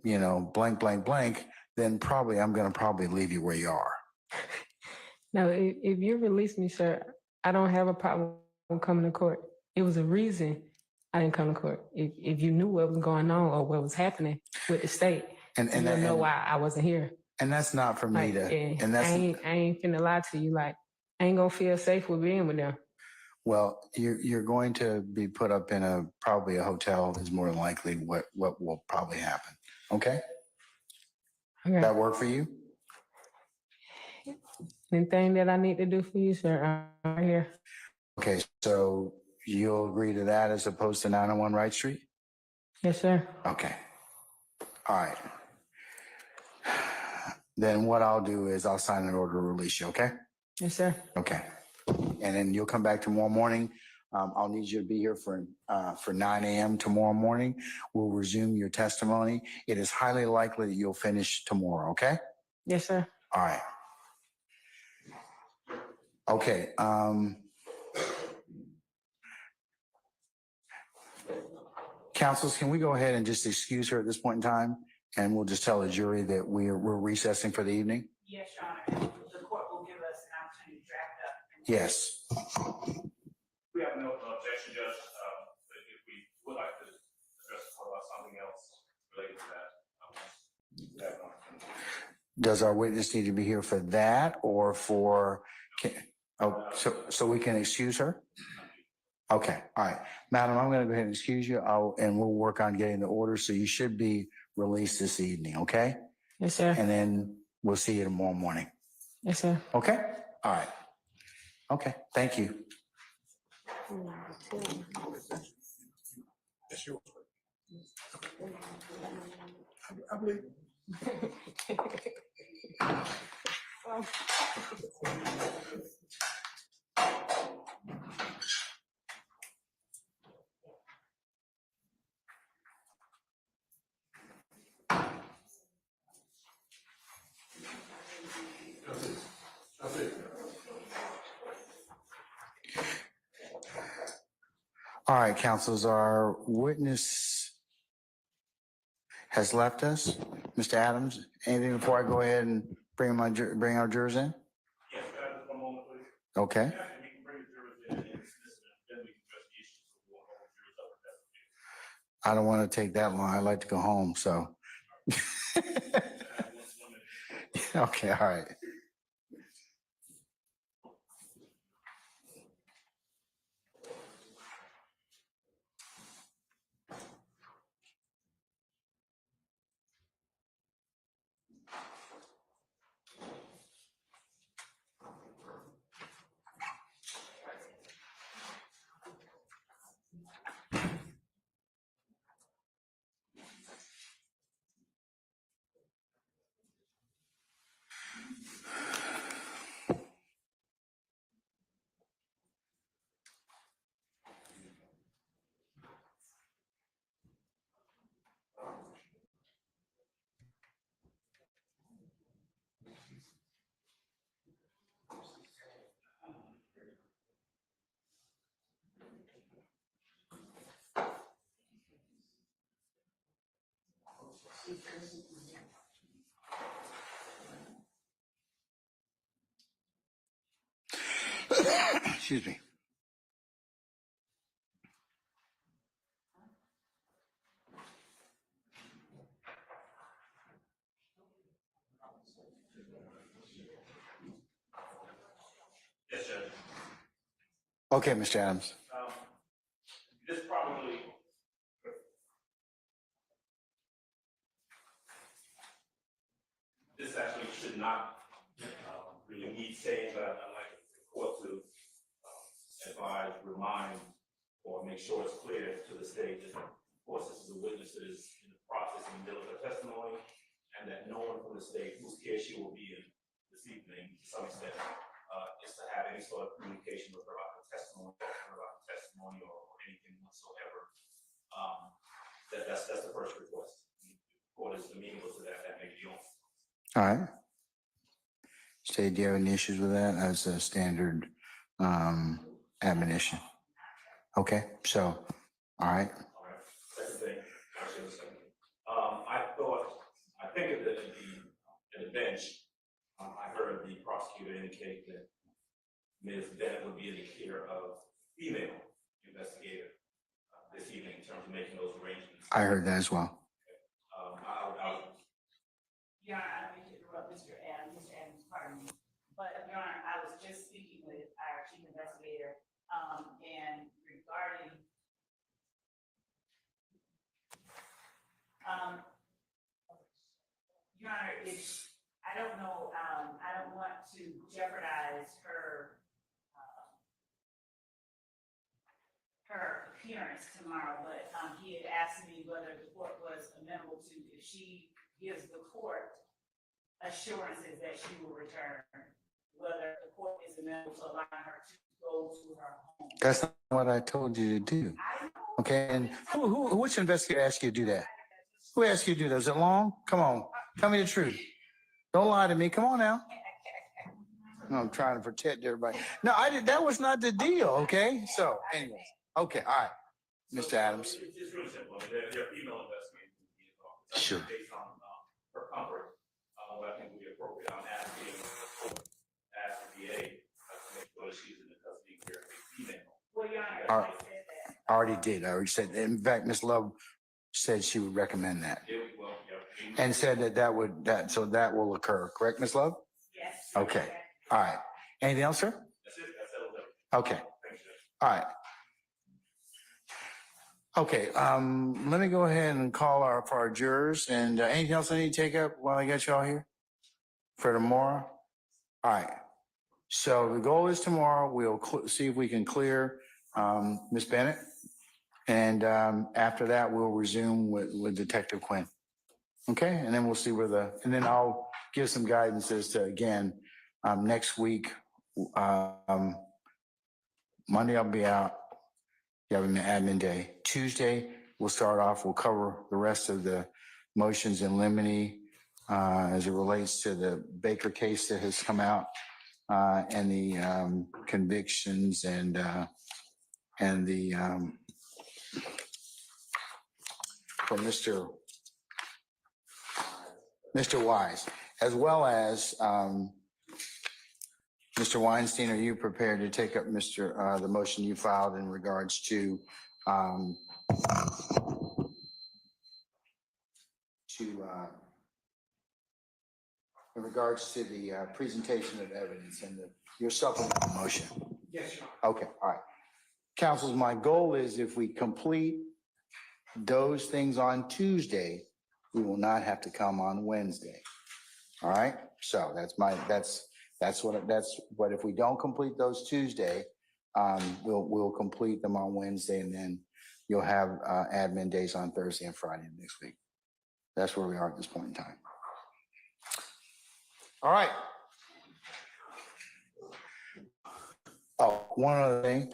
C: blank, blank, blank, then probably I'm going to leave you where you are.
I: No, if you release me, sir, I don't have a problem coming to court. It was a reason I didn't come to court. If you knew what was going on or what was happening with the state, you would know why I wasn't here.
C: And that's not for me to, and that's,
I: I ain't finna lie to you. Like, I ain't gonna feel safe with being with them.
C: well, you're going to be put up in probably a hotel is more than likely what will probably happen. Okay?
I: Okay.
C: That work for you?
I: Anything that I need to do for you, sir, I'm right here.
C: Okay, so you'll agree to that as opposed to 901 Wright Street?
I: Yes, sir.
C: Okay. All right. Then what I'll do is I'll sign an order to release you, okay?
I: Yes, sir.
C: Okay. And then you'll come back tomorrow morning. I'll need you to be here for 9 a.m. tomorrow morning. We'll resume your testimony. It is highly likely that you'll finish tomorrow, okay?
I: Yes, sir.
C: All right. Okay. Counsels, can we go ahead and just excuse her at this point in time? And we'll just tell the jury that we're recessing for the evening?
B: Yes, Your Honor. The court will give us an opportunity to draft up.
C: Yes.
J: We have no objection, Judge, but if we would like to address the court about something else related to that,
C: Does our witness need to be here for that or so we can excuse her? Okay, all right. Madam, I'm gonna go ahead and excuse you, and we'll work on getting the order, so you should be released this evening, okay?
I: Yes, sir.
C: And then we'll see you tomorrow morning,
I: Yes, sir.
C: okay? All right. Okay, thank you.
H: That's yours. I believe. That's it.
C: All right, councils, our witness has left us. Mr. Adams, anything before I go ahead and bring our jurors in?
J: yes, just one moment, please.
C: Okay.
J: We can bring the jurors in and dismiss it, then we can address the issues. So we'll hold the jurors up if that's okay.
C: I don't want to take that long. I'd like to go home, so. Okay, all right. Excuse me.
J: Yes, Judge.
C: Okay, Mr. Adams.
J: This probably, this actually should not really need saying, but I'd like the court to advise, remind, or make sure it's clear to the state that, of course, this is a witness that is in the process of middle of her testimony, and that no one from the state whose care she will be in this evening, to some extent, is to have any sort of communication with her about the testimony, or anything whatsoever. That's the first request. The court is amenable to that. That may be on.
C: All right. State, do you have any issues with that as a standard admonition? Okay, so, all right.
J: All right. Second thing, actually, the second. I think at the bench, I heard the prosecutor indicate that Ms. Bennett would be in the care of female investigator this evening in terms of making those arrangements.
C: I heard that as well.
B: Your Honor, I don't mean to interrupt Mr. Adams, pardon me, but Your Honor, I was just speaking with our chief investigator, and regarding, Your Honor, I don't know, I don't want to jeopardize her, her appearance tomorrow, but, he had asked me whether the court was amenable to, if she gives the court assurances that she will return, whether the court is amenable to allowing her to go to her home.
C: That's not what I told you to do.
B: I know.
C: Okay, and which investigator asked you to do that? Who asked you to do that? Is it long? Come on, tell me the truth. Don't lie to me. Come on now. I'm trying to protect everybody. No, I did. That was not the deal. Okay, so anyways, okay, all right, Mr. Adams.
J: It's really simple. I mean, they're female investigators.
C: Sure.
J: Based on her comfort, what I think would be appropriate. I'm asking the VA to make sure she's in the custody care of a female.
B: Well, Your Honor,
C: All
B: I
C: right.
B: said that.
C: I already did. I already said, in fact, Ms. Love said she would recommend that
J: Well, yeah.
C: and said so that will occur. Correct, Ms. Love?
B: Yes.
C: Okay. All right. Anything else, sir?
J: That's it. That's it.
C: Okay.
J: Thanks, Judge.
C: All right. Okay, let me go ahead and call for our jurors, and anything else I need to take up while I got y'all here for tomorrow? All right, so the goal is tomorrow, we'll see if we can clear Ms. Bennett, and after that, we'll resume with Detective Quinn. Okay, and then we'll see and then I'll give some guidance as to, again, next week, Monday I'll be out. Having an admin day. Tuesday, we'll start off, we'll cover the rest of the motions in limine as it relates to the Baker case that has come out and the convictions and the for Mr. Wise, as well as Mr. Weinstein, are you prepared to take up the motion you filed in regards to the presentation of evidence and your supplemental motion?
A: Yes, Your Honor.
C: Okay, all right. Councils, my goal is if we complete those things on Tuesday, we will not have to come on Wednesday. All right, so that's what if we don't complete those Tuesday, we'll complete them on Wednesday, and then you'll have admin days on Thursday and Friday next week. That's where we are at this point in time. All right. Oh, one other thing.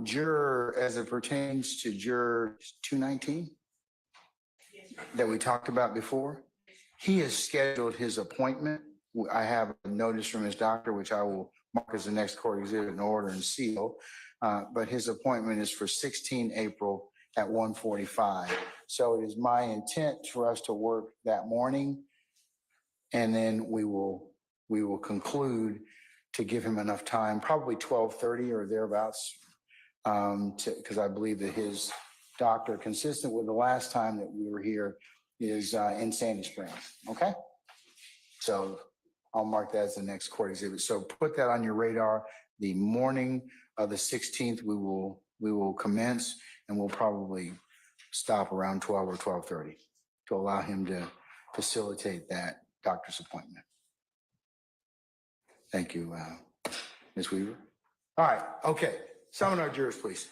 C: Juror, as it pertains to juror 219 that we talked about before, he has scheduled his appointment. I have a notice from his doctor, which I will mark as the next court exhibit in order and seal. But his appointment is for 16 April at 1:45. So it is my intent for us to work that morning. And then we will conclude to give him enough time, probably 12:30 or thereabouts. Because I believe that his doctor, consistent with the last time that we were here, is in Sandy Springs, okay? So I'll mark that as the next court exhibit. So put that on your radar. The morning of the 16th, we will commence, and we'll probably stop around 12 or 12:30 to allow him to facilitate that doctor's appointment. Thank you, Ms. Weaver. All right, okay. Summon our jurors, please.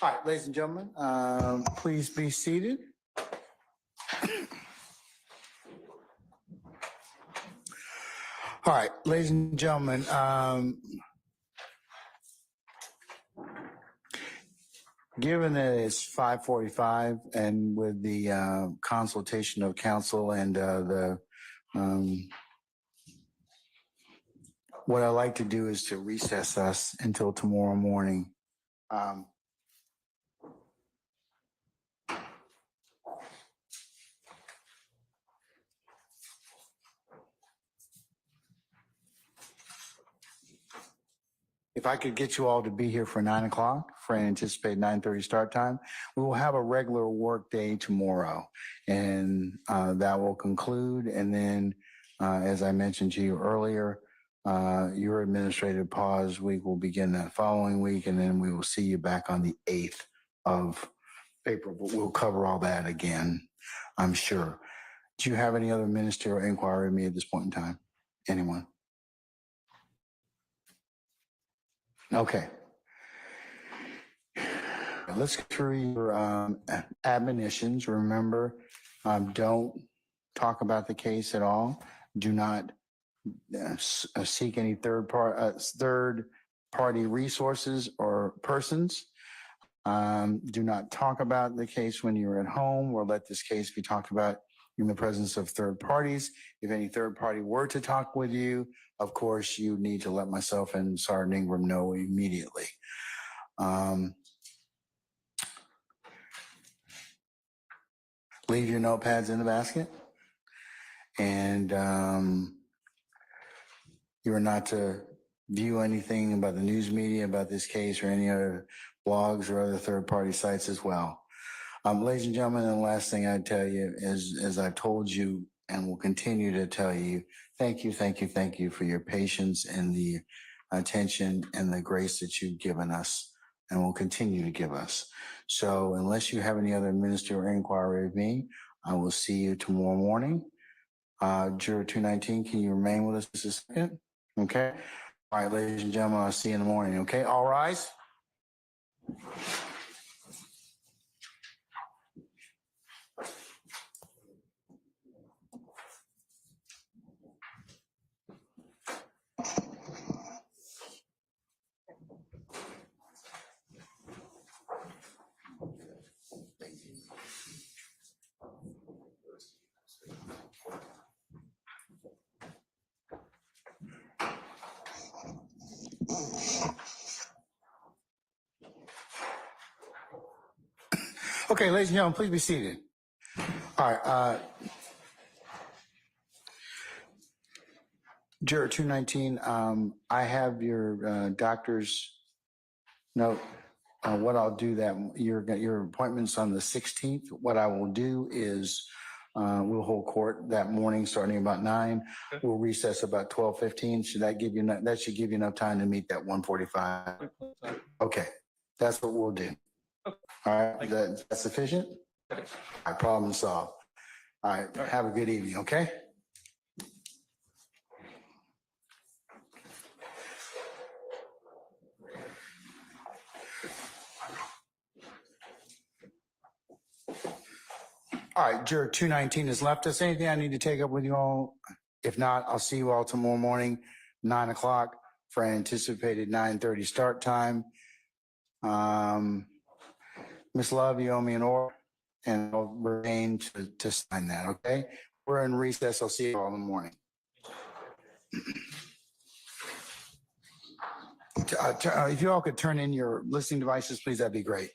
C: All right, ladies and gentlemen, please be seated. All right, ladies and gentlemen, given that it's 5:45 and with the consultation of counsel and what I like to do is to recess us until tomorrow morning. If I could get you all to be here for 9 o'clock for an anticipated 9:30 start time, we will have a regular work day tomorrow. And that will conclude. And then, as I mentioned to you earlier, your administrative pause week will begin that following week. And then we will see you back on the 8th of April. But we'll cover all that again, I'm sure. Do you have any other ministerial inquiry of me at this point in time? Anyone? Okay. Let's go through your admonitions. Remember, don't talk about the case at all. Do not seek any third party resources or persons. Do not talk about the case when you're at home, or let this case be talked about in the presence of third parties. If any third party were to talk with you, of course, you need to let myself and Sergeant Ingram know immediately. Leave your notepads in the basket. And you are not to view anything about the news media about this case or any other blogs or other third-party sites as well. Ladies and gentlemen, and the last thing I'd tell you is, as I've told you and will continue to tell you, thank you for your patience and the attention and the grace that you've given us and will continue to give us. So unless you have any other ministerial inquiry of me, I will see you tomorrow morning. Juror 219, can you remain with us just a second? Okay. All right, ladies and gentlemen, I'll see you in the morning. Okay, all rise. Okay, ladies and gentlemen, please be seated. All right, Juror 219, I have your doctor's note. What I'll do that, your appointment's on the 16th. What I will do is we'll hold court that morning, starting about 9. We'll recess about 12:15. Should that give you, that should give you enough time to meet that 1:45? Okay, that's what we'll do. All right, that's sufficient? All right, problem solved. All right, have a good evening, okay? All right, Juror 219 has left us. Anything I need to take up with you all? If not, I'll see you all tomorrow morning, 9 o'clock for an anticipated 9:30 start time. Ms. Love, you owe me an order, and I'll remain to sign that, okay? We're in recess. I'll see you all in the morning. If you all could turn in your listening devices, please, that'd be great.